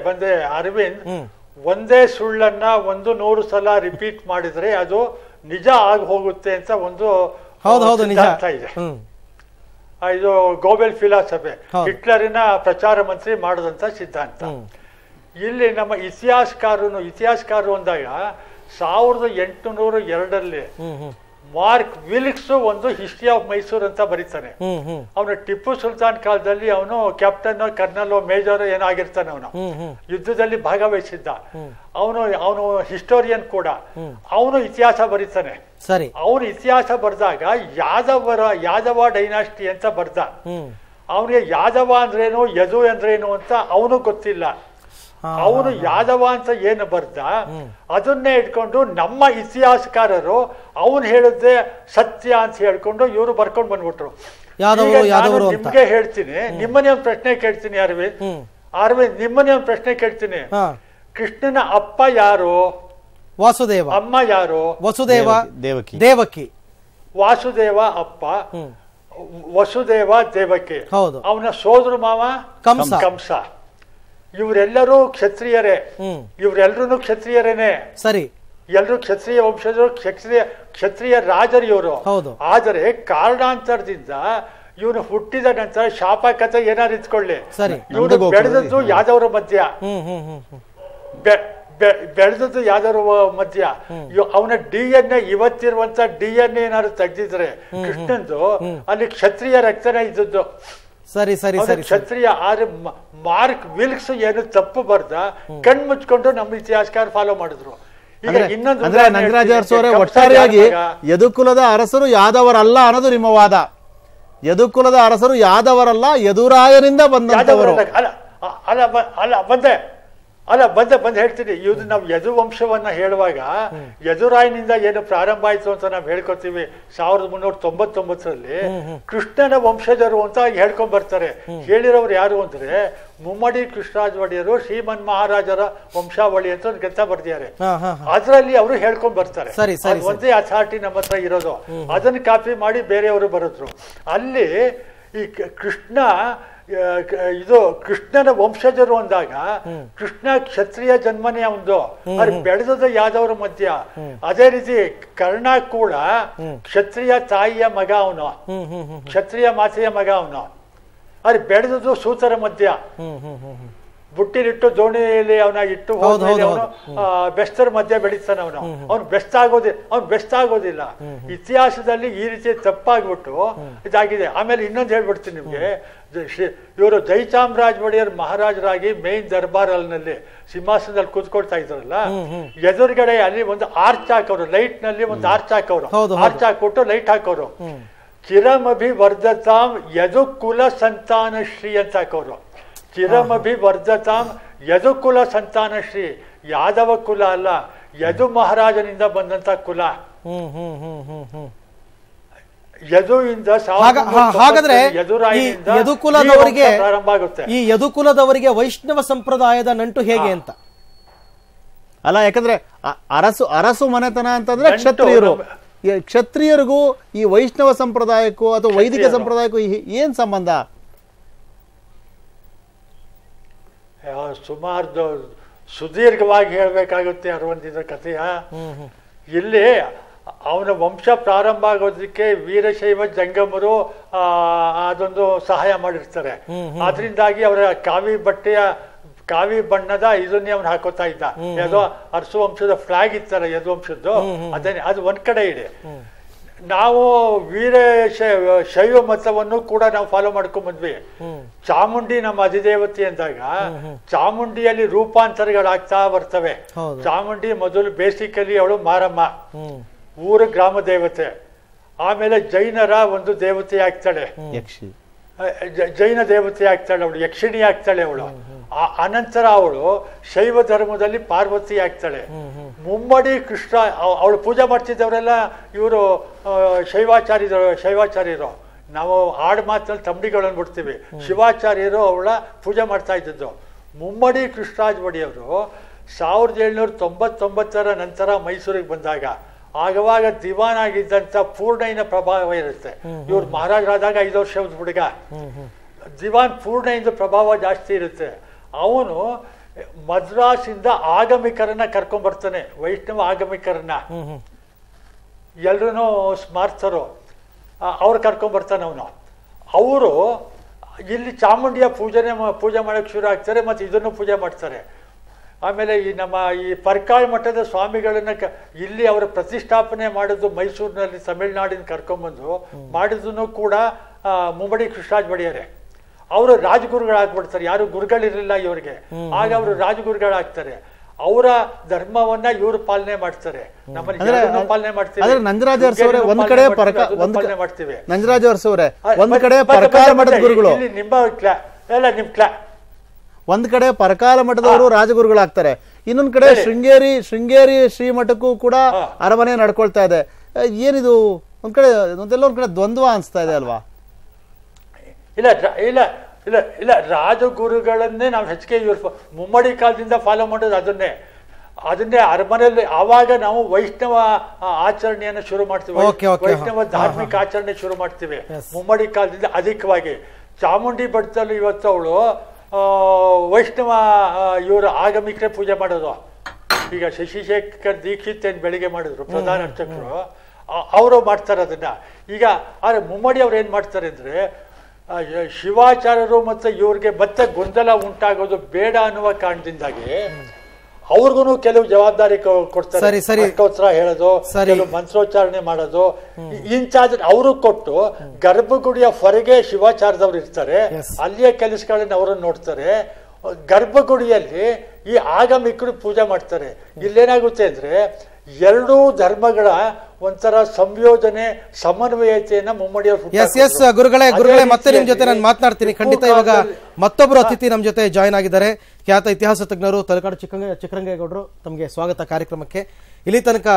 ಬಂದೆ ಅರವಿಂದ್, ಒಂದೇ ಸುಳ್ಳನ್ನ 100 ಸಲ ರಿಪೀಟ್ ಮಾಡಿದ್ರೆ ಅದು ನಿಜ ಆಗಿ ಹೋಗುತ್ತೆ ಅಂತ ಒಂದು ಸಿದ್ಧಾಂತ ಇದೆ. ಇದು ಗೋಬೆಲ್ ಫಿಲಾಸಫಿ, ಹಿಟ್ಲರಿನ ಪ್ರಚಾರ ಮಂತ್ರಿ ಮಾಡಿದಂತ ಸಿದ್ಧಾಂತ. ಇಲ್ಲಿ ನಮ್ಮ ಇತಿಹಾಸಕಾರರು ಅಂದಾಗ 1802 ಮಾರ್ಕ್ ವಿಲ್ಕ್ಸ್ ಒಂದು ಹಿಸ್ಟ್ರಿ ಆಫ್ ಮೈಸೂರ್ ಅಂತ ಬರೀತಾನೆ. ಅವನು ಟಿಪ್ಪು ಸುಲ್ತಾನ್ ಕಾಲದಲ್ಲಿ ಅವನು ಕ್ಯಾಪ್ಟನ್, ಕರ್ನಲ್, ಮೇಜರ್ ಏನಾಗಿರ್ತಾನೆ. ಅವನು ಯುದ್ಧದಲ್ಲಿ ಭಾಗವಹಿಸಿದ್ದ. ಅವನು ಹಿಸ್ಟೋರಿಯನ್ ಕೂಡ. ಅವನು ಇತಿಹಾಸ ಬರೀತಾನೆ. ಸರಿ, ಅವನು ಇತಿಹಾಸ ಬರ್ದಾಗ ಯಾದವ ಡೈನಾಸ್ಟಿ ಅಂತ ಬರ್ದ. ಅವನಿಗೆ ಯಾದವ ಅಂದ್ರೇನು, ಯದು ಅಂದ್ರೇನು ಅಂತ ಅವನು ಗೊತ್ತಿಲ್ಲ. ಅವನು ಯಾದವ ಅಂತ ಏನು ಬರ್ದ ಅದನ್ನೇ ಇಟ್ಕೊಂಡು ನಮ್ಮ ಇತಿಹಾಸಕಾರರು ಅವನು ಹೇಳಿದ್ದೆ ಸತ್ಯ ಅಂತ ಹೇಳ್ಕೊಂಡು ಇವರು ಬರ್ಕೊಂಡು ಬಂದ್ಬಿಟ್ರು. ನಿಮ್ಗೆ ಹೇಳ್ತೀನಿ, ನಿಮ್ಮನ್ನೇ ಒಂದು ಪ್ರಶ್ನೆ ಕೇಳ್ತೀನಿ ಅರವಿಂದ್, ನಿಮ್ಮನ್ನೇ ಒಂದು ಪ್ರಶ್ನೆ ಕೇಳ್ತೀನಿ. ಕೃಷ್ಣನ ಅಪ್ಪ ಯಾರು? ವಾಸುದೇವ. ಅಮ್ಮ ಯಾರು? ವಸುದೇವ, ದೇವಕಿ. ವಾಸುದೇವ ಅಪ್ಪ, ವಸುದೇವ ದೇವಕಿ. ಹೌದು. ಅವನ ಸೋದರ ಮಾವ ಕಂಸ. ಇವರೆಲ್ಲರೂ ಕ್ಷತ್ರಿಯರೇ. ಇವರೆಲ್ಲರೂ ಕ್ಷತ್ರಿಯರೇನೆ. ಸರಿ, ಎಲ್ಲರೂ ಕ್ಷತ್ರಿಯ ವಂಶಜರು, ಕ್ಷತ್ರಿಯ ರಾಜರು ಇವರು. ಆದರೆ ಕಾರಣಾಂತರದಿಂದ ಇವನು ಹುಟ್ಟಿದ ನಂತರ ಶಾಪ ಕಥೆ ಏನಾರು ಇತ್ಕೊಳ್ಳಿ, ಇವನು ಬೆಳೆದದ್ದು ಯಾದವರ ಮಧ್ಯ. ಬೆಳೆದದ್ದು ಯಾದವರ ಮಧ್ಯ. ಅವನ DNA ಇವತ್ತಿರುವಂತ DNA ಏನಾದ್ರು ತೆಗ್ದಿದ್ರೆ ಕೃಷ್ಣಂದು ಅಲ್ಲಿ ಕ್ಷತ್ರಿಯ ರಕ್ತನೇ ಇದ್ದದ್ದು. ಸರಿ ಸರಿ ಸರಿ, ಕ್ಷತ್ರಿಯ. ಆದ್ರೆ ಮಾರ್ಕ್ ವಿಲ್ಕ್ಸ್ ಏನು ತಪ್ಪು ಬರ್ದ ಕಣ್ ಮುಚ್ಕೊಂಡು ನಮ್ಮ ಇತಿಹಾಸಕಾರ ಫಾಲೋ ಮಾಡಿದ್ರು. ಈಗ ಇನ್ನೊಂದು ಒಟ್ಟಾರೆಯಾಗಿ ಯದುಕುಲದ ಅರಸರು ಯಾದವರಲ್ಲ ಅನ್ನೋದು ನಿಮ್ಮ ವಾದ. ಯದುಕುಲದ ಅರಸರು ಯಾದವರಲ್ಲ, ಯದುರಾಯನಿಂದ ಬಂದವರು. ಬಂದೆ ಹೇಳ್ತೀನಿ. ಇದು ನಾವು ಯದುವಂಶವನ್ನ ಹೇಳುವಾಗ ಯದುರಾಯನಿಂದ ಏನು ಪ್ರಾರಂಭ ಆಯ್ತು ಅಂತ ನಾವು ಹೇಳ್ಕೊತೀವಿ. 1399ರಲ್ಲಿ ಕೃಷ್ಣನ ವಂಶಜರು ಅಂತ ಹೇಳ್ಕೊಂಡ್ ಬರ್ತಾರೆ. ಹೇಳಿರೋರು ಯಾರು ಅಂದ್ರೆ ಮುಮ್ಮಡಿ ಕೃಷ್ಣರಾಜ ಒಡೆಯರು ಶ್ರೀಮನ್ ಮಹಾರಾಜರ ವಂಶಾವಳಿ ಅಂತ ಒಂದು ಗ್ರಂಥ ಬರ್ದಿದ್ದಾರೆ. ಅದರಲ್ಲಿ ಅವರು ಹೇಳ್ಕೊಂಡ್ ಬರ್ತಾರೆ. ಒಂದೇ ಅಥಾರಿಟಿ ನಮ್ಮ ಹತ್ರ ಇರೋದು. ಅದನ್ನ ಕಾಪಿ ಮಾಡಿ ಬೇರೆಯವರು ಬರೆದ್ರು. ಅಲ್ಲಿ ಈ ಕೃಷ್ಣನ ವಂಶಜರು ಅಂದಾಗ ಕೃಷ್ಣ ಕ್ಷತ್ರಿಯ ಜನ್ಮನೇ ಒಂದು, ಅದು ಬೆಳೆದದ ಯಾದವರ ಮಧ್ಯ. ಅದೇ ರೀತಿ ಕರ್ಣ ಕೂಡ ಕ್ಷತ್ರಿಯ ತಾಯಿಯ ಮಗ ಅವನು, ಕ್ಷತ್ರಿಯ ಮಾತೆಯ ಮಗ ಅವನು. ಅದು ಬೆಳೆದದ್ದು ಸೂತರ ಮಧ್ಯ. ಬುಟ್ಟಿಲಿಟ್ಟು ದೋಣಿಯಲ್ಲಿ ಅವನ ಇಟ್ಟು ಅವನು ಬೆಸ್ತರ ಮಧ್ಯ ಬೆಳೀತಾನೆ. ಅವನು ಬೆಸ್ಟ್ ಆಗೋದಿಲ್ಲ. ಇತಿಹಾಸದಲ್ಲಿ ಈ ರೀತಿ ತಪ್ಪಾಗ್ಬಿಟ್ಟು ಇದಾಗಿದೆ. ಆಮೇಲೆ ಇನ್ನೊಂದು ಹೇಳ್ಬಿಡ್ತೀನಿ ನಿಮ್ಗೆ. ಇವರು ಜಯಚಾಮರಾಜ ಒಡೆಯರ್ ಮಹಾರಾಜರಾಗಿ ಮೇನ್ ದರ್ಬಾರ್ ನಲ್ಲಿ ಸಿಂಹಾಸನದಲ್ಲಿ ಕೂತ್ಕೊಳ್ತಾ ಇದ್ರಲ್ಲ, ಎದುರುಗಡೆ ಅಲ್ಲಿ ಒಂದು ಆರ್ಚ್ ಹಾಕೋರು, ಲೈಟ್ ನಲ್ಲಿ ಒಂದು ಆರ್ಚ್ ಹಾಕೋರು. ಆರ್ಚ್ ಹಾಕ್ಬಿಟ್ಟು ಲೈಟ್ ಹಾಕೋರು. ಚಿರಮಭಿವರ್ಧತಾಂ ಯದುಕುಲ ಸಂತಾನಶ್ರೀ ಅಂತ ಹಾಕೋರು. ಚಿರಮಭಿವರ್ಧತಾಂ ಯದುಕುಲ ಸಂತಾನಶ್ರೀ. ಯಾದವ ಕುಲ ಅಲ್ಲ, ಯದು ಮಹಾರಾಜನಿಂದ ಬಂದಂತ ಕುಲ. ಯದುವಿಂದ ಹಾಗಾದ್ರೆ ಯದುಕುಲದವರಿಗೆ ಪ್ರಾರಂಭ ಆಗುತ್ತೆ. ಈ ಯದುಕುಲದವರಿಗೆ ವೈಷ್ಣವ ಸಂಪ್ರದಾಯದ ನಂಟು ಹೇಗೆ ಅಂತ? ಅಲ್ಲ, ಯಾಕಂದ್ರೆ ಅರಸು ಮನೆತನ ಅಂತಂದ್ರೆ ಕ್ಷತ್ರಿಯರು. ಕ್ಷತ್ರಿಯರಿಗೂ ಈ ವೈಷ್ಣವ ಸಂಪ್ರದಾಯಕ್ಕೂ ಅಥವಾ ವೈದಿಕ ಸಂಪ್ರದಾಯಕ್ಕೂ ಏನ್ ಸಂಬಂಧ? ಸುಮಾರು ಸುದೀರ್ಘವಾಗಿ ಹೇಳ್ಬೇಕಾಗುತ್ತೆ ಅರವಿಂದರ ಕಥೆಯ. ಇಲ್ಲಿ ಅವನ ವಂಶ ಪ್ರಾರಂಭ ಆಗೋದಕ್ಕೆ ವೀರಶೈವ ಜಂಗಮರು ಅದೊಂದು ಸಹಾಯ ಮಾಡಿರ್ತಾರೆ. ಆದ್ರಿಂದಾಗಿ ಅವರ ಕಾವಿ ಬಣ್ಣದ ಇದನ್ನೇ ಅವನು ಹಾಕೋತಾ ಇದ್ದ. ಯಾವುದೋ ಅರಸು ವಂಶದ ಫ್ಲಾಗ್ ಇತ್ತಲ್ಲ ಯದುವಂಶದ್ದು, ಅದನ್ನೇ ಅದು ಒಂದ್ ಕಡೆ ಇದೆ. ನಾವು ಶೈವ ಮತವನ್ನು ಕೂಡ ನಾವು ಫಾಲೋ ಮಾಡ್ಕೊಂಡ್ ಬಂದ್ವಿ. ಚಾಮುಂಡಿ ನಮ್ಮ ಅಧಿದೇವತೆ ಅಂದಾಗ ಚಾಮುಂಡಿಯಲ್ಲಿ ರೂಪಾಂತರಗಳಾಗ್ತಾ ಬರ್ತವೆ. ಚಾಮುಂಡಿ ಮೊದಲು ಬೇಸಿಕಲಿ ಅವಳು ಮಾರಮ್ಮ, ಊರ ಗ್ರಾಮ ದೇವತೆ. ಆಮೇಲೆ ಜೈನರ ಒಂದು ದೇವತೆ ಆಗ್ತಾಳೆ, ಜೈನ ದೇವತೆ ಆಗ್ತಾಳೆ ಅವಳು, ಯಕ್ಷಿಣಿ ಆಗ್ತಾಳೆ ಅವಳು. ಅನಂತರ ಅವಳು ಶೈವ ಧರ್ಮದಲ್ಲಿ ಪಾರ್ವತಿ ಆಗ್ತಾಳೆ. ಮುಮ್ಮಡಿ ಕೃಷ್ಣ ಅವಳು ಪೂಜೆ ಮಾಡ್ತಿದ್ದವರೆಲ್ಲ ಇವರು ಶೈವಾಚಾರ್ಯರು. ನಾವು ಆಡು ಮಾತಿನಲ್ಲಿ ತಂಬಡಿಗಳನ್ನು ಬಿಡ್ತೀವಿ. ಶಿವಾಚಾರ್ಯರು ಅವಳ ಪೂಜೆ ಮಾಡ್ತಾ ಇದ್ದದ್ದು. ಮುಮ್ಮಡಿ ಕೃಷ್ಣರಾಜ ಒಡೆಯವರು 1799 ನಂತರ ಮೈಸೂರಿಗೆ ಬಂದಾಗ ಆಗವಾಗ ದಿವಾನ್ ಆಗಿದ್ದಂತ ಪೂರ್ಣಯ್ಯನ ಪ್ರಭಾವ ಇರುತ್ತೆ. ಇವ್ರು ಮಹಾರಾಜರಾದಾಗ 5 ವರ್ಷದ ಹುಡುಗ. ದಿವಾನ್ ಪೂರ್ಣಯ್ಯನ ಪ್ರಭಾವ ಜಾಸ್ತಿ ಇರುತ್ತೆ. ಅವನು ಮದ್ರಾಸಿಂದ ಆಗಮಿಕರನ್ನ ಕರ್ಕೊಂಡ್ ಬರ್ತಾನೆ, ವೈಷ್ಣವ ಆಗಮಿಕರನ್ನ, ಎಲ್ರೂ ಸ್ಮಾರ್ತರು, ಅವ್ರು ಕರ್ಕೊಂಡ್ ಬರ್ತಾನೆ ಅವನು. ಅವರು ಇಲ್ಲಿ ಚಾಮುಂಡಿಯ ಪೂಜೆ ಮಾಡಕ್ ಶುರು ಆಗ್ತಾರೆ, ಮತ್ತೆ ಇದನ್ನು ಪೂಜೆ ಮಾಡ್ತಾರೆ. ಆಮೇಲೆ ಈ ಪರ್ಕಾಳ್ ಮಠದ ಸ್ವಾಮಿಗಳನ್ನ ಇಲ್ಲಿ ಅವರ ಪ್ರತಿಷ್ಠಾಪನೆ ಮಾಡಿದ್ದು ಮೈಸೂರಿನಲ್ಲಿ ತಮಿಳುನಾಡಿನ ಕರ್ಕೊಂಡ್ಬಂದು ಮಾಡಿದ್ದನ್ನು ಕೂಡ ಮುಮ್ಮಡಿ ಕೃಷ್ಣರಾಜ ಒಡೆಯರೇ. ಅವರು ರಾಜಗುರುಗಳಾಗ್ಬಿಡ್ತಾರೆ. ಯಾರು ಗುರುಗಳಿರಲಿಲ್ಲ ಇವರಿಗೆ, ಆಗ ಅವರು ರಾಜಗುರುಗಳಾಗ್ತಾರೆ. ಅವರ ಧರ್ಮವನ್ನ ಇವರು ಪಾಲನೆ ಮಾಡ್ತಾರೆ. ನಮ್ಮಲ್ಲಿ ಪಾಲನೆ ಮಾಡ್ತೀವಿ. ನಂಜರಾಜ ಅರಸವರೇ ಒಂದ್ ಕಡೆ ಪಾಲನೆ ಮಾಡ್ತೀವಿ. ನಂಜರಾಜ ಅರಸವರೇ ಒಂದ್ ಕಡೆ ಪರಕಾಲ ಮಠದ ಗುರುಗಳು, ಒಂದ್ ಕಡೆ ಪರಕಾಲ ಮಠದವರು ರಾಜಗುರುಗಳಾಗ್ತಾರೆ, ಇನ್ನೊಂದ್ ಕಡೆ ಶೃಂಗೇರಿ ಶ್ರೀಮಠಕ್ಕೂ ಕೂಡ ಅರಮನೆ ನಡ್ಕೊಳ್ತಾ ಇದೆ. ಏನಿದು ಒಂದ್ ಕಡೆ ಒಂದ್ ಕಡೆ ದ್ವಂದ್ವ ಅನ್ಸ್ತಾ ಇದೆ ಅಲ್ವಾ? ಇಲ್ಲ ರಾಜಗುರುಗಳನ್ನೇ ನಾವು ಹೆಚ್ಚಿಗೆ ಮುಮ್ಮಡಿ ಕಾಲದಿಂದ ಫಾಲೋ ಮಾಡೋದು ಅದನ್ನೇ ಅರಮನೆಯಲ್ಲಿ. ಆವಾಗ ನಾವು ವೈಷ್ಣವ ಆಚರಣೆಯನ್ನು ಶುರು ಮಾಡ್ತೀವಿ, ವೈಷ್ಣವ ಧಾರ್ಮಿಕ ಆಚರಣೆ ಶುರು ಮಾಡ್ತೀವಿ ಮುಮ್ಮಡಿ ಕಾಲದಿಂದ ಅಧಿಕವಾಗಿ. ಚಾಮುಂಡಿ ಬೆಟ್ಟದಲ್ಲಿ ಇವತ್ತು ಅವಳು ವೈಷ್ಣವ ಇವರು ಆಗಮಿಕರೇ ಪೂಜೆ ಮಾಡೋದು. ಈಗ ಶಶಿಶೇಖರ್ ದೀಕ್ಷಿತ್ ಏನ್ ಬೆಳಿಗ್ಗೆ ಮಾಡಿದ್ರು ಪ್ರಧಾನ ಅರ್ಚಕರು, ಅವರು ಮಾಡ್ತಾರೆ ಅದನ್ನ. ಈಗ ಆದ್ರೆ ಮುಮ್ಮಡಿ ಅವ್ರು ಏನ್ ಮಾಡ್ತಾರೆ ಅಂದ್ರೆ ಶಿವಾಚಾರ್ಯರು ಮತ್ತೆ ಇವ್ರಿಗೆ ಮತ್ತೆ ಗೊಂದಲ ಉಂಟಾಗೋದು ಬೇಡ ಅನ್ನುವ ಕಾರಣದಿಂದಾಗಿ ಅವ್ರಿಗೂ ಕೆಲವು ಜವಾಬ್ದಾರಿ ಕೊಡ್ತಾರೆ. ಅಷ್ಟೋತ್ತರ ಹೇಳೋದು, ಕೆಲವು ಮಂತ್ರೋಚ್ಚಾರಣೆ ಮಾಡೋದು, ಇನ್ಚಾರ್ಜ್ ಅವರು ಕೊಟ್ಟು ಗರ್ಭಗುಡಿಯ ಹೊರಗೆ ಶಿವಾಚಾರ್ಯದವ್ರು ಇರ್ತಾರೆ, ಅಲ್ಲಿಯ ಕೆಲಸಗಳನ್ನ ಅವರನ್ನು ನೋಡ್ತಾರೆ. ಗರ್ಭಗುಡಿಯಲ್ಲಿ ಈ ಆಗಮಿಕರು ಪೂಜೆ ಮಾಡ್ತಾರೆ. ಇಲ್ಲೇನಾಗುತ್ತೆ ಅಂದ್ರೆ ಎರಡೂ ಧರ್ಮಗಳ ಒಂಥರ ಸಂಯೋಜನೆ ಸಮನ್ವಯತೆಯನ್ನ ಮುಮ್ಮಡಿಯವರು. ಗುರುಗಳೇ ಮತ್ತೆ ನಿಮ್ ಜೊತೆ ನಾನು ಮಾತನಾಡ್ತೀನಿ ಖಂಡಿತ. ಇವಾಗ ಮತ್ತೊಬ್ರು ಅತಿಥಿ ನಮ್ ಜೊತೆ ಜಾಯ್ನ್ ಆಗಿದ್ದಾರೆ, ಖ್ಯಾತ ಇತಿಹಾಸ ತಜ್ಞರು ತಲಕಾಡು ಚಿಕ್ಕರಂಗೇಗೌಡರು. ತಮಗೆ ಸ್ವಾಗತ ಕಾರ್ಯಕ್ರಮಕ್ಕೆ. ಇಲ್ಲಿ ತನಕ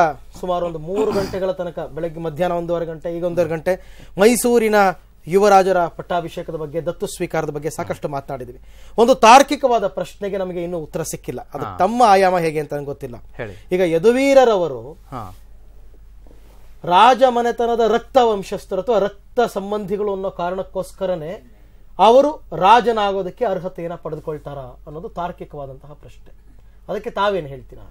ಸುಮಾರು ಒಂದು 3 ಗಂಟೆಗಳ ತನಕ, ಬೆಳಗ್ಗೆ ಮಧ್ಯಾಹ್ನ 1:15 ಗಂಟೆ, ಈಗ 1:30 ಗಂಟೆ ಮೈಸೂರಿನ ಯುವರಾಜರ ಪಟ್ಟಾಭಿಷೇಕದ ಬಗ್ಗೆ, ದತ್ತು ಸ್ವೀಕಾರದ ಬಗ್ಗೆ ಸಾಕಷ್ಟು ಮಾತನಾಡಿದ್ವಿ. ಒಂದು ತಾರ್ಕಿಕವಾದ ಪ್ರಶ್ನೆಗೆ ನಮಗೆ ಇನ್ನೂ ಉತ್ತರ ಸಿಕ್ಕಿಲ್ಲ. ಅದು ತಮ್ಮ ಆಯಾಮ ಹೇಗೆ ಅಂತ ನನಗೆ ಗೊತ್ತಿಲ್ಲ. ಈಗ ಯದುವೀರರವರು ರಾಜ ಮನೆತನದ ರಕ್ತ ವಂಶಸ್ಥರು ಅಥವಾ ರಕ್ತ ಸಂಬಂಧಿಗಳು ಅನ್ನೋ ಕಾರಣಕ್ಕೋಸ್ಕರನೇ ಅವರು ರಾಜನಾಗೋದಕ್ಕೆ ಅರ್ಹತೆಯನ್ನ ಪಡೆದುಕೊಳ್ತಾರ ಅನ್ನೋದು ತಾರ್ಕಿಕವಾದಂತಹ ಪ್ರಶ್ನೆ. ಅದಕ್ಕೆ ತಾವೇನು ಹೇಳ್ತೀರಾ?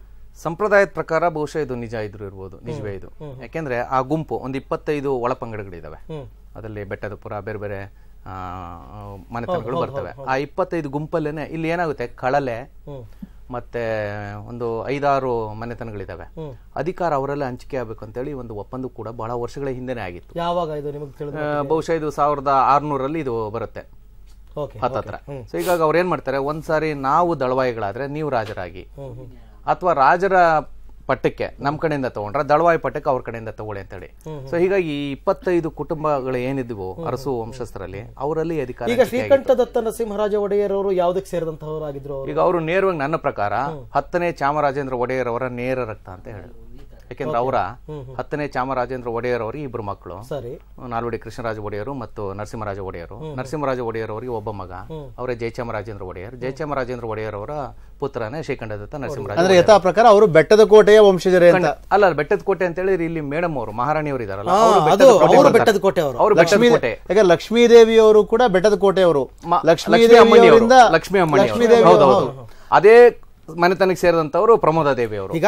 ಸಂಪ್ರದಾಯದ ಪ್ರಕಾರ ಬಹುಶಃ ಇದು ನಿಜವೇ ಇದು. ಯಾಕೆಂದ್ರೆ ಆ ಗುಂಪು ಒಂದು 25 ಒಳಪಂಗಡಗಳಿದಾವೆ. ಅದರಲ್ಲಿ ಬೆಟ್ಟದಪುರ ಬೇರೆ ಬೇರೆ ಮನೆತನಗಳು ಬರ್ತವೆ. ಆ 25 ಗುಂಪಲ್ಲೇನೆ ಇಲ್ಲಿ ಏನಾಗುತ್ತೆ, ಕಳಲೆ ಮತ್ತೆ ಒಂದು 5-6 ಮನೆತನಗಳಿದಾವೆ. ಅಧಿಕಾರ ಅವರೆಲ್ಲ ಹಂಚಿಕೆ ಆಗ್ಬೇಕು ಅಂತ ಹೇಳಿ ಒಂದು ಒಪ್ಪಂದ ಕೂಡ ಬಹಳ ವರ್ಷಗಳ ಹಿಂದೆನೆ ಆಗಿತ್ತು. ಯಾವಾಗ ಇದು ನಿಮಗೆ ತಿಳಿದಿದೆ? ಬಹುಶಃ ಇದು 1600ರಲ್ಲಿ ಇದು ಬರುತ್ತೆ ಹತ್ತತ್ರ. ಸೊ ಹೀಗಾಗಿ ಅವ್ರು ಏನ್ ಮಾಡ್ತಾರೆ, ಒಂದ್ಸಾರಿ ನಾವು ದಳವಾಯಿಗಳಾದ್ರೆ ನೀವು ರಾಜರಾಗಿ, ಅಥವಾ ರಾಜರ ಪಟ್ಟಕ್ಕೆ ನಮ್ಮ ಕಡೆಯಿಂದ ತಗೊಂಡ್ರೆ ದಳವಾಯಿ ಪಟ್ಟಕ್ಕೆ ಅವ್ರ ಕಡೆಯಿಂದ ತಗೊಳ್ಳಿ ಅಂತ ಹೇಳಿ. ಸೊ ಹೀಗಾಗಿ 25 ಕುಟುಂಬಗಳು ಏನಿದ್ವು ಅರಸು ವಂಶಸ್ಥರಲ್ಲಿ, ಅವರಲ್ಲಿ ಅಧಿಕಾರ. ಈಗ ಶ್ರೀಕಂಠದತ್ತ ನರಸಿಂಹರಾಜ ಒಡೆಯರ್ ಅವರು ಯಾವುದಕ್ಕೆ ಸೇರಿದಂತಹವರಾಗಿದ್ರು? ಈಗ ಅವರು ನೇರವಾಗಿ ನನ್ನ ಪ್ರಕಾರ 10ನೇ ಚಾಮರಾಜೇಂದ್ರ ಒಡೆಯರ್ ಅವರ ನೇರ ರಕ್ತ ಅಂತ ಹೇಳಿ. ಯಾಕೆಂದ್ರೆ ಅವರ 10ನೇ ಚಾಮರಾಜೇಂದ್ರ ಒಡೆಯರ್ ಅವರಿಗೆ 2 ಮಕ್ಕಳು, ಸರಿ, ನಾಲ್ವಡಿ ಕೃಷ್ಣರಾಜ ಒಡೆಯರು ಮತ್ತು ನರಸಿಂಹರಾಜ ಒಡೆಯರು. ನರಸಿಂಹರಾಜ ಒಡೆಯರ್ ಅವರಿಗೆ ಒಬ್ಬ ಮಗ, ಅವರೇ ಜಯಚಾಮರಾಜೇಂದ್ರ ಒಡೆಯರ್. ಜಯಚಾಮರಾಜೇಂದ್ರ ಒಡೆಯರ್ ಅವರ ಪುತ್ರನೇ ಶ್ರೀಕಂಠದತ್ತ ನರಸಿಂಹರಾಜ. ಅಂದ್ರೆ ಯಥಾ ಪ್ರಕಾರ ಅವರು ಬೆಟ್ಟದ ಕೋಟೆಯ ವಂಶಜರೇ ಅಂತ ಅಲ್ಲ, ಬೆಟ್ಟದ ಕೋಟೆ ಅಂತ ಹೇಳಿದ್ರೆ ಇಲ್ಲಿ ಮೇಡಮ್ ಅವರು ಮಹಾರಾಣಿಯವರು ಇದಾರಲ್ಲ, ಅವರು ಬೆಟ್ಟದ ಕೋಟೆ ಅವರು. ಅವರು ಬೆಟ್ಟದ ಕೋಟೆ. ಈಗ ಲಕ್ಷ್ಮೀದೇವಿ ಅವರು ಕೂಡ ಬೆಟ್ಟದ ಕೋಟೆಯವರು. ಲಕ್ಷ್ಮೀ ಅಮ್ಮಣ್ಣಿ ಹೌದೌದು, ಅದೇ ಮನೆತನಕ್ಕೆ ಸೇರಿದಂತವರು ಪ್ರಮೋದ ದೇವಿ ಅವರು. ಈಗ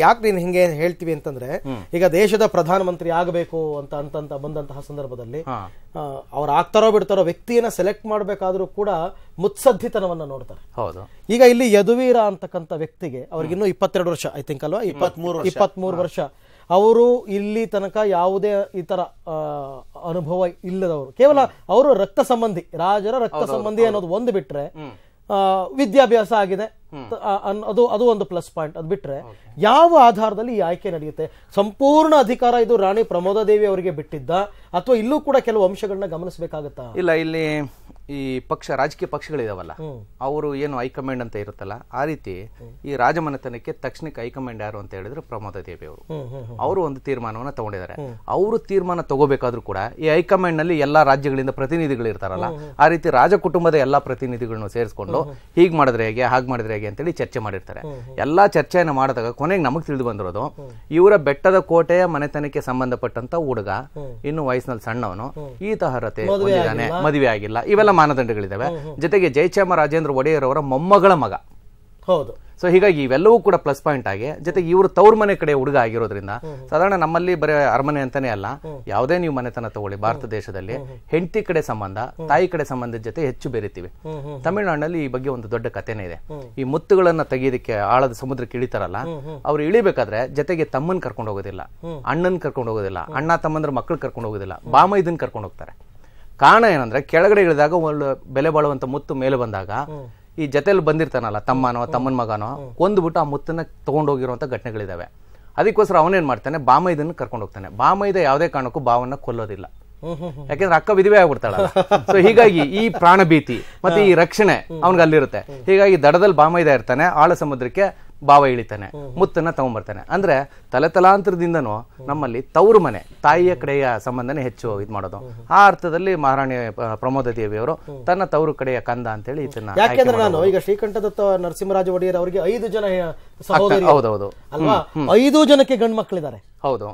ಯಾಕೆ ನೀನ್ ಹಿಂಗೆ ಹೇಳ್ತೀವಿ ಅಂತಂದ್ರೆ, ಈಗ ದೇಶದ ಪ್ರಧಾನಮಂತ್ರಿ ಆಗಬೇಕು ಅಂತ ಬಂದಂತಹ ಸಂದರ್ಭದಲ್ಲಿ ಅವ್ರು ಆಗ್ತಾರೋ ಬಿಡ್ತಾರೋ ವ್ಯಕ್ತಿಯನ್ನ ಸೆಲೆಕ್ಟ್ ಮಾಡ್ಬೇಕಾದ್ರೂ ಕೂಡ ಮುತ್ಸದ್ದಿತನವನ್ನ ನೋಡ್ತಾರೆ. ಹೌದು. ಈಗ ಇಲ್ಲಿ ಯದುವೀರ ಅಂತಕ್ಕಂಥ ವ್ಯಕ್ತಿಗೆ ಅವ್ರಿಗಿನ್ನೂ 22 ವರ್ಷ ಐ ಥಿಂಕ್ ಅಲ್ವಾ, 23 ವರ್ಷ. ಅವರು ಇಲ್ಲಿ ತನಕ ಯಾವುದೇ ಈ ತರ ಅನುಭವ ಇಲ್ಲದವರು, ಕೇವಲ ಅವರು ರಕ್ತ ಸಂಬಂಧಿ, ರಾಜರ ರಕ್ತ ಸಂಬಂಧಿ ಅನ್ನೋದು ಒಂದು ಬಿಟ್ರೆ ವಿದ್ಯಾಭ್ಯಾಸ ಆಗಿದೆ, ಅದು ಒಂದು ಪ್ಲಸ್ ಪಾಯಿಂಟ್. ಅದು ಬಿಟ್ರೆ ಯಾವ ಆಧಾರದಲ್ಲಿ ಈ ಆಯ್ಕೆ ನಡೆಯುತ್ತೆ? ಸಂಪೂರ್ಣ ಅಧಿಕಾರ ಇದು ರಾಣಿ ಪ್ರಮೋದ ದೇವಿ ಅವರಿಗೆ ಬಿಟ್ಟಿದ್ದ, ಅಥವಾ ಇಲ್ಲೂ ಕೂಡ ಕೆಲವು ಅಂಶಗಳನ್ನ ಗಮನಿಸಬೇಕಾಗತ್ತಾ? ಇಲ್ಲ, ಇಲ್ಲಿ ಈ ರಾಜಕೀಯ ಪಕ್ಷಗಳಿದಾವಲ್ಲ, ಅವರು ಏನು ಹೈಕಮಾಂಡ್ ಅಂತ ಇರುತ್ತಲ್ಲ, ಆ ರೀತಿ ಈ ರಾಜಮನೆತನಕ್ಕೆ ತಕ್ಷಣಕ್ಕೆ ಹೈಕಮಾಂಡ್ ಯಾರು ಅಂತ ಹೇಳಿದ್ರೆ ಪ್ರಮೋದ ದೇವಿ ಅವರು. ಅವರು ಒಂದು ತೀರ್ಮಾನವನ್ನ ತಗೊಂಡಿದ್ದಾರೆ. ಅವರು ತೀರ್ಮಾನ ತಗೋಬೇಕಾದ್ರೂ ಕೂಡ ಈ ಹೈಕಮಾಂಡ್ ನಲ್ಲಿ ಎಲ್ಲಾ ರಾಜ್ಯಗಳಿಂದ ಪ್ರತಿನಿಧಿಗಳು ಇರ್ತಾರಲ್ಲ, ಆ ರೀತಿ ರಾಜ ಕುಟುಂಬದ ಎಲ್ಲಾ ಪ್ರತಿನಿಧಿಗಳನ್ನು ಸೇರಿಸ್ಕೊಂಡು ಹೀಗ್ ಮಾಡಿದ್ರೆ ಹೇಗೆ, ಹಾಗೆ ಮಾಡಿದ್ರೆ ಹೇಗೆ ಅಂತೇಳಿ ಚರ್ಚೆ ಮಾಡಿರ್ತಾರೆ. ಎಲ್ಲಾ ಚರ್ಚೆಯನ್ನು ಮಾಡಿದಾಗ ಕೊನೆಗೆ ನಮಗ್ ತಿಳಿದು ಬಂದಿರೋದು, ಇವರ ಬೆಟ್ಟದ ಕೋಟೆಯ ಮನೆತನಕ್ಕೆ ಸಂಬಂಧಪಟ್ಟಂತ ಹುಡುಗ, ಇನ್ನು ವಯಸ್ಸಿನಲ್ಲಿ ಸಣ್ಣವನು, ಈತಹರತೆ ಹೊಂದಿದ್ದಾನೆ, ಮದುವೆ ಆಗಿಲ್ಲ, ಇವೆಲ್ಲ ಮಾನದಂಡಗಳಿದಾವೆ. ಜೊತೆಗೆ ಜಯಚಾಮರಾಜೇಂದ್ರ ಒಡೆಯರ್ ಅವರ ಮೊಮ್ಮಗಳ ಮಗ. ಹೌದು. ಸೊ ಹೀಗಾಗಿ ಇವೆಲ್ಲವೂ ಕೂಡ ಪ್ಲಸ್ ಪಾಯಿಂಟ್ ಆಗಿ, ಜೊತೆಗೆ ಇವರು ತವ್ರ ಮನೆ ಕಡೆ ಹುಡುಗ ಆಗಿರೋದ್ರಿಂದ, ಸಾಧಾರಣ ನಮ್ಮಲ್ಲಿ ಬರೀ ಅರಮನೆ ಅಂತಾನೆ ಅಲ್ಲ, ಯಾವುದೇ ನೀವು ಮನೆತನ ತಗೊಳ್ಳಿ ಭಾರತ ದೇಶದಲ್ಲಿ, ಹೆಂಡತಿ ಕಡೆ ಸಂಬಂಧ, ತಾಯಿ ಕಡೆ ಸಂಬಂಧದ ಜೊತೆ ಹೆಚ್ಚು ಬೆರಿತೀವಿ. ತಮಿಳುನಾಡಿನಲ್ಲಿ ಈ ಬಗ್ಗೆ ಒಂದು ದೊಡ್ಡ ಕಥೆನೇ ಇದೆ. ಈ ಮುತ್ತುಗಳನ್ನ ತೆಗೆಯೋದಕ್ಕೆ ಆಳದ ಸಮುದ್ರಕ್ಕೆ ಇಳಿತಾರಲ್ಲ, ಅವ್ರು ಇಳಿಬೇಕಾದ್ರೆ ಜೊತೆಗೆ ತಮ್ಮನ್ ಕರ್ಕೊಂಡು ಹೋಗೋದಿಲ್ಲ, ಅಣ್ಣನ್ ಕರ್ಕೊಂಡು ಹೋಗೋದಿಲ್ಲ, ಅಣ್ಣ ತಮ್ಮಂದ್ರ ಮಕ್ಕಳು ಕರ್ಕೊಂಡು ಹೋಗೋದಿಲ್ಲ, ಬಾಮೈದನ್ ಕರ್ಕೊಂಡು ಹೋಗ್ತಾರೆ. ಕಾರಣ ಏನಂದ್ರೆ ಕೆಳಗಡೆ ಇಳಿದಾಗ ಒಂದು ಬೆಲೆ ಬಾಳುವಂತ ಮುತ್ತು ಮೇಲೆ ಬಂದಾಗ ಈ ಜೊತೆಲಿ ಬಂದಿರ್ತಾನಲ್ಲ ತಮ್ಮನೋ ತಮ್ಮನ ಮಗನೋ ಕೊಂದ್ಬಿಟ್ಟು ಆ ಮುತ್ತನ್ನ ತಗೊಂಡೋಗಿರುವಂತ ಘಟನೆಗಳಿದಾವೆ. ಅದಕ್ಕೋಸ್ಕರ ಅವನೇನ್ ಮಾಡ್ತಾನೆ, ಬಾಮೈದನ್ನ ಕರ್ಕೊಂಡು ಹೋಗ್ತಾನೆ. ಬಾಮೈದ ಯಾವುದೇ ಕಾರಣಕ್ಕೂ ಬಾವನ್ನ ಕೊಲ್ಲೋದಿಲ್ಲ, ಯಾಕೆಂದ್ರೆ ಅಕ್ಕ ವಿಧವೆ ಆಗ್ಬಿಡ್ತಾಳಲ್ಲ. ಸೊ ಹೀಗಾಗಿ ಈ ಪ್ರಾಣ ಭೀತಿ ಮತ್ತೆ ಈ ರಕ್ಷಣೆ ಅವನ್ಗೆ ಅಲ್ಲಿರುತ್ತೆ. ಹೀಗಾಗಿ ದಡದಲ್ಲಿ ಬಾಮೈದ ಇರ್ತಾನೆ, ಆಳ ಸಮುದ್ರಕ್ಕೆ ಬಾವ ಇಳಿತಾನೆ, ಮುತ್ತನ್ನ ತಗೊಂಡ್ಬರ್ತಾನೆ. ಅಂದ್ರೆ ತಲೆತಲಾಂತರದಿಂದನೂ ನಮ್ಮಲ್ಲಿ ತವರು ಮನೆ, ತಾಯಿಯ ಕಡೆಯ ಸಂಬಂಧನೇ ಹೆಚ್ಚು ಇದ್ ಮಾಡೋದು. ಆ ಅರ್ಥದಲ್ಲಿ ಮಹಾರಾಣಿ ಪ್ರಮೋದ ದೇವಿ ಅವರು ತನ್ನ ತವರು ಕಡೆಯ ಕಂದ ಅಂತೇಳಿ ಇದನ್ನ. ಯಾಕೆಂದ್ರೆ ನಾನು ಈಗ ಶ್ರೀಕಂಠದತ್ತ ನರಸಿಂಹರಾಜ ಒಡೆಯರ್ ಅವರಿಗೆ 5 ಜನ ಸಹೋದರಿ, ಹೌದೌದು ಅಲ್ವಾ, 5 ಜನಕ್ಕೆ ಗಂಡು ಮಕ್ಕಳಿದ್ದಾರೆ. ಹೌದು,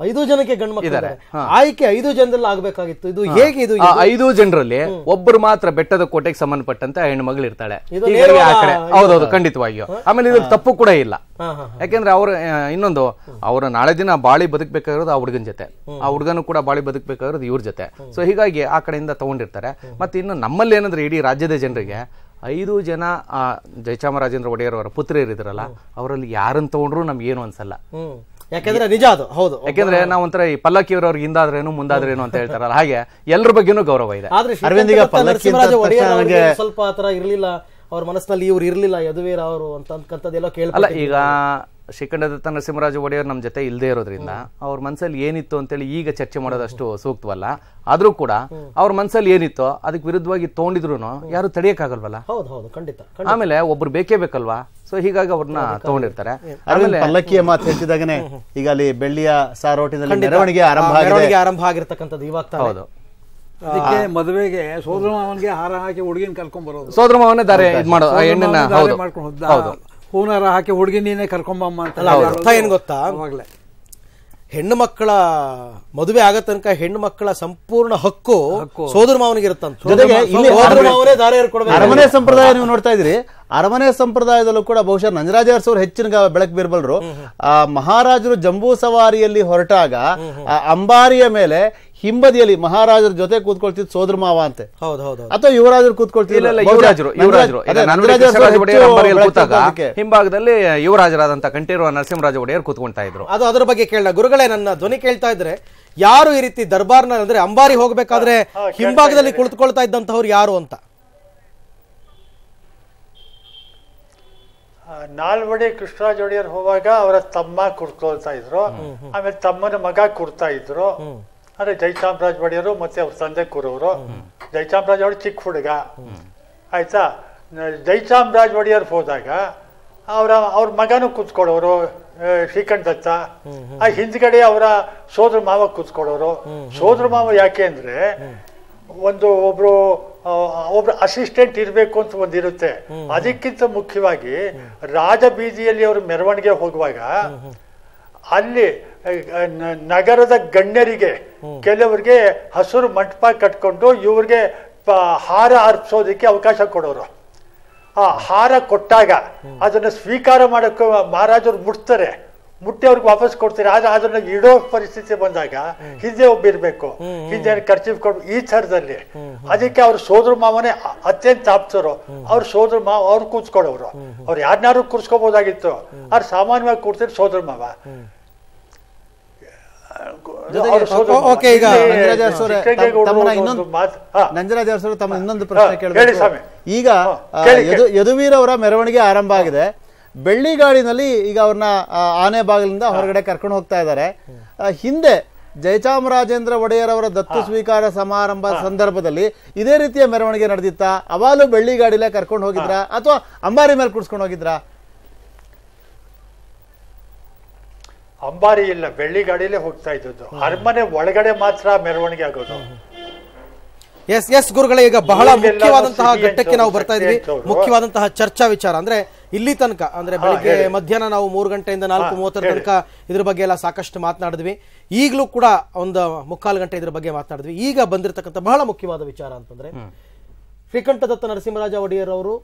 5 ಜನಕ್ಕೆ ಗಂಡು ಮಕ್ಕಳಿದ್ದಾರೆ. ಆಯ್ಕೆ 5 ಜನರಲ್ಲಿ ಆಗ್ಬೇಕಾಗಿತ್ತು. ಇದು ಹೇಗೆ? ಇದು 5 ಜನರಲ್ಲಿ ಒಬ್ಬರು ಮಾತ್ರ ಬೆಟ್ಟದ ಕೋಟೆಗೆ ಸಂಬಂಧಪಟ್ಟಂತ ಹೆಣ್ಣು ಮಗಳು ಇರ್ತಾಳೆ. ಹೌದೌದು, ಖಂಡಿತವಾಗಿಯೂ. ಆಮೇಲೆ ಇದು ತಪ್ಪು ಕೂಡ ಇಲ್ಲ, ಯಾಕೆಂದ್ರೆ ಅವ್ರ ಇನ್ನೊಂದು ಅವ್ರ ನಾಳೆ ದಿನ ಬಾಳಿ ಬದುಕಬೇಕಾಗಿರೋದು ಆ ಹುಡುಗನ ಜೊತೆ, ಆ ಹುಡುಗನು ಕೂಡ ಬಾಳಿ ಬದುಕಬೇಕಾಗಿರೋದು ಇವ್ರ ಜೊತೆ. ಸೊ ಹೀಗಾಗಿ ಆ ಕಡೆಯಿಂದ ತಗೊಂಡಿರ್ತಾರೆ. ಮತ್ತೆ ಇನ್ನು ನಮ್ಮಲ್ಲಿ ಏನಂದ್ರೆ ಇಡೀ ರಾಜ್ಯದ ಜನರಿಗೆ 5 ಜನ ಜಯಚಾಮರಾಜೇಂದ್ರ ಒಡೆಯರ್ ಅವರ ಪುತ್ರಿಯರಿದ್ರಲ್ಲ, ಅವರಲ್ಲಿ ಯಾರನ್ನ ತಗೊಂಡ್ರು ನಮ್ಗೆ ಏನು ಅನ್ಸಲ್ಲ. ಯಾಕಂದ್ರೆ ನಿಜ ಅದು. ಹೌದು, ಯಾಕೆಂದ್ರೆ ನಾವು ಒಂಥರ ಈ ಪಲ್ಲಕ್ಕಿಯವ್ರಿಗೆ ಹಿಂದಾದ್ರೇನು ಮುಂದಾದ್ರೇನು ಅಂತ ಹೇಳ್ತಾರಲ್ಲ, ಹಾಗೆ ಎಲ್ಲರ ಬಗ್ಗೆನೂ ಗೌರವ ಇದೆ. ಸ್ವಲ್ಪ ಆತರ ಇರ್ಲಿಲ್ಲ ಅವ್ರ ಮನಸ್ಸಿನಲ್ಲಿ, ಇವ್ರು ಇರ್ಲಿಲ್ಲ ಯದುವೀರ ಅವರು ಅಂತಕ್ಕಂಥದ್ದೆಲ್ಲ ಅಲ್ಲ. ಈಗ ಶ್ರೀಕಂಠದತ್ತ ನರಸಿಂಹರಾಜ ಒಡೆಯರ್ ನಮ್ಮ ಜೊತೆ ಇಲ್ಲದೆ ಇರೋದ್ರಿಂದ ಅವ್ರ ಮನಸ್ಸಲ್ಲಿ ಏನಿತ್ತು ಅಂತೇಳಿ ಈಗ ಚರ್ಚೆ ಮಾಡೋದಷ್ಟು ಸೂಕ್ತವಲ್ಲ. ಆದ್ರೂ ಕೂಡ ಅವ್ರ ಮನಸ್ಸಲ್ಲಿ ಏನಿತ್ತೋ ಅದಕ್ಕೆ ವಿರುದ್ಧವಾಗಿ ತಗೊಂಡಿದ್ರು ಯಾರು ತಡೆಯಕ್ಕಾಗಲ್ವಲ್ಲ. ಆಮೇಲೆ ಒಬ್ರು ಬೇಕೇ ಬೇಕಲ್ವಾ. ಸೊ ಹೀಗಾಗಿ ಅವ್ರನ್ನ ತಗೊಂಡಿರ್ತಾರೆ. ಆಮೇಲೆ ಪಲ್ಲಕ್ಕಿಯ ಮಾತು ಹೇಳ್ತಿದ್ದಾಗನೆ ಈಗ ಅಲ್ಲಿ ಬೆಳ್ಳಿಯ ಸಾರೋಟಿನಲ್ಲಿ ಮೆರವಣಿಗೆ ಆರಂಭ ಆಗಿರ್ತಕ್ಕಂಥದ್ದು ಇವಾಗ. ಹೌದು, ಅದಕ್ಕೆ ಮದುವೆಗೆ ಸೋದರ ಮಾವನಿಗೆ ಹಾರ ಹಾಕಿ ಹುಡುಗಿನ ಕರ್ಕೊಂಡ್ ಬರೋದು, ಸೋದರ ಮಾವನೇ ದಾರೆ ಇದ್ ಮಾಡೋದು, ಹೆಣ್ಣನ್ನ ಹೌದು ಹೂನಾರ ಹಾಕಿ ಹುಡುಗಿ ನೀನೇ ಕರ್ಕೊಂಬಮ್ಮ ಅಂತ. ಅರ್ಥ ಏನ್ ಗೊತ್ತಾ, ಹೆಣ್ಣು ಮಕ್ಕಳ ಮದುವೆ ಆಗ ತನಕ ಹೆಣ್ಣು ಮಕ್ಕಳ ಸಂಪೂರ್ಣ ಹಕ್ಕು ಸೋದರ ಮಾವನಿಗೆ ಇರುತ್ತಂತ. ಜೊತೆಗೆ ಇಲ್ಲಿ ಅರಮನೆ ಸಂಪ್ರದಾಯ ನೀವು ನೋಡ್ತಾ ಇದ್ರಿ. ಅರಮನೆ ಸಂಪ್ರದಾಯದಲ್ಲೂ ಕೂಡ ಬಹುಶಃ ನಂಜರಾಜ ಅರಸು ಅವರು ಹೆಚ್ಚಿನ ಬೆಳಕು ಬೀರ್ಬಲ್ರು. ಮಹಾರಾಜರು ಜಂಬೂ ಸವಾರಿಯಲ್ಲಿ ಹೊರಟಾಗ ಅಂಬಾರಿಯ ಮೇಲೆ ಹಿಂಬದಿಯಲ್ಲಿ ಮಹಾರಾಜರ ಜೊತೆ ಕೂತ್ಕೊಳ್ತಿದ್ ಸೋದರ ಮಾವ ಅಂತೆ, ಅಥವಾ ಯುವರಾಜರು ಕೂತ್ಕೊಳ್ತಿಲ್ಲ, ಹಿಂಭಾಗದಲ್ಲಿ ಯುವರಾಜರಾದಂತ ಕಂಠೀರವ ನರಸಿಂಹರಾಜ ಒಡೆಯರ್ ಕೂತ್ಕೊಳ್ತಾ ಇದ್ರು. ಅದು ಅದರ ಬಗ್ಗೆ ಕೇಳ ಗುರುಗಳೇ, ನನ್ನ ಧ್ವನಿ ಕೇಳ್ತಾ ಇದ್ರೆ ಯಾರು ಈ ರೀತಿ ದರ್ಬಾರ್ನ ಅಂದ್ರೆ ಅಂಬಾರಿ ಹೋಗ್ಬೇಕಾದ್ರೆ ಹಿಂಭಾಗದಲ್ಲಿ ಕುಳಿತುಕೊಳ್ತಾ ಇದ್ದಂತವ್ರು ಯಾರು ಅಂತ? ನಾಲ್ವಡಿ ಕೃಷ್ಣರಾಜ ಒಡೆಯರ್ ಹೋಗುವಾಗ ಅವರ ತಮ್ಮ ಕುರ್ಕೊಳ್ತಾ ಇದ್ರು, ಆಮೇಲೆ ತಮ್ಮನ ಮಗ ಕೂರ್ತಾ ಇದ್ರು. ಅಂದ್ರೆ ಜಯಚಾಮರಾಜ ಒಡೆಯರು ಮತ್ತೆ ಅವ್ರ ತಂದೆ ಕೂರೋರು. ಜಯಚಾಮರಾಜ ಒಡೆಯರ್ ಚಿಕ್ಕ ಹುಡುಗ, ಆಯ್ತಾ. ಜಯಚಾಮರಾಜ ಒಡೆಯರ್ ಹೋದಾಗ ಅವ್ರ ಮಗನೂ ಕೂತ್ಕೊಳ್ಳೋರು, ಶ್ರೀಕಂಠ ದತ್ತ. ಆ ಹಿಂದ್ಗಡೆ ಅವರ ಸೋದರ ಮಾವ ಕೂತ್ಕೊಳ್ಳೋರು. ಸೋದರ ಮಾವ ಯಾಕೆ ಅಂದ್ರೆ ಒಬ್ರು ಅಸಿಸ್ಟೆಂಟ್ ಇರ್ಬೇಕು ಅಂತ ಒಂದಿರುತ್ತೆ. ಅದಕ್ಕಿಂತ ಮುಖ್ಯವಾಗಿ ರಾಜ ಬೀದಿಯಲ್ಲಿ ಅವರು ಮೆರವಣಿಗೆ ಹೋಗುವಾಗ ಅಲ್ಲಿ ನಗರದ ಗಣ್ಯರಿಗೆ ಕೆಲವರಿಗೆ ಹಸಿರು ಮಂಟಪ ಕಟ್ಕೊಂಡು ಇವ್ರಿಗೆ ಹಾರ ಅರ್ಪಿಸೋದಕ್ಕೆ ಅವಕಾಶ ಕೊಡೋರು. ಆ ಹಾರ ಕೊಟ್ಟಾಗ ಅದನ್ನ ಸ್ವೀಕಾರ ಮಾಡಕ್ಕೆ ಮಹಾರಾಜರು ಮುಟ್ತಾರೆ, ಮುಟ್ಟಿ ಅವ್ರಿಗೆ ವಾಪಸ್ ಕೊಡ್ತಾರೆ. ಆದ್ರೆ ಅದನ್ನ ಇಡೋ ಪರಿಸ್ಥಿತಿ ಬಂದಾಗ ಹಿಂದೆ ಒಬ್ಬಿರ್ಬೇಕು, ಹಿಂದೆ ಖರ್ಚು ಕೊಡ್ಬೇಕು, ಈ ಥರದಲ್ಲಿ. ಅದಕ್ಕೆ ಅವ್ರ ಸೋದರ ಮಾವನೇ ಅತ್ಯಂತ ಆಪ್ತರು. ಅವ್ರ ಸೋದರ ಮಾವ ಅವ್ರು ಕೂತ್ಕೊಳ್ಳೋರು. ಅವ್ರು ಯಾರನ್ನಾರು ಕೂರ್ಸ್ಕೋಬಹುದಾಗಿತ್ತು, ಅವ್ರು ಸಾಮಾನ್ಯವಾಗಿ ಕೂರ್ತಾರೆ ಸೋದರ ಮಾವ. ಓಕೆ, ಈಗ ನಂಜರಾಜ್ ಅರಸರು ತಮ್ಮ ಇನ್ನೊಂದು ಪ್ರಶ್ನೆ ಕೇಳಬೇಕು. ಈಗ ಯದುವೀರ್ ಅವರ ಮೆರವಣಿಗೆ ಆರಂಭ ಆಗಿದೆ. ಬೆಳ್ಳಿಗಾಡಿನಲ್ಲಿ ಈಗ ಅವ್ರನ್ನ ಆನೆ ಬಾಗಿಲಿಂದ ಹೊರಗಡೆ ಕರ್ಕೊಂಡು ಹೋಗ್ತಾ ಇದ್ದಾರೆ. ಹಿಂದೆ ಜಯಚಾಮರಾಜೇಂದ್ರ ಒಡೆಯರ್ ಅವರ ದತ್ತು ಸ್ವೀಕಾರ ಸಮಾರಂಭ ಸಂದರ್ಭದಲ್ಲಿ ಇದೇ ರೀತಿಯ ಮೆರವಣಿಗೆ ನಡೆದಿತ್ತಾ? ಅವಾಲು ಬೆಳ್ಳಿಗಾಡಿಲೇ ಕರ್ಕೊಂಡು ಹೋಗಿದ್ರಾ ಅಥವಾ ಅಂಬಾರಿ ಮೇಲೆ ಕೂರ್ಸ್ಕೊಂಡು ಹೋಗಿದ್ರಾ? ಅಂಬಾರಿ ಇಲ್ಲ, ಬೆಳ್ಳಿ ಗಾಡಿಲೇ ಹೋಗ್ತಾ ಇದ್ದದ್ದು. ಅರಮನೆ ಒಳಗಡೆ ಮಾತ್ರ ಮೆರವಣಿಗೆ ಆಗೋದು. ಎಸ್ ಗುರುಗಳೇ, ಈಗ ಬಹಳ ಮುಖ್ಯವಾದಂತಹ ಘಟ್ಟಕ್ಕೆ ನಾವು ಬರ್ತಾ ಇದೀವಿ. ಮುಖ್ಯವಾದಂತಹ ಚರ್ಚಾ ವಿಚಾರ ಅಂದ್ರೆ ಇಲ್ಲಿ ತನಕ ಅಂದ್ರೆ ಬೆಳಿಗ್ಗೆ ಮಧ್ಯಾಹ್ನ ನಾವು 3 ಗಂಟೆಯಿಂದ 4:30 ತನಕ ಇದ್ರ ಬಗ್ಗೆ ಎಲ್ಲ ಸಾಕಷ್ಟು ಮಾತನಾಡಿದ್ವಿ. ಈಗಲೂ ಕೂಡ ಒಂದು 3/4 ಗಂಟೆ ಇದ್ರ ಬಗ್ಗೆ ಮಾತನಾಡಿದ್ವಿ. ಈಗ ಬಂದಿರತಕ್ಕಂಥ ಬಹಳ ಮುಖ್ಯವಾದ ವಿಚಾರ ಅಂತಂದ್ರೆ ಶ್ರೀಕಂಠ ದತ್ತ ನರಸಿಂಹರಾಜ ಒಡೆಯರ್ ಅವರು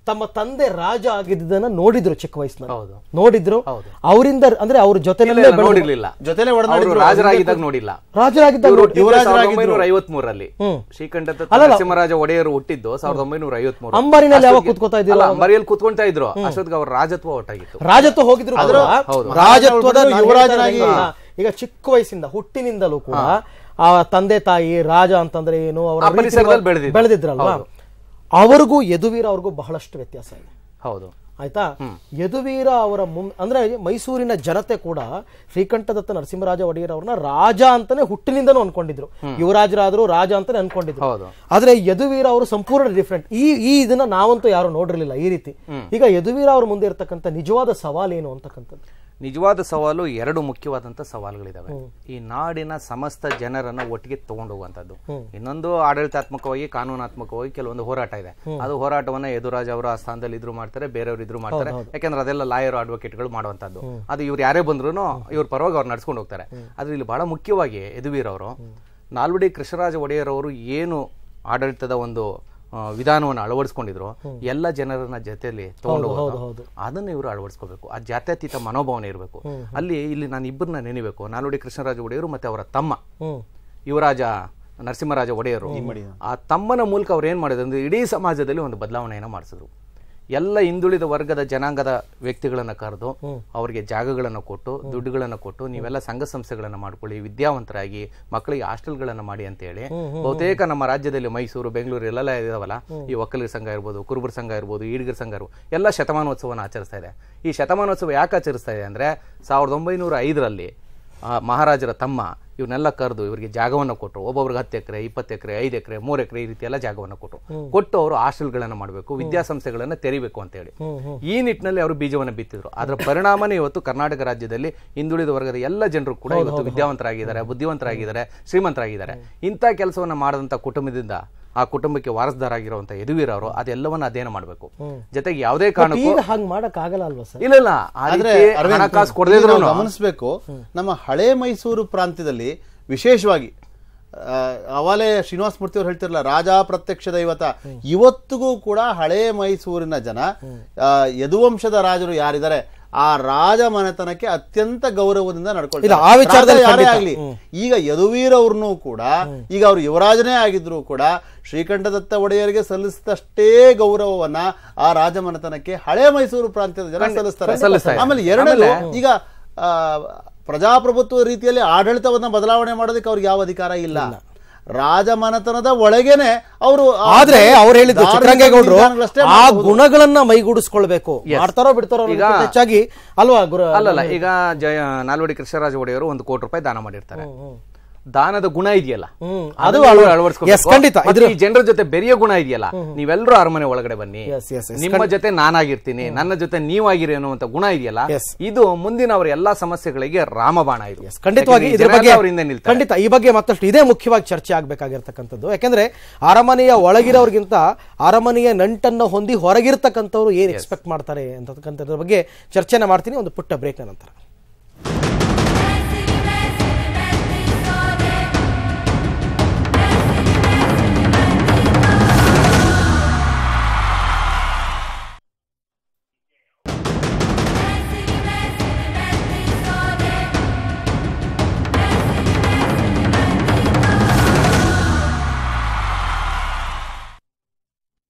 ತಮ್ಮ ತಂದೆ ರಾಜ ಆಗಿದ್ದನ್ನ ನೋಡಿದ್ರು, ಚಿಕ್ಕ ವಯಸ್ಸಿನಲ್ಲಿ ನೋಡಿದ್ರು. ಅವರಿಂದ ಅಂದ್ರೆ ಅವ್ರ ಜೊತೆನಲ್ಲೇ ನೋಡಿರ್ಲಿಲ್ಲ, ರಾಜರಾಗಿದ್ದಾಗ ನೋಡಿಲ್ಲ. ರಾಜರಾಗಿದ್ದಾಗ 1953ರಲ್ಲಿ ಶ್ರೀಕಂಠ ದತ್ತ ನರಸಿಂಹರಾಜ ಒಡೆಯರು ಹುಟ್ಟಿದ್ದು 1953. ಅಂಬಾರಿನಲ್ಲಿ ಯಾವಾಗ ಕೂತ್ಕೋತಾ ಇದ್ರು? ಅಂಬಾರಿಯಲ್ಲಿ ಕೂತ್ಕೊಳ್ತಾ ಇದ್ರು. ಅಷ್ಟೊತ್ತಿಗೆ ಅವ್ರ ರಾಜತ್ವ ಒಟ್ಟಾಗಿತ್ತು. ರಾಜತ್ವ ಹೋಗಿದ್ರು. ರಾಜತ್ವದ ಯುವರಾಜನಾಗಿ ಈಗ ಚಿಕ್ಕ ವಯಸ್ಸಿಂದ ಹುಟ್ಟಿನಿಂದಲೂ ಕೂಡ ಆ ತಂದೆ ತಾಯಿ ರಾಜ ಅಂತಂದ್ರೆ ಏನು ಅವರ ಬೆಳೆದಿದ್ರಲ್ವಾ, ಅವ್ರಿಗೂ ಯದುವೀರ ಅವ್ರಿಗೂ ಬಹಳಷ್ಟು ವ್ಯತ್ಯಾಸ ಇದೆ. ಹೌದು, ಆಯ್ತಾ? ಯದುವೀರ ಅವರ ಅಂದ್ರೆ ಮೈಸೂರಿನ ಜನತೆ ಕೂಡ ಶ್ರೀಕಂಠದತ್ತ ನರಸಿಂಹರಾಜ ಒಡೆಯರ್ ಅವ್ರನ್ನ ರಾಜ ಅಂತಾನೆ ಹುಟ್ಟಿನಿಂದನೂ ಅನ್ಕೊಂಡಿದ್ರು. ಯುವರಾಜರಾದ್ರು ರಾಜ ಅಂತಾನೆ ಅನ್ಕೊಂಡಿದ್ರು. ಆದ್ರೆ ಯದುವೀರ ಅವರು ಸಂಪೂರ್ಣ ಡಿಫ್ರೆಂಟ್. ಈ ಇದನ್ನ ನಾವಂತೂ ಯಾರು ನೋಡಿರ್ಲಿಲ್ಲ ಈ ರೀತಿ. ಈಗ ಯದುವೀರ ಅವ್ರ ಮುಂದೆ ಇರ್ತಕ್ಕಂಥ ನಿಜವಾದ ಸವಾಲೇನು ಅಂತಕ್ಕಂಥದ್ದು? ನಿಜವಾದ ಸವಾಲು 2 ಮುಖ್ಯವಾದಂತ ಸವಾಲುಗಳಿದಾವೆ. ಈ ನಾಡಿನ ಸಮಸ್ತ ಜನರನ್ನ ಒಟ್ಟಿಗೆ ತಗೊಂಡೋಗುವಂತದ್ದು. ಇನ್ನೊಂದು ಆಡಳಿತಾತ್ಮಕವಾಗಿ ಕಾನೂನಾತ್ಮಕವಾಗಿ ಕೆಲವೊಂದು ಹೋರಾಟ ಇದೆ. ಅದು ಹೋರಾಟವನ್ನ ಯದುರಾಜ್ ಅವರ ಆ ಸ್ಥಾನದಲ್ಲಿ ಇದ್ರು ಮಾಡ್ತಾರೆ, ಬೇರೆಯವರು ಇದ್ರು ಮಾಡ್ತಾರೆ. ಯಾಕಂದ್ರೆ ಅದೆಲ್ಲ ಲಾಯರ್ ಅಡ್ವೊಕೇಟ್ಗಳು ಮಾಡುವಂತದ್ದು. ಅದು ಇವ್ರು ಯಾರೇ ಬಂದ್ರು ಇವ್ರ ಪರವಾಗಿ ಅವ್ರು ನಡ್ಸ್ಕೊಂಡು ಹೋಗ್ತಾರೆ. ಆದ್ರೆ ಇಲ್ಲಿ ಬಹಳ ಮುಖ್ಯವಾಗಿ ಯದುವೀರ್ ಅವರು ನಾಲ್ವಡಿ ಕೃಷ್ಣರಾಜ ಒಡೆಯರ್ ಅವರು ಏನು ಆಡಳಿತದ ಒಂದು ವಿಧಾನವನ್ನು ಅಳವಡಿಸ್ಕೊಂಡಿದ್ರು, ಎಲ್ಲ ಜನರನ್ನ ಜೊತೆಯಲ್ಲಿ ತಗೊಂಡು ಅದನ್ನ ಇವರು ಅಳವಡಿಸ್ಕೋಬೇಕು. ಆ ಜಾತ್ಯತೀತ ಮನೋಭಾವನೆ ಇರಬೇಕು. ಇಲ್ಲಿ ನಾನು ಇಬ್ಬರನ್ನ ನೆನೆಬೇಕು, ನಾಲ್ವಡಿ ಕೃಷ್ಣರಾಜ ಒಡೆಯರು ಮತ್ತೆ ಅವರ ತಮ್ಮ ಯುವರಾಜ ನರಸಿಂಹರಾಜ ಒಡೆಯರು. ಆ ತಮ್ಮನ ಮೂಲಕ ಅವ್ರು ಏನ್ ಮಾಡಿದ್ರು ಅಂದ್ರೆ ಇಡೀ ಸಮಾಜದಲ್ಲಿ ಒಂದು ಬದಲಾವಣೆಯನ್ನ ಮಾಡಿಸಿದ್ರು. ಎಲ್ಲ ಹಿಂದುಳಿದ ವರ್ಗದ ಜನಾಂಗದ ವ್ಯಕ್ತಿಗಳನ್ನ ಕರೆದು ಅವರಿಗೆ ಜಾಗಗಳನ್ನು ಕೊಟ್ಟು ದುಡ್ಡುಗಳನ್ನ ಕೊಟ್ಟು ನೀವೆಲ್ಲ ಸಂಘ ಸಂಸ್ಥೆಗಳನ್ನ ಮಾಡ್ಕೊಳ್ಳಿ, ವಿದ್ಯಾವಂತರಾಗಿ ಮಕ್ಕಳಿಗೆ ಹಾಸ್ಟೆಲ್ಗಳನ್ನ ಮಾಡಿ ಅಂತ ಹೇಳಿ ಬಹುತೇಕ ನಮ್ಮ ರಾಜ್ಯದಲ್ಲಿ ಮೈಸೂರು, ಬೆಂಗಳೂರು ಎಲ್ಲ ಇದಾವಲ್ಲ, ಈ ಒಕ್ಕಲಿಗರ ಸಂಘ ಇರ್ಬೋದು, ಕುರುಬರ ಸಂಘ ಇರ್ಬೋದು, ಈಡಿಗರ ಸಂಘ ಇರ್ಬೋದು, ಎಲ್ಲ ಶತಮಾನೋತ್ಸವನ ಆಚರಿಸ್ತಾ ಇದೆ. ಈ ಶತಮಾನೋತ್ಸವ ಯಾಕೆ ಆಚರಿಸ್ತಾ ಇದೆ ಅಂದ್ರೆ 1905ರಲ್ಲಿ ಮಹಾರಾಜರ ತಮ್ಮ ಇವನ್ನೆಲ್ಲ ಕರೆದು ಇವರಿಗೆ ಜಾಗವನ್ನು ಕೊಟ್ಟರು. ಒಬ್ಬೊಬ್ರಿಗೆ 10 ಎಕರೆ, 20 ಎಕರೆ, 5 ಎಕರೆ, 3 ಎಕರೆ ಈ ರೀತಿ ಎಲ್ಲ ಜಾಗವನ್ನು ಕೊಟ್ಟು ಅವರು ಹಾಸ್ಟೆಲ್ಗಳನ್ನ ಮಾಡಬೇಕು, ವಿದ್ಯಾಸಂಸ್ಥೆಗಳನ್ನ ತೆರಿಬೇಕು ಅಂತ ಹೇಳಿ ಈ ನಿಟ್ಟಿನಲ್ಲಿ ಅವರು ಬೀಜವನ್ನು ಬಿತ್ತಿದ್ರು. ಅದರ ಪರಿಣಾಮನೇ ಇವತ್ತು ಕರ್ನಾಟಕ ರಾಜ್ಯದಲ್ಲಿ ಹಿಂದುಳಿದ ವರ್ಗದ ಎಲ್ಲ ಜನರು ಕೂಡ ಇವತ್ತು ವಿದ್ಯಾವಂತರಾಗಿದ್ದಾರೆ, ಬುದ್ಧಿವಂತರಾಗಿದ್ದಾರೆ, ಶ್ರೀಮಂತರಾಗಿದ್ದಾರೆ. ಇಂಥ ಕೆಲಸವನ್ನ ಮಾಡದಂತ ಕುಟುಂಬದಿಂದ ಆ ಕುಟುಂಬಕ್ಕೆ ವಾರಸದಾರಾಗಿರುವಂತ ಯದುವೀರ್ ಅವರು ಅದೆಲ್ಲವನ್ನ ಅಧ್ಯಯನ ಮಾಡಬೇಕು. ಜೊತೆಗೆ ಯಾವುದೇ ಕಾರಣಕ್ಕೂ ಇಲ್ಲ ಹಣಕಾಸು ಕೊಡದೇ ಗಮನಿಸಬೇಕು. ನಮ್ಮ ಹಳೆ ಮೈಸೂರು ಪ್ರಾಂತ್ಯದಲ್ಲಿ ವಿಶೇಷವಾಗಿ ಅವಾಲೇ ಶ್ರೀನಿವಾಸ ಮೂರ್ತಿ ಅವರು ಹೇಳ್ತಿರಲ್ಲ, ರಾಜ ಪ್ರತ್ಯಕ್ಷ ದೈವತ. ಇವತ್ತಿಗೂ ಕೂಡ ಹಳೆ ಮೈಸೂರಿನ ಜನ ಯದುವಂಶದ ರಾಜರು ಯಾರಿದ್ದಾರೆ ಆ ರಾಜ ಮನೆತನಕ್ಕೆ ಅತ್ಯಂತ ಗೌರವದಿಂದ ನಡ್ಕೊಳ್ತಾರೆ. ಯಾರೇ ಆಗ್ಲಿ, ಈಗ ಯದುವೀರ್ ಅವ್ರನ್ನೂ ಕೂಡ ಈಗ ಅವ್ರು ಯುವರಾಜನೇ ಆಗಿದ್ರು ಕೂಡ ಶ್ರೀಕಂಠದತ್ತ ಒಡೆಯರಿಗೆ ಸಲ್ಲಿಸಿದಷ್ಟೇ ಗೌರವವನ್ನ ಆ ರಾಜ ಮನೆತನಕ್ಕೆ ಹಳೆ ಮೈಸೂರು ಪ್ರಾಂತ್ಯದ ಜನ ಸಲ್ಲಿಸ್ತಾರೆ. ಆಮೇಲೆ ಎರಡನೇ, ಈಗ ಪ್ರಜಾಪ್ರಭುತ್ವ ರೀತಿಯಲ್ಲಿ ಆಡಳಿತವನ್ನ ಬದಲಾವಣೆ ಮಾಡೋದಕ್ಕೆ ಅವ್ರಿಗೆ ಯಾವ ಅಧಿಕಾರ ಇಲ್ಲ. ರಾಜಮನೆತನದ ಒಳಗೇನೆ ಅವರು ಆದ್ರೆ ಅವ್ರು ಹೇಳಿದ್ರು ಚಿತ್ರರಂಗೇಗೌಡರು ಆ ಗುಣಗಳನ್ನ ಮೈಗೂಡಿಸ್ಕೊಳ್ಬೇಕು. ಮಾಡ್ತಾರೋ ಬಿಡ್ತಾರೋ ಹೆಚ್ಚಾಗಿ ಅಲ್ವಾ? ಅಲ್ಲಲ್ಲ, ಈಗ ನಾಲ್ವಡಿ ಕೃಷ್ಣರಾಜ ಒಡೆಯರು 1 ಕೋಟಿ ರೂಪಾಯಿ ದಾನ ಮಾಡಿರ್ತಾರೆ. ದಾನದ ಗುಣ ಇದೆಯಲ್ಲ ಅದು ಅಳವಡಿಸ್ಬೇಕು. ಖಂಡಿತ. ಮತ್ತೆ ಈ ಜನರ ಜೊತೆ ಬೆರೆಯೋ ಗುಣ ಇದೆಯಲ್ಲ, ನೀವೆಲ್ಲರೂ ಅರಮನೆ ಒಳಗಡೆ ಬನ್ನಿ, Yes, yes, yes. ನಿಮ್ಮ ಜೊತೆ ನಾನಾಗಿರ್ತೀನಿ, ನನ್ನ ಜೊತೆ ನೀವಾಗಿರಿ ಅನ್ನುವಂತ ಗುಣ ಇದೆಯಲ್ಲ, Yes. ಇದು ಮುಂದಿನ ಅವರ ಎಲ್ಲಾ ಸಮಸ್ಯೆಗಳಿಗೆ ರಾಮಬಾಣ ಇದು. ಖಂಡಿತವಾಗಿ ಯಾಕಂದ್ರೆ ಇದ್ರ ಜನ ಬಗ್ಗೆ ಅವ್ರ ಹಿಂದೆ ನಿಲ್ತಾರೆ. ಖಂಡಿತ ಈ ಬಗ್ಗೆ ಮತ್ತಷ್ಟು ಇದೇ ಮುಖ್ಯವಾಗಿ ಚರ್ಚೆ ಆಗ್ಬೇಕಾಗಿರ್ತಕ್ಕಂಥದ್ದು. ಯಾಕಂದ್ರೆ ಅರಮನೆಯ ಒಳಗಿರೋರ್ಗಿಂತ ಅರಮನೆಯ ನಂಟನ್ನು ಹೊಂದಿ ಹೊರಗಿರ್ತಕ್ಕಂಥವ್ರು ಏನ್ ಎಕ್ಸ್ಪೆಕ್ಟ್ ಮಾಡ್ತಾರೆ ಅಂತಕ್ಕಂಥದ್ರ ಬಗ್ಗೆ ಚರ್ಚೆನ ಮಾಡ್ತೀನಿ ಒಂದು ಪುಟ್ಟ ಬ್ರೇಕ್ ನಂತರ.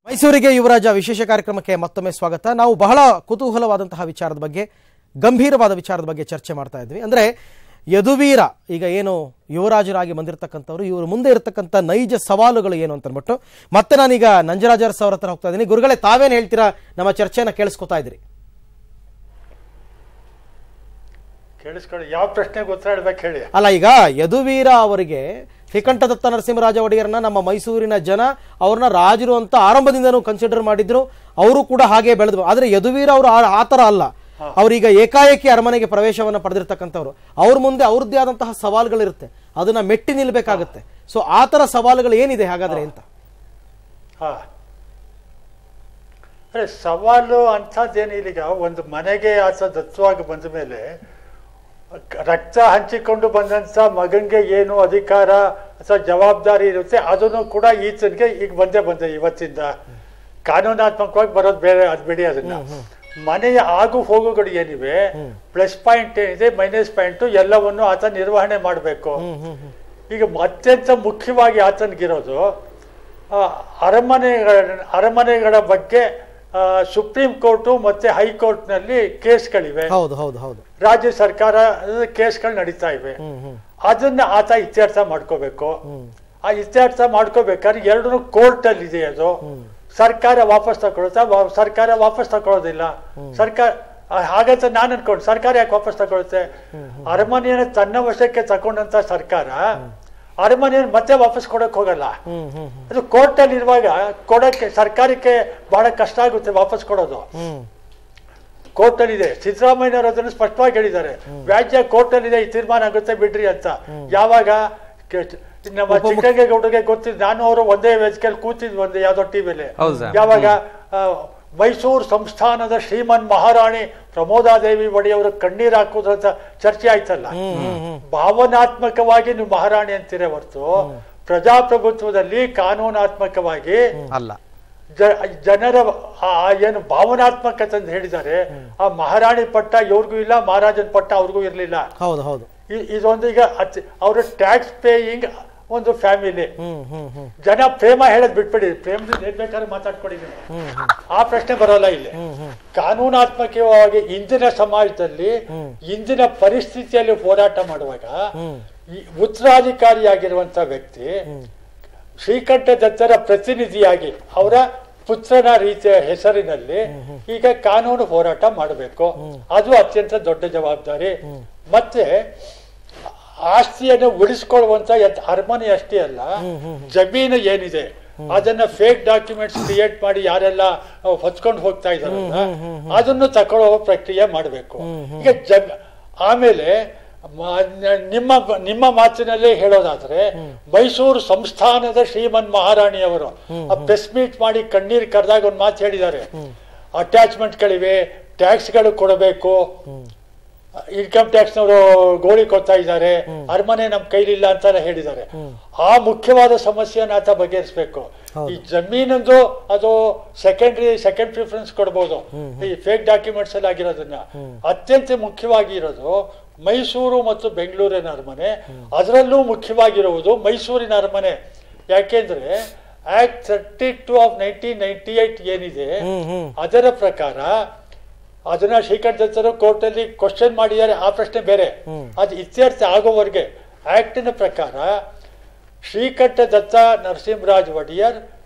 ಮೈಸೂರಿಗೆ ಯುವರಾಜ ವಿಶೇಷ ಕಾರ್ಯಕ್ರಮಕ್ಕೆ ಮತ್ತೊಮ್ಮೆ ಸ್ವಾಗತ. ನಾವು ಬಹಳ ಕುತೂಹಲವಾದಂತಹ ವಿಚಾರದ ಬಗ್ಗೆ, ಗಂಭೀರವಾದ ವಿಚಾರದ ಬಗ್ಗೆ ಚರ್ಚೆ ಮಾಡ್ತಾ ಇದ್ವಿ. ಅಂದರೆ ಯದುವೀರ ಈಗ ಏನು ಯುವರಾಜರಾಗಿ ಬಂದಿರತಕ್ಕಂಥವ್ರು, ಇವರು ಮುಂದೆ ಇರತಕ್ಕಂಥ ನೈಜ ಸವಾಲುಗಳು ಏನು ಅಂತ ಅಂದ್ಬಿಟ್ಟು ಮತ್ತೆ ನಾನೀಗ ನಂಜರಾಜರಸ್ ಅವ್ರ ಹತ್ರ ಹೋಗ್ತಾ ಇದ್ದೀನಿ. ಗುರುಗಳೇ, ತಾವೇನು ಹೇಳ್ತೀರಾ? ನಮ್ಮ ಚರ್ಚೆನ ಕೇಳಿಸ್ಕೊತಾ ಇದ್ರಿ. ಕೇಳಿಸ್ಕೊಳ್ಳಿ, ಯಾವ ಪ್ರಶ್ನೆಗೆ ಉತ್ತರ ಹೇಳ್ಬೇಕು ಹೇಳಿ. ಅಲ್ಲ, ಈಗ ಯದುವೀರ ಅವರಿಗೆ ಶ್ರೀಕಂಠದತ್ತ ನರಸಿಂಹರಾಜ ಒಡೆಯರನ್ನ ನಮ್ಮ ಮೈಸೂರಿನ ಜನ ಅವ್ರನ್ನ ರಾಜರು ಅಂತ ಆರಂಭದಿಂದನೂ ಕನ್ಸಿಡರ್ ಮಾಡಿದ್ರು. ಅವರು ಕೂಡ ಹಾಗೆ ಬೆಳೆದ್ರು. ಆದ್ರೆ ಯದುವೀರ ಅವರು ಆ ತರ ಅಲ್ಲ. ಅವ್ರೀಗ ಏಕಾಏಕಿ ಅರಮನೆಗೆ ಪ್ರವೇಶವನ್ನ ಪಡೆದಿರ್ತಕ್ಕಂಥವ್ರು. ಅವ್ರ ಮುಂದೆ ಅವ್ರದ್ದೇ ಆದಂತಹ ಸವಾಲುಗಳಿರುತ್ತೆ, ಅದನ್ನ ಮೆಟ್ಟಿ ನಿಲ್ಬೇಕಾಗುತ್ತೆ. ಸೊ ಆ ತರ ಸವಾಲುಗಳು ಏನಿದೆ ಹಾಗಾದ್ರೆ ಅಂತ? ಅರೆ, ಸವಾಲು ಅಂಥದ್ದೇನಿಲ್ಲ. ಈಗ ಒಂದು ಮನೆಗೆ ಆತ ದತ್ತವಾಗಿ ಬಂದ ಮೇಲೆ ರಕ್ತ ಹಂಚಿಕೊಂಡು ಬಂದಂತ ಮಗನ್ಗೆ ಏನು ಅಧಿಕಾರ ಅಥವಾ ಜವಾಬ್ದಾರಿ ಇರುತ್ತೆ, ಅದನ್ನು ಕೂಡ ಈತನಿಗೆ ಈಗ ಬಂದೆ ಇವತ್ತಿಂದ ಕಾನೂನಾತ್ಮಕವಾಗಿ ಬರೋದು ಬೇರೆ, ಅದು ಬಿಡಿ. ಅದನ್ನ ಮನೆಯ ಆಗು ಹೋಗುಗಳು ಏನಿವೆ, ಪ್ಲಸ್ ಪಾಯಿಂಟ್ ಏನಿದೆ, ಮೈನಸ್ ಪಾಯಿಂಟ್ ಎಲ್ಲವನ್ನು ಆತ ನಿರ್ವಹಣೆ ಮಾಡಬೇಕು. ಈಗ ಅತ್ಯಂತ ಮುಖ್ಯವಾಗಿ ಆತನಿಗಿರೋದು ಅರಮನೆಗಳ ಬಗ್ಗೆ ಸುಪ್ರೀಂ ಕೋರ್ಟು ಮತ್ತೆ ಹೈಕೋರ್ಟ್ನಲ್ಲಿ ಕೇಸ್ಗಳಿವೆ. ರಾಜ್ಯ ಸರ್ಕಾರ ಕೇಸ್ಗಳು ನಡೀತಾ ಇವೆ. ಅದನ್ನ ಆತ ಇತ್ಯರ್ಥ ಮಾಡ್ಕೋಬೇಕು. ಆ ಇತ್ಯರ್ಥ ಮಾಡ್ಕೋಬೇಕಾದ್ರೆ ಎರಡೂ ಕೋರ್ಟ್ ಅಲ್ಲಿ ಇದೆ. ಅದು ಸರ್ಕಾರ ವಾಪಸ್ ತಗೊಳುತ್ತಾ? ಸರ್ಕಾರ ವಾಪಸ್ ತಗೊಳ್ಳೋದಿಲ್ಲ. ಸರ್ಕಾರ ಹಾಗಂತ ನಾನು ಅನ್ಕೊಂಡು ಸರ್ಕಾರ ಯಾಕೆ ವಾಪಸ್ ತಗೊಳುತ್ತೆ? ಅರಮನೆಯನ್ನು ತನ್ನ ವಶಕ್ಕೆ ತಗೊಂಡಂತ ಸರ್ಕಾರ ಅರಮನೆಯನ್ನು ಮತ್ತೆ ವಾಪಸ್ ಕೊಡಕ್ ಹೋಗಲ್ಲ. ಅದು ಕೋರ್ಟ್ ಅಲ್ಲಿ ಇರುವಾಗ ಕೊಡಕ್ಕೆ ಸರ್ಕಾರಕ್ಕೆ ಬಹಳ ಕಷ್ಟ ಆಗುತ್ತೆ ವಾಪಸ್ ಕೊಡೋದು. ಕೋರ್ಟ್ ಅಲ್ಲಿ ಇದೆ. ಸಿದ್ದರಾಮಯ್ಯನವರು ಅದನ್ನು ಸ್ಪಷ್ಟವಾಗಿ ಹೇಳಿದ್ದಾರೆ, ವ್ಯಾಜ್ಯ ಕೋರ್ಟ್ ಅಲ್ಲಿ ಇದೆ, ಈ ತೀರ್ಮಾನ ಆಗುತ್ತೆ ಬಿಡ್ರಿ ಅಂತ. ಯಾವಾಗ ನಮ್ಮ ಚಿಕ್ಕಗೌಡರಿಗೆ ಗೊತ್ತಿದ್ದು, ನಾನು ಅವರು ಒಂದೇ ವೇದಿಕೆಯಲ್ಲಿ ಕೂತಿದ್ವಿ ಒಂದು ಯಾವ್ದೋ ಟಿವಿಯಲ್ಲಿ. ಯಾವಾಗ ಮೈಸೂರು ಸಂಸ್ಥಾನದ ಶ್ರೀಮನ್ ಮಹಾರಾಣಿ ಪ್ರಮೋದಾದೇವಿ ಒಡೆಯವರು ಕಣ್ಣೀರು ಹಾಕುವುದಂತ ಚರ್ಚೆ ಆಯ್ತಲ್ಲ. ಭಾವನಾತ್ಮಕವಾಗಿ ನೀವು ಮಹಾರಾಣಿ ಅಂತೀರೇ ಹೊರತು ಪ್ರಜಾಪ್ರಭುತ್ವದಲ್ಲಿ ಕಾನೂನಾತ್ಮಕವಾಗಿ ಅಲ್ಲ. ಜನರ ಏನು ಭಾವನಾತ್ಮಕತೆ ಅಂತ ಹೇಳಿದ್ದಾರೆ. ಆ ಮಹಾರಾಣಿ ಪಟ್ಟ ಇವ್ರಿಗೂ ಇಲ್ಲ, ಮಹಾರಾಜನ ಪಟ್ಟ ಅವ್ರಿಗೂ ಇರ್ಲಿಲ್ಲ. ಇದೊಂದು ಈಗ ಅವರು ಟ್ಯಾಕ್ಸ್ ಪೇಯಿಂಗ್ ಒಂದು ಫ್ಯಾಮಿಲಿ. ಜನ ಪ್ರೇಮ ಹೇಳದ್ ಬಿಟ್ಬಿಡಿ, ಪ್ರೇಮದಿಂದ ಏನ್ ಬೇಕಾದ್ರೆ ಮಾತಾಡ್ಕೊಂಡಿದ್ದೀನಿ, ಆ ಪ್ರಶ್ನೆ ಬರೋಲ್ಲ ಇಲ್ಲಿ. ಕಾನೂನಾತ್ಮಕವಾಗಿ ಇಂದಿನ ಸಮಾಜದಲ್ಲಿ ಇಂದಿನ ಪರಿಸ್ಥಿತಿಯಲ್ಲಿ ಹೋರಾಟ ಮಾಡುವಾಗ ಉತ್ತರಾಧಿಕಾರಿಯಾಗಿರುವಂತ ವ್ಯಕ್ತಿ ಶ್ರೀಕಂಠ ದತ್ತರ ಪ್ರತಿನಿಧಿಯಾಗಿ ಅವರ ಪುತ್ರನ ರೀತಿಯ ಹೆಸರಿನಲ್ಲಿ ಈಗ ಕಾನೂನು ಹೋರಾಟ ಮಾಡಬೇಕು. ಅದು ಅತ್ಯಂತ ದೊಡ್ಡ ಜವಾಬ್ದಾರಿ. ಮತ್ತೆ ಆಸ್ತಿಯನ್ನು ಉಳಿಸ್ಕೊಳ್ಳುವಂತ ಅರಮನೆ ಅಷ್ಟೇ ಅಲ್ಲ, ಜಮೀನು ಏನಿದೆ ಅದನ್ನ ಫೇಕ್ ಡಾಕ್ಯುಮೆಂಟ್ಸ್ ಕ್ರಿಯೇಟ್ ಮಾಡಿ ಯಾರೆಲ್ಲ ಹೊಚ್ಕೊಂಡು ಹೋಗ್ತಾ ಇದಾರಲ್ಲ ಅದನ್ನು ತಕೊಳ್ಳೋ ಪ್ರಕ್ರಿಯೆ ಮಾಡಬೇಕು. ಈಗ ಆಮೇಲೆ ನಿಮ್ಮ ಮಾತಿನಲ್ಲೇ ಹೇಳೋದಾದ್ರೆ ಮೈಸೂರು ಸಂಸ್ಥಾನದ ಶ್ರೀಮನ್ ಮಹಾರಾಣಿಯವರು ಪ್ರೆಸ್ ಮೀಟ್ ಮಾಡಿ ಕಣ್ಣೀರು ಕರೆದಾಗ ಒಂದು ಮಾತು ಹೇಳಿದ್ದಾರೆ, ಅಟ್ಯಾಚ್ಮೆಂಟ್ಗಳಿವೆ, ಟ್ಯಾಕ್ಸ್ಗಳು ಕೊಡಬೇಕು, ಇನ್ಕಮ್ ಟ್ಯಾಕ್ಸ್ನವರು ಗೋಳಿ ಕೊಡ್ತಾ ಇದ್ದಾರೆ, ಅರಮನೆ ನಮ್ ಕೈಲಿಲ್ಲ ಅಂತಾನೆ ಹೇಳಿದ್ದಾರೆ. ಆ ಮುಖ್ಯವಾದ ಸಮಸ್ಯೆಯನ್ನು ಆತ ಬಗೆಹರಿಸಬೇಕು. ಈ ಜಮೀನಂದು ಅದು ಸೆಕೆಂಡ್ ಪ್ರಿಫರೆನ್ಸ್ ಕೊಡ್ಬೋದು ಈ ಫೇಕ್ ಡಾಕ್ಯುಮೆಂಟ್ಸ್ ಅಲ್ಲಿ ಆಗಿರೋದನ್ನ. ಅತ್ಯಂತ ಮುಖ್ಯವಾಗಿ ಇರೋದು ಮೈಸೂರು ಮತ್ತು ಬೆಂಗಳೂರಿನ ಅರಮನೆ, ಅದರಲ್ಲೂ ಮುಖ್ಯವಾಗಿರುವುದು ಮೈಸೂರಿನ ಅರಮನೆ. ಯಾಕೆಂದ್ರೆ ಆಕ್ಟ್ 32 ಆಫ್ 1998 ಏನಿದೆ ಅದರ ಪ್ರಕಾರ ಅದನ್ನ ಶ್ರೀಕಂಠ ದತ್ತರು ಕೋರ್ಟ್ ಅಲ್ಲಿ ಕ್ವಶನ್ ಮಾಡಿದ್ದಾರೆ. ಆ ಪ್ರಶ್ನೆ ಬೇರೆ, ಅದು ಇತ್ಯರ್ಥ ಆಗೋವರೆಗೆ ಆಕ್ಟಿನ ಪ್ರಕಾರ ಶ್ರೀಕಂಠ ದತ್ತ ನರಸಿಂಹರಾಜ ಒಡೆಯರ್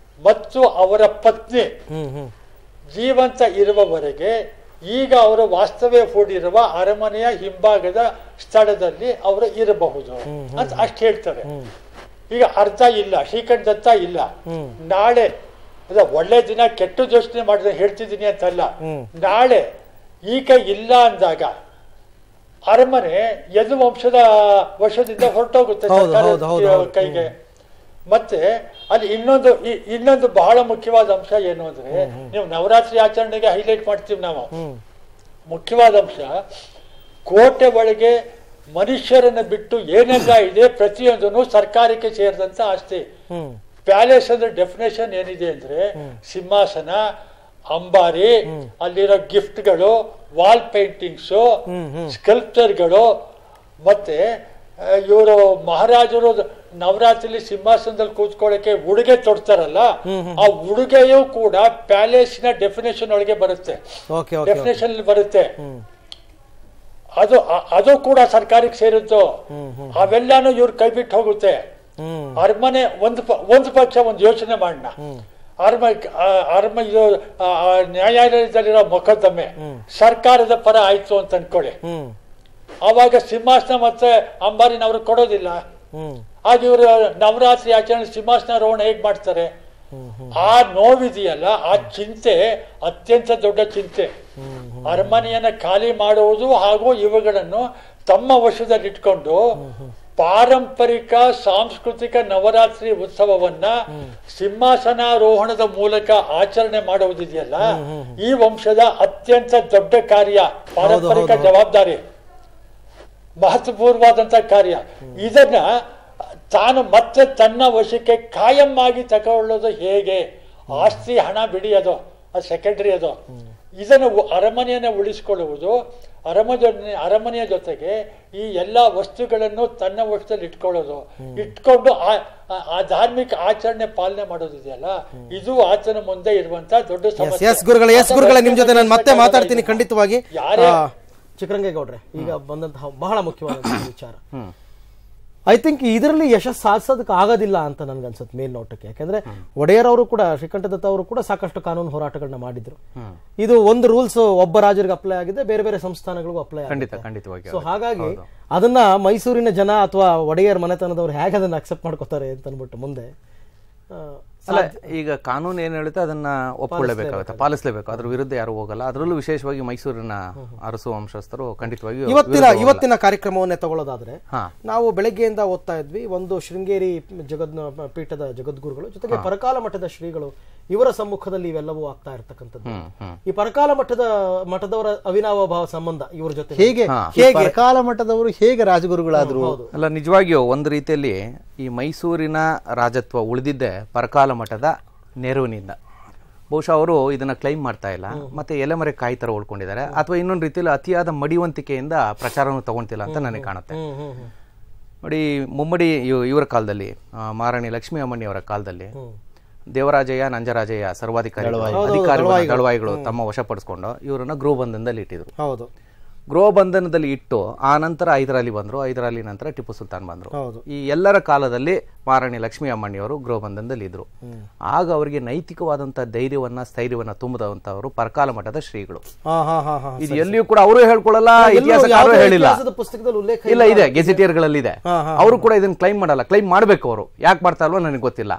ಮತ್ತು ಅವರ ಪತ್ನಿ ಜೀವಂತ ಇರುವವರೆಗೆ ಈಗ ಅವರು ವಾಸ್ತವ್ಯ ಹೂಡಿರುವ ಅರಮನೆಯ ಹಿಂಭಾಗದ ಸ್ಥಳದಲ್ಲಿ ಅವರು ಇರಬಹುದು ಅಂತ ಅಷ್ಟು ಹೇಳ್ತಾರೆ. ಈಗ ಅರ್ಥ ಇಲ್ಲ, ಶ್ರೀಕಂಠ ದತ್ತ ಇಲ್ಲ. ನಾಳೆ ಅದ ಒಳ್ಳೆ ದಿನ ಕೆಟ್ಟ ಯೋಚನೆ ಮಾಡಿದ್ರೆ ಹೇಳ್ತಿದ್ದೀನಿ ಅಂತಲ್ಲ, ನಾಳೆ ಈಗ ಇಲ್ಲ ಅಂದಾಗ ಅರಮನೆ ಯದುವಂಶದ ವಶದಿಂದ ಹೊರಟೋಗುತ್ತೆ ಸರ್ಕಾರದ ಕೈಗೆ. ಮತ್ತೆ ಅಲ್ಲಿ ಇನ್ನೊಂದು ಬಹಳ ಮುಖ್ಯವಾದ ಅಂಶ ಏನು ಅಂದ್ರೆ, ನೀವು ನವರಾತ್ರಿ ಆಚರಣೆಗೆ ಹೈಲೈಟ್ ಮಾಡ್ತೀವಿ ನಾವು. ಮುಖ್ಯವಾದ ಅಂಶ, ಕೋಟೆ ಒಳಗೆ ಮನುಷ್ಯರನ್ನ ಬಿಟ್ಟು ಏನೆಲ್ಲ ಇದೆ ಪ್ರತಿಯೊಂದನ್ನು ಸರ್ಕಾರಕ್ಕೆ ಸೇರಿದಂತ ಆಸ್ತಿ. ಪ್ಯಾಲೇಸ್ ಅಂದ್ರೆ ಡೆಫಿನೇಷನ್ ಏನಿದೆ ಅಂದ್ರೆ ಸಿಂಹಾಸನ, ಅಂಬಾರಿ, ಅಲ್ಲಿರೋ ಗಿಫ್ಟ್ಗಳು, ವಾಲ್ ಪೇಂಟಿಂಗ್ಸು, ಸ್ಕಲ್ಪ್ಚರ್ಗಳು, ಮತ್ತೆ ಇವರು ಮಹಾರಾಜರು ನವರಾತ್ರಿಲಿ ಸಿಂಹಾಸನದಲ್ಲಿ ಕೂತ್ಕೊಳ್ಳಕ್ಕೆ ಉಡುಗೆ ತೊಡ್ತಾರಲ್ಲ, ಆ ಉಡುಗೆಯೂ ಕೂಡ ಪ್ಯಾಲೇಸಿನ ಡೆಫಿನೇಷನ್ ಒಳಗೆ ಬರುತ್ತೆ, ಡೆಫಿನೇಷನ್ ಬರುತ್ತೆ. ಅದು ಕೂಡ ಸರ್ಕಾರಕ್ಕೆ ಸೇರಿದ್ದು. ಅವೆಲ್ಲಾನು ಇವ್ರು ಕೈ ಬಿಟ್ಟು ಹೋಗುತ್ತೆ. ಅರಮನೆ ಒಂದು ಪಕ್ಷ ಒಂದು ಯೋಚನೆ ಮಾಡೋಣ, ಇದು ನ್ಯಾಯಾಲಯದಲ್ಲಿರೋ ಮೊಕದ್ದಮೆ ಸರ್ಕಾರದ ಪರ ಆಯ್ತು ಅಂತ ಅನ್ಕೊಳ್ಳಿ, ಆವಾಗ ಸಿಂಹಾಸನ ಮತ್ತೆ ಅಂಬಾರಿನವ್ರು ಕೊಡೋದಿಲ್ಲ. ಆಗ ಇವರು ನವರಾತ್ರಿ ಆಚರಣೆ ಸಿಂಹಾಸನಾರೋಹಣ ಹೇಗ್ ಮಾಡ್ತಾರೆ? ಆ ನೋವಿದೆಯಲ್ಲ, ಆ ಚಿಂತೆ ಅತ್ಯಂತ ದೊಡ್ಡ ಚಿಂತೆ. ಅರಮನೆಯನ್ನ ಖಾಲಿ ಮಾಡುವುದು ಹಾಗೂ ಇವುಗಳನ್ನು ತಮ್ಮ ವಶದಲ್ಲಿಟ್ಕೊಂಡು ಪಾರಂಪರಿಕ ಸಾಂಸ್ಕೃತಿಕ ನವರಾತ್ರಿ ಉತ್ಸವವನ್ನ ಸಿಂಹಾಸನಾರೋಹಣದ ಮೂಲಕ ಆಚರಣೆ ಮಾಡುವುದಿದೆಯಲ್ಲ, ಈ ವಂಶದ ಅತ್ಯಂತ ದೊಡ್ಡ ಕಾರ್ಯ, ಪಾರಂಪರಿಕ ಜವಾಬ್ದಾರಿ, ಮಹತ್ವಪೂರ್ವವಾದಂತ ಕಾರ್ಯ. ಇದನ್ನ ತಾನು ಮತ್ತೆ ತನ್ನ ವಶಕ್ಕೆ ಕಾಯಂ ಆಗಿ ತಗೊಳ್ಳೋದು ಹೇಗೆ? ಆಸ್ತಿ ಹಣ ಬಿಡಿ, ಅದು ಸೆಕೆಂಡರಿ. ಅದು ಇದನ್ನು ಅರಮನೆಯನ್ನ ಉಳಿಸಿಕೊಳ್ಳುವುದು, ಅರಮನೆಯ ಜೊತೆಗೆ ಈ ಎಲ್ಲಾ ವಸ್ತುಗಳನ್ನು ತನ್ನ ವಶದಲ್ಲಿ ಇಟ್ಕೊಂಡು ಆ ಧಾರ್ಮಿಕ ಆಚರಣೆ ಪಾಲನೆ ಮಾಡೋದಿದೆಯಲ್ಲ, ಇದು ಆತನ ಮುಂದೆ ಇರುವಂತ ದೊಡ್ಡ ಸಮಸ್ಯೆ. ನಿಮ್ ಜೊತೆ ನಾನು ಮತ್ತೆ ಮಾತಾಡ್ತೀನಿ ಖಂಡಿತವಾಗಿ. ಚಿಕ್ಕರಂಗೇಗೌಡ್ರೆ, ಈಗ ಬಂದಂತಹ ಬಹಳ ಮುಖ್ಯವಾದ ವಿಚಾರ, ಐ ಥಿಂಕ್ ಇದರಲ್ಲಿ ಯಶಸ್ಸು ಸಾಧಿಸೋದಕ್ಕೆ ಆಗೋದಿಲ್ಲ ಅಂತ ನನ್ಗನ್ಸುತ್ತೆ ಮೇಲ್ನೋಟಕ್ಕೆ. ಯಾಕಂದ್ರೆ ಒಡೆಯರ್ ಅವರು ಕೂಡ, ಶ್ರೀಕಂಠ ದತ್ತ ಅವರು ಕೂಡ ಸಾಕಷ್ಟು ಕಾನೂನು ಹೋರಾಟಗಳನ್ನ ಮಾಡಿದ್ರು. ಇದು ಒಂದು ರೂಲ್ಸ್ ಒಬ್ಬ ರಾಜರಿಗೆ ಅಪ್ಲೈ ಆಗಿದೆ, ಬೇರೆ ಬೇರೆ ಸಂಸ್ಥಾನಗಳಿಗೂ ಅಪ್ಲೈ ಆಗಿದೆ. ಸೊ ಹಾಗಾಗಿ ಅದನ್ನ ಮೈಸೂರಿನ ಜನ ಅಥವಾ ಒಡೆಯರ್ ಮನೆತನದವ್ರು ಹೇಗೆ ಅದನ್ನ ಅಕ್ಸೆಪ್ಟ್ ಮಾಡ್ಕೋತಾರೆ ಅಂತ ಅನ್ಬಿಟ್ಟು ಮುಂದೆ ಅಲ್ಲ, ಈಗ ಕಾನೂನು ಏನ್ ಹೇಳುತ್ತೆ ಅದನ್ನ ಒಪ್ಕೊಳ್ಳೇಬೇಕಾಗುತ್ತೆ, ಪಾಲಿಸಲೇಬೇಕು. ಅದ್ರ ವಿರುದ್ಧ ಯಾರು ಹೋಗಲ್ಲ. ಅದರಲ್ಲೂ ವಿಶೇಷವಾಗಿ ಮೈಸೂರಿನ ಅರಸು ವಂಶಸ್ಥರು ಖಂಡಿತವಾಗಿ ಇವತ್ತಿನ ಕಾರ್ಯಕ್ರಮವನ್ನೇ ತಗೊಳ್ಳೋದಾದ್ರೆ, ನಾವು ಬೆಳಗ್ಗೆಯಿಂದ ಓದ್ತಾ ಇದ್ವಿ, ಒಂದು ಶೃಂಗೇರಿ ಪೀಠದ ಜಗದ್ಗುರುಗಳು ಜೊತೆಗೆ ಪರಕಾಲ ಮಠದ ಶ್ರೀಗಳು, ಇವರ ಸಮ್ಮುಖದಲ್ಲಿ ಇವೆಲ್ಲವೂ ಆಗ್ತಾ ಇರ್ತಕ್ಕಂಥದ್ದು. ಈ ಪರಕಾಲ ಮಠದವರ ಅವಿನಾವಭಾವ ಸಂಬಂಧ ಇವ್ರ ಜೊತೆ ಹೇಗೆ ಪರಕಾಲ ಮಠದವರು ಹೇಗೆ ರಾಜಗುರುಗಳಾದ್ರು? ಅಲ್ಲ, ನಿಜವಾಗಿಯೂ ಒಂದು ರೀತಿಯಲ್ಲಿ ಈ ಮೈಸೂರಿನ ರಾಜತ್ವ ಉಳಿದಿದ್ದೆ ಪರಕಾಲ ಮಠದ ನೆರವಿನಿಂದ. ಬಹುಶಃ ಅವರು ಇದನ್ನ ಕ್ಲೈಮ್ ಮಾಡ್ತಾ ಇಲ್ಲ, ಮತ್ತೆ ಎಲೆಮರೆ ಕಾಯಿ ತರ ಉಳ್ಕೊಂಡಿದ್ದಾರೆ, ಅಥವಾ ಇನ್ನೊಂದು ರೀತಿಯಲ್ಲಿ ಅತಿಯಾದ ಮಡಿವಂತಿಕೆಯಿಂದ ಪ್ರಚಾರವನ್ನು ತಗೊಂತಿಲ್ಲ ಅಂತ ನನಗೆ ಕಾಣುತ್ತೆ. ನೋಡಿ, ಮುಮ್ಮಡಿ ಇವರ ಕಾಲದಲ್ಲಿ, ಮಹಾರಾಣಿ ಲಕ್ಷ್ಮೀ ಅಮ್ಮಣ್ಣಿಯವರ ಕಾಲದಲ್ಲಿ ದೇವರಾಜಯ್ಯ, ನಂಜರಾಜಯ್ಯ ಸರ್ವಾಧಿಕಾರಿ ದಳವಾಯಿಗಳು ತಮ್ಮ ವಶಪಡಿಸ್ಕೊಂಡು ಇವರನ್ನ ಗೃಹ ಬಂಧನದಲ್ಲಿ ಇಟ್ಟಿದ್ರು. ಗೃಹ ಬಂಧನದಲ್ಲಿ ಇಟ್ಟು ಆ ನಂತರ ಹೈದರಾಲಿ ಬಂದ್ರು, ಹೈದರಾಲಿ ನಂತರ ಟಿಪ್ಪು ಸುಲ್ತಾನ್ ಬಂದ್ರು. ಈ ಎಲ್ಲರ ಕಾಲದಲ್ಲಿ ಮಹಾರಾಣಿ ಲಕ್ಷ್ಮೀ ಅಮ್ಮಣ್ಣಿಯವರು ಗೃಹ ಬಂಧನದಲ್ಲಿ ಇದ್ರು. ಆಗ ಅವರಿಗೆ ನೈತಿಕವಾದಂತಹ ಧೈರ್ಯವನ್ನ, ಸ್ಥೈರ್ಯವನ್ನ ತುಂಬಿದಂತವರು ಪರಕಾಲ ಮಠದ ಶ್ರೀಗಳು. ಇದು ಎಲ್ಲಿಯೂ ಕೂಡ ಅವರು ಹೇಳ್ಕೊಳ್ಳಲ್ಲ, ಇತಿಹಾಸಕಾರರು ಹೇಳಿಲ್ಲ, ಇಲ್ಲ ಇದೆ, ಗೆಜೆಟಿಯರ್ಗಳಲ್ಲಿ ಇದೆ. ಅವರು ಕೂಡ ಇದನ್ನ ಕ್ಲೈಮ್ ಮಾಡಲ್ಲ. ಕ್ಲೈಮ್ ಮಾಡ್ಬೇಕು ಅವರು, ಯಾಕೆ ಮಾಡ್ತಾ ಇಲ್ವೋ ನನಗೆ ಗೊತ್ತಿಲ್ಲ.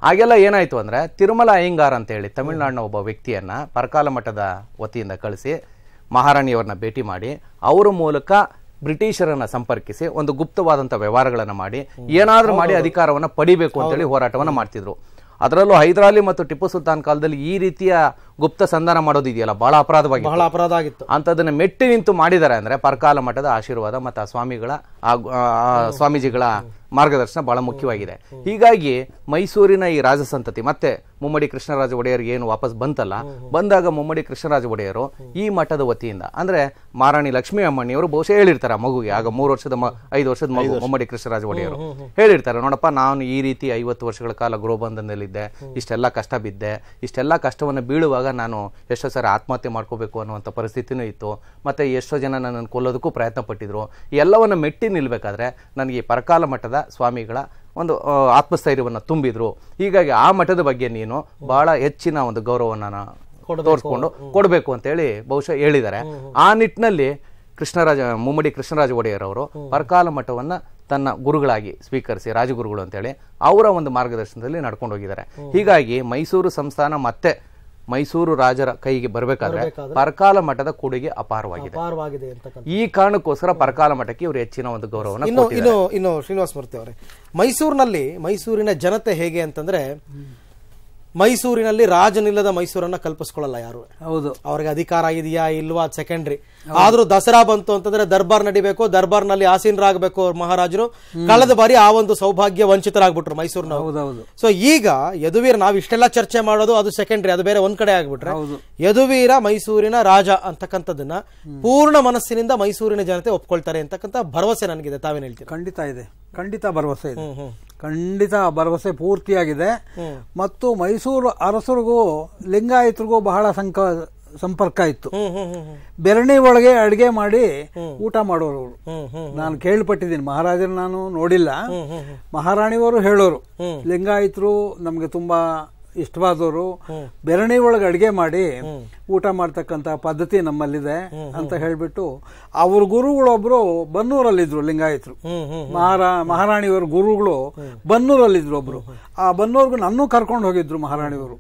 ಹಾಗೆಲ್ಲ ಏನಾಯ್ತು ಅಂದ್ರೆ, ತಿರುಮಲ ಅಯ್ಯಂಗಾರ್ ಅಂತ ಹೇಳಿ ತಮಿಳುನಾಡಿನ ಒಬ್ಬ ವ್ಯಕ್ತಿಯನ್ನ ಪರಕಾಲ ಮಠದ ವತಿಯಿಂದ ಕಳಿಸಿ ಮಹಾರಾಣಿಯವರನ್ನ ಭೇಟಿ ಮಾಡಿ, ಅವರ ಮೂಲಕ ಬ್ರಿಟಿಷರನ್ನ ಸಂಪರ್ಕಿಸಿ ಒಂದು ಗುಪ್ತವಾದಂತ ವ್ಯವಹಾರಗಳನ್ನ ಮಾಡಿ ಏನಾದ್ರೂ ಮಾಡಿ ಅಧಿಕಾರವನ್ನ ಪಡಿಬೇಕು ಅಂತೇಳಿ ಹೋರಾಟವನ್ನ ಮಾಡ್ತಿದ್ರು. ಅದರಲ್ಲೂ ಹೈದರಾಲಿ ಮತ್ತು ಟಿಪ್ಪು ಸುಲ್ತಾನ್ ಕಾಲದಲ್ಲಿ ಈ ರೀತಿಯ ಗುಪ್ತ ಸಂಧಾನ ಮಾಡೋದಿದೆಯಲ್ಲ, ಬಹಳ ಅಪರಾಧ ಆಗಿತ್ತು. ಅಂತದನ್ನ ಮೆಟ್ಟಿ ನಿಂತು ಮಾಡಿದ್ದಾರೆ ಅಂದ್ರೆ ಪರಕಾಲ ಮಠದ ಆಶೀರ್ವಾದ ಮತ್ತು ಸ್ವಾಮೀಜಿಗಳ ಮಾರ್ಗದರ್ಶನ ಬಹಳ ಮುಖ್ಯವಾಗಿದೆ. ಹೀಗಾಗಿ ಮೈಸೂರಿನ ಈ ರಾಜಸಂತತಿ ಮತ್ತೆ ಮುಮ್ಮಡಿ ಕೃಷ್ಣರಾಜ ಒಡೆಯರ್ ಏನು ವಾಪಸ್ ಬಂದಾಗ ಮುಮ್ಮಡಿ ಕೃಷ್ಣರಾಜ ಒಡೆಯರು ಈ ಮಠದ ವತಿಯಿಂದ, ಅಂದ್ರೆ ಮಹಾರಾಣಿ ಲಕ್ಷ್ಮೀ ಅಮ್ಮಣ್ಣಿಯವರು ಬಹುಶಃ ಹೇಳಿರ್ತಾರೆ ಮಗುಗೆ, ಆಗ 5 ವರ್ಷದ ಮಗು ಮುಮ್ಮಡಿ ಕೃಷ್ಣರಾಜ ಒಡೆಯರು ಹೇಳಿರ್ತಾರೆ, ನೋಡಪ್ಪ ನಾನು ಈ ರೀತಿ 50 ವರ್ಷಗಳ ಕಾಲ ಗೃಹ ಬಂಧನದಲ್ಲಿದ್ದೆ, ಇಷ್ಟೆಲ್ಲ ಕಷ್ಟ ಬಿದ್ದೆ, ಇಷ್ಟೆಲ್ಲ ಕಷ್ಟವನ್ನು ಬೀಳುವಾಗ ನಾನು ಎಷ್ಟೋ ಸಾರಿ ಆತ್ಮಹತ್ಯೆ ಮಾಡ್ಕೋಬೇಕು ಅನ್ನುವಂಥ ಪರಿಸ್ಥಿತಿನೂ ಇತ್ತು, ಮತ್ತೆ ಎಷ್ಟೋ ಜನ ನನ್ನನ್ನು ಕೊಲ್ಲೋದಕ್ಕೂ ಪ್ರಯತ್ನ ಪಟ್ಟಿದ್ರು. ಎಲ್ಲವನ್ನ ಮೆಟ್ಟಿ ನಿಲ್ಬೇಕಾದ್ರೆ ನನಗೆ ಈ ಪರಕಾಲ ಮಠದ ಸ್ವಾಮಿಗಳ ಒಂದು ಆತ್ಮಸ್ಥೈರ್ಯವನ್ನು ತುಂಬಿದ್ರು. ಹೀಗಾಗಿ ಆ ಮಠದ ಬಗ್ಗೆ ನೀನು ಬಹಳ ಹೆಚ್ಚಿನ ಒಂದು ಗೌರವವನ್ನು ತೋರಿಸ್ಕೊಂಡು ಕೊಡಬೇಕು ಅಂತ ಹೇಳಿ ಬಹುಶಃ ಹೇಳಿದ್ದಾರೆ. ಆ ನಿಟ್ಟಿನಲ್ಲಿ ಮುಮ್ಮಡಿ ಕೃಷ್ಣರಾಜ ಒಡೆಯರ್ ಅವರು ಪರಕಾಲ ಮಠವನ್ನ ತನ್ನ ಗುರುಗಳಾಗಿ ಸ್ವೀಕರಿಸಿ ರಾಜಗುರುಗಳು ಅಂತೇಳಿ ಅವರ ಒಂದು ಮಾರ್ಗದರ್ಶನದಲ್ಲಿ ನಡ್ಕೊಂಡು ಹೋಗಿದ್ದಾರೆ. ಹೀಗಾಗಿ ಮೈಸೂರು ಸಂಸ್ಥಾನ ಮತ್ತೆ ಮೈಸೂರು ರಾಜರ ಕೈಗೆ ಬರಬೇಕಾದ್ರೆ ಪರಕಾಲ ಮಠದ ಕೊಡುಗೆ ಅಪಾರವಾಗಿದೆ. ಈ ಕಾರಣಕ್ಕೋಸ್ಕರ ಪರಕಾಲ ಮಠಕ್ಕೆ ಇವರು ಹೆಚ್ಚಿನ ಒಂದು ಗೌರವವನ್ನು. ಇನ್ನು ಶ್ರೀನಿವಾಸ ಮೂರ್ತಿ ಅವರೇ, ಮೈಸೂರಿನ ಜನತೆ ಹೇಗೆ ಅಂತಂದ್ರೆ, ಮೈಸೂರಿನಲ್ಲಿ ರಾಜನಿಲ್ಲದ ಮೈಸೂರನ್ನ ಕಲ್ಪಿಸ್ಕೊಳ್ಳಲ್ಲ ಯಾರು. ಹೌದು, ಅವ್ರಿಗೆ ಅಧಿಕಾರ ಇದೆಯಾ ಇಲ್ವಾ ಅದು ಸೆಕೆಂಡ್ರಿ. ಆದ್ರೂ ದಸರಾ ಬಂತು ಅಂತಂದ್ರೆ ದರ್ಬಾರ್ ನಡಿಬೇಕು, ದರ್ಬಾರ್ನಲ್ಲಿ ಆಸೀನರಾಗಬೇಕು ಮಹಾರಾಜರು. ಕಳೆದ ಬಾರಿ ಆ ಒಂದು ಸೌಭಾಗ್ಯ ವಂಚಿತರಾಗ್ಬಿಟ್ರು ಮೈಸೂರಿನವರು. ಸೊ ಈಗ ಯದುವೀರ, ನಾವ್ ಇಷ್ಟೆಲ್ಲ ಚರ್ಚೆ ಮಾಡೋದು ಅದು ಸೆಕೆಂಡ್ರಿ, ಅದು ಬೇರೆ ಒಂದ್ ಕಡೆ ಆಗ್ಬಿಟ್ರೆ, ಯದುವೀರ ಮೈಸೂರಿನ ರಾಜ ಅಂತಕ್ಕಂಥದ್ದನ್ನ ಪೂರ್ಣ ಮನಸ್ಸಿನಿಂದ ಮೈಸೂರಿನ ಜನತೆ ಒಪ್ಕೊಳ್ತಾರೆ ಅಂತಕ್ಕಂಥ ಭರವಸೆ ನನಗಿದೆ. ತಾವೇನ್ ಹೇಳ್ತೀರಿ? ಖಂಡಿತ ಇದೆ, ಖಂಡಿತ ಭರವಸೆ ಇದೆ, ಖಂಡಿತ ಭರವಸೆ ಪೂರ್ತಿಯಾಗಿದೆ. ಮತ್ತು ಮೈಸೂರು ಅರಸರಿಗೂ ಲಿಂಗಾಯತರಿಗೂ ಬಹಳ ಸಂಪರ್ಕ ಇತ್ತು. ಬೆರಣಿ ಒಳಗೆ ಅಡಿಗೆ ಮಾಡಿ ಊಟ ಮಾಡೋರು ಅವರು. ನಾನು ಕೇಳ್ಪಟ್ಟಿದ್ದೀನಿ, ಮಹಾರಾಜರು ನಾನು ನೋಡಿಲ್ಲ, ಮಹಾರಾಣಿಯವರು ಹೇಳೋರು ಲಿಂಗಾಯತರು ನಮ್ಗೆ ತುಂಬಾ ಇಷ್ಟವಾದವರು, ಬೆರಣಿ ಒಳಗೆ ಅಡಿಗೆ ಮಾಡಿ ಊಟ ಮಾಡ್ತಕ್ಕಂಥ ಪದ್ಧತಿ ನಮ್ಮಲ್ಲಿದೆ ಅಂತ ಹೇಳ್ಬಿಟ್ಟು ಅವ್ರ ಗುರುಗಳೊಬ್ರು ಬನ್ನೂರಲ್ಲಿದ್ರು ಲಿಂಗಾಯತರು. ಮಹಾರಾಣಿಯವರು ಗುರುಗಳು ಬನ್ನೂರಲ್ಲಿದ್ರು ಒಬ್ರು. ಆ ಬನ್ನೂರ್ಗು ನನ್ನೂ ಕರ್ಕೊಂಡು ಹೋಗಿದ್ರು ಮಹಾರಾಣಿಯವರು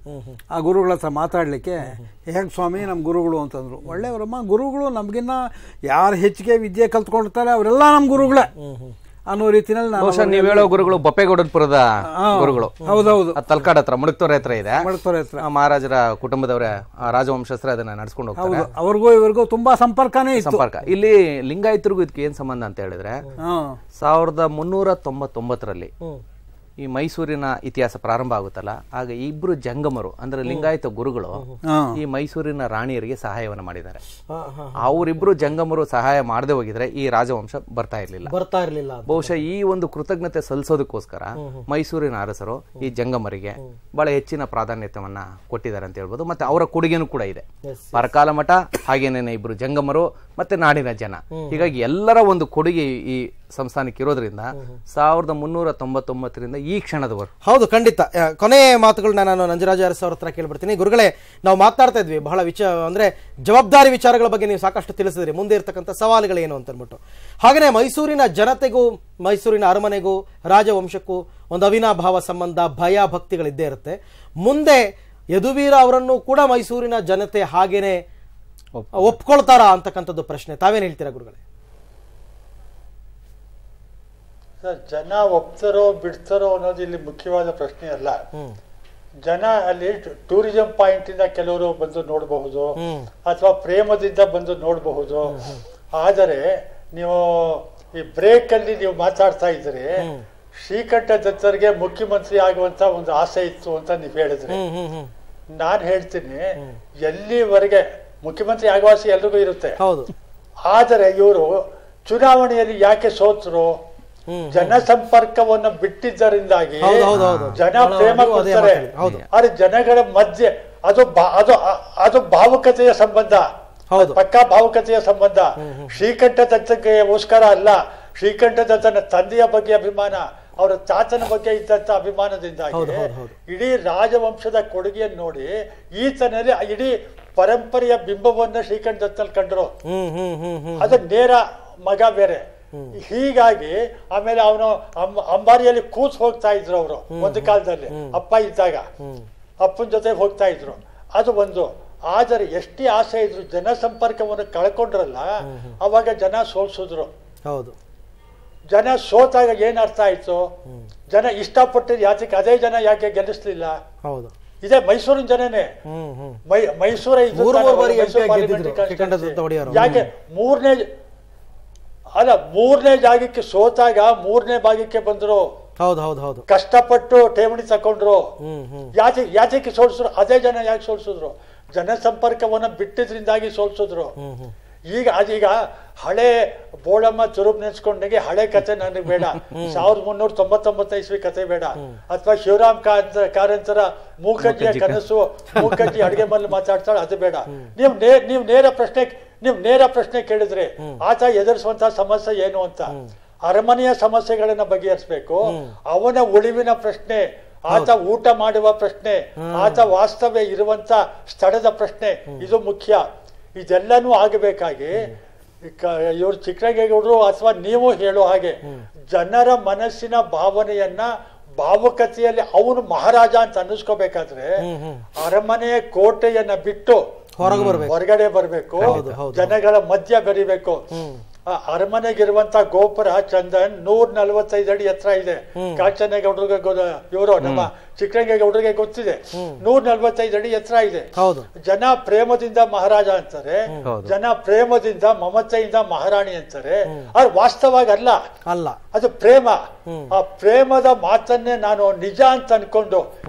ಆ ಗುರುಗಳ ಹತ್ರ ಮಾತಾಡ್ಲಿಕ್ಕೆ. ಹೇಗ್ ಸ್ವಾಮಿ ನಮ್ ಗುರುಗಳು ಅಂತಂದ್ರು. ಒಳ್ಳೆಯವರಮ್ಮ, ಗುರುಗಳು ನಮ್ಗಿನ್ನ ಯಾರು ಹೆಚ್ಚಿಗೆ ವಿದ್ಯೆ ಕಲ್ತ್ಕೊಂಡಿರ್ತಾರೆ ಅವರೆಲ್ಲ ನಮ್ ಗುರುಗಳೇ ಅನ್ನೋ ರೀತಿಯಲ್ಲಿ ನೀವು ಹೇಳೋ ಗುರುಗಳು ಬೊಪ್ಪೇಗೌಡಪುರದ ಗುರುಗಳು. ಹೌದೌದು, ತಲಕಾಡ್ ಹತ್ರ ಮುಳುಕ್ತೋರೆ ಹತ್ರ ಇದೆ. ಮಹಾರಾಜರ ಕುಟುಂಬದವರ ರಾಜವಂಶಸ್ಥರ ಅದನ್ನ ನಡ್ಸ್ಕೊಂಡು ಹೋಗ್ತಾರೆ. ಅವ್ರಿಗೂ ಇವರಿಗೂ ತುಂಬಾ ಸಂಪರ್ಕನೇ ಸಂಪರ್ಕ. ಇಲ್ಲಿ ಲಿಂಗಾಯತರಿಗೂ ಇದಕ್ಕೆ ಏನ್ ಸಂಬಂಧ ಅಂತ ಹೇಳಿದ್ರೆ, 1399ರಲ್ಲಿ ಈ ಮೈಸೂರಿನ ಇತಿಹಾಸ ಪ್ರಾರಂಭ ಆಗುತ್ತಲ್ಲ, ಆಗ ಇಬ್ರು ಜಂಗಮರು ಅಂದ್ರೆ ಲಿಂಗಾಯತ ಗುರುಗಳು ಈ ಮೈಸೂರಿನ ರಾಣಿಯರಿಗೆ ಸಹಾಯವನ್ನು ಮಾಡಿದ್ದಾರೆ. ಅವರಿಬ್ರು ಜಂಗಮರು ಸಹಾಯ ಮಾಡದೆ ಹೋಗಿದ್ರೆ ಈ ರಾಜವಂಶ ಬರ್ತಾ ಇರ್ಲಿಲ್ಲ. ಬಹುಶಃ ಈ ಒಂದು ಕೃತಜ್ಞತೆ ಸಲ್ಲಿಸೋದಕ್ಕೋಸ್ಕರ ಮೈಸೂರಿನ ಅರಸರು ಈ ಜಂಗಮರಿಗೆ ಬಹಳ ಹೆಚ್ಚಿನ ಪ್ರಾಧಾನ್ಯತೆಯನ್ನ ಕೊಟ್ಟಿದ್ದಾರೆ ಅಂತ ಹೇಳ್ಬೋದು. ಮತ್ತೆ ಅವರ ಕೊಡುಗೆನೂ ಕೂಡ ಇದೆ. ಪರಕಾಲ ಮಠ, ಹಾಗೇನೇನೆ ಇಬ್ರು ಜಂಗಮರು, ಮತ್ತೆ ನಾಡಿನ ಜನ. ಹೀಗಾಗಿ ಎಲ್ಲರ ಒಂದು ಕೊಡುಗೆ ಈ ಸಂಸ್ಥಾನಕ್ಕೆ ಇರೋದ್ರಿಂದ 1399ರಿಂದ ಈ ಕ್ಷಣದವರು. ಹೌದು, ಖಂಡಿತ. ಕೊನೆ ಮಾತುಗಳನ್ನ ನಾನು ನಂಜರಾಜ ಅರಸ್ ಅವ್ರ ಹತ್ರ ಕೇಳ್ಬಿಡ್ತೀನಿ. ಗುರುಗಳೇ, ನಾವು ಮಾತಾಡ್ತಾ ಇದ್ವಿ ಬಹಳ ಅಂದ್ರೆ ಜವಾಬ್ದಾರಿ ವಿಚಾರಗಳ ಬಗ್ಗೆ ನೀವು ಸಾಕಷ್ಟು ತಿಳಿಸಿದ್ರಿ, ಮುಂದೆ ಇರ್ತಕ್ಕಂಥ ಸವಾಲುಗಳೇನು ಅಂತ ಅಂದ್ಬಿಟ್ಟು. ಹಾಗೆಯೇ ಮೈಸೂರಿನ ಜನತೆಗೂ ಮೈಸೂರಿನ ಅರಮನೆಗೂ ರಾಜವಂಶಕ್ಕೂ ಒಂದು ಅವಿನಾಭಾವ ಸಂಬಂಧ, ಭಯ ಭಕ್ತಿಗಳಿದ್ದೇ ಇರುತ್ತೆ. ಮುಂದೆ ಯದುವೀರ ಅವರನ್ನು ಕೂಡ ಮೈಸೂರಿನ ಜನತೆ ಹಾಗೇನೆ ಒಪ್ಕೊಳ್ತಾರಾ ಅಂತಕ್ಕಂಥದ್ದು ಪ್ರಶ್ನೆ. ತಾವೇನ್ ಹೇಳ್ತೀರಾ ಗುರುಗಳೇ? ಜನ ಒಪ್ತಾರೋ ಬಿಡ್ತಾರೋ ಅನ್ನೋದು ಇಲ್ಲಿ ಮುಖ್ಯವಾದ ಪ್ರಶ್ನೆ ಅಲ್ಲ. ಜನ ಅಲ್ಲಿ ಟೂರಿಸಂ ಪಾಯಿಂಟ್ ಇಂದ ಕೆಲವರು ಬಂದು ನೋಡಬಹುದು, ಅಥವಾ ಪ್ರೇಮದಿಂದ ಬಂದು ನೋಡಬಹುದು. ಆದರೆ ನೀವು ಈ ಬ್ರೇಕ್ ಅಲ್ಲಿ ನೀವು ಮಾತಾಡ್ತಾ ಇದ್ರೆ ಶ್ರೀಕಂಠ ದತ್ತರಿಗೆ ಮುಖ್ಯಮಂತ್ರಿ ಆಗುವಂತ ಒಂದು ಆಸೆ ಇತ್ತು ಅಂತ ನೀವು ಹೇಳಿದ್ರಿ. ನಾನ್ ಹೇಳ್ತೀನಿ, ಎಲ್ಲಿವರೆಗೆ ಮುಖ್ಯಮಂತ್ರಿ ಆಗುವ ಆಸೆ ಎಲ್ರಿಗೂ ಇರುತ್ತೆ. ಆದರೆ ಇವರು ಚುನಾವಣೆಯಲ್ಲಿ ಯಾಕೆ ಸೋತರು? ಜನಸಂಪರ್ಕವನ್ನು ಬಿಟ್ಟಿದ್ದರಿಂದಾಗಿ ಜನ ಪ್ರೇಮ ಕೊಡ್ತಾರೆ. ಆದ್ರೆ ಜನಗಳ ಮಧ್ಯೆ ಅದು ಭಾವುಕತೆಯ ಸಂಬಂಧ, ಪಕ್ಕಾ ಭಾವುಕತೆಯ ಸಂಬಂಧ. ಶ್ರೀಕಂಠ ದತ್ತಗೋಸ್ಕರ ಅಲ್ಲ, ಶ್ರೀಕಂಠ ದತ್ತನ ತಂದೆಯ ಬಗ್ಗೆ ಅಭಿಮಾನ, ಅವರ ತಾತನ ಬಗ್ಗೆ ಇದ್ದಂತ ಅಭಿಮಾನದಿಂದಾಗಿ ಇಡೀ ರಾಜವಂಶದ ಕೊಡುಗೆಯನ್ನು ನೋಡಿ ಈತನಲ್ಲಿ ಇಡೀ ಪರಂಪರೆಯ ಬಿಂಬವನ್ನ ಶ್ರೀಕಂಠ ದತ್ತಲ್ಲಿ ಕಂಡ್ರು. ಅದು ನೇರ ಮಗ ಬೇರೆ. ಹೀಗಾಗಿ ಆಮೇಲೆ ಅವನು ಅಂಬಾರಿಯಲ್ಲಿ ಕೂತ್ ಹೋಗ್ತಾ ಇದ್ರು ಅವರು ಒಂದು ಕಾಲದಲ್ಲಿ, ಅಪ್ಪ ಇದ್ದಾಗ ಅಪ್ಪನ ಜೊತೆ ಹೋಗ್ತಾ ಇದ್ರು. ಅದು ಒಂದು. ಆದರೆ ಎಷ್ಟೇ ಆಸೆ ಇದ್ರು ಜನಸಂಪರ್ಕವನ್ನು ಕಳ್ಕೊಂಡ್ರಲ್ಲ, ಅವಾಗ ಜನ ಸೋಲ್ಸಿದ್ರು. ಹೌದು, ಜನ ಸೋತಾಗ ಏನ್ ಅರ್ಥ ಆಯ್ತು? ಜನ ಇಷ್ಟಪಟ್ಟಿದ್ ಯಾತಕ್ಕೆ ಅದೇ ಜನ ಯಾಕೆ ಗೆಲ್ಲಿಸ್ಲಿಲ್ಲ? ಹೌದು, ಇದೇ ಮೈಸೂರಿನ ಜನನೇ. ಮೈಸೂರ ಯಾಕೆ ಮೂರನೇ ಜಾಗಕ್ಕೆ ಸೋತಾಗ 3ನೇ ಭಾಗಕ್ಕೆ ಬಂದ್ರು. ಹೌದು, ಕಷ್ಟಪಟ್ಟು ಠೇವಣಿ ತಕೊಂಡ್ರು. ಯಾತಕ್ಕೆ ಸೋಲ್ಸಿದ್ರು? ಅದೇ ಜನ ಯಾಕೆ ಸೋಲ್ಸಿದ್ರು? ಜನಸಂಪರ್ಕವನ್ನ ಬಿಟ್ಟಿದ್ರಿಂದಾಗಿ ಸೋಲ್ಸಿದ್ರು. ಅದೀಗ ಹಳೆ ಬೋಳಮ್ಮ ಚುರುಬ್ ನೆನ್ಸ್ಕೊಂಡಾಗೆ ಹಳೆ ಕತೆ ನನಗೆ ಬೇಡ. 1399 ಇಸ್ವಿ ಕತೆ ಬೇಡ. ಅಥವಾ ಶಿವರಾಮ್ ಕಾರಂತರ ಮೂಕಜ್ಜಿಯ ಕನಸು, ಮೂಕಜ್ಜಿ ಅಡಿಗೆ ಮಲ್ಲಿ ಮಾತಾಡ್ತಾಳೆ, ಅದು ಬೇಡ. ನೀವು ನೇರ ಪ್ರಶ್ನೆ ಕೇಳಿದ್ರೆ ಆತ ಎದುರಿಸುವಂತಹ ಸಮಸ್ಯೆ ಏನು ಅಂತ, ಅರಮನೆಯ ಸಮಸ್ಯೆಗಳನ್ನ ಬಗೆಹರಿಸಬೇಕು. ಅವನ ಉಳಿವಿನ ಪ್ರಶ್ನೆ, ಆತ ಊಟ ಮಾಡುವ ಪ್ರಶ್ನೆ, ಆತ ವಾಸ್ತವ್ಯ ಇರುವಂತ ಸ್ಥಳದ ಪ್ರಶ್ನೆ, ಇದು ಮುಖ್ಯ. ಇದೆಲ್ಲನೂ ಆಗಬೇಕಾಗಿ ಇವರು ಚಿಕ್ಕರಂಗೇಗೌಡರು ಅಥವಾ ನೀವು ಹೇಳೋ ಹಾಗೆ ಜನರ ಮನಸ್ಸಿನ ಭಾವನೆಯನ್ನ ಭಾವುಕತೆಯಲ್ಲಿ ಅವನು ಮಹಾರಾಜ ಅಂತ ಅನ್ನಿಸ್ಕೋಬೇಕಾದ್ರೆ ಅರಮನೆಯ ಕೋಟೆಯನ್ನ ಬಿಟ್ಟು ಹೊರಗಡೆ ಬರಬೇಕು, ಜನಗಳ ಮಧ್ಯ ಬೆರಿಬೇಕು. ಅರಮನೆಗಿರುವಂತ ಗೋಪುರ ಚಂದನ್ 145 ಅಡಿ ಎತ್ತರ ಇದೆ. ಕಾಂಚನೇಗೌಡರಿಗೆ ಇವರು ನಮ್ಮ ಚಿಕ್ಕರಂಗೇಗೌಡರಿಗೆ ಗೊತ್ತಿದೆ, 145 ಅಡಿ ಎತ್ತರ ಇದೆ. ಜನ ಪ್ರೇಮದಿಂದ ಮಹಾರಾಜ ಅಂತಾರೆ, ಜನ ಪ್ರೇಮದಿಂದ ಮಮತೆಯಿಂದ ಮಹಾರಾಣಿ ಅಂತಾರೆ. ಅದು ವಾಸ್ತವಾಗಿ ಅಲ್ಲ, ಅದು ಪ್ರೇಮ. ಆ ಪ್ರೇಮದ ಮಾತನ್ನೇ ನಾನು ನಿಜ ಅಂತ ಅನ್ಕೊಂಡು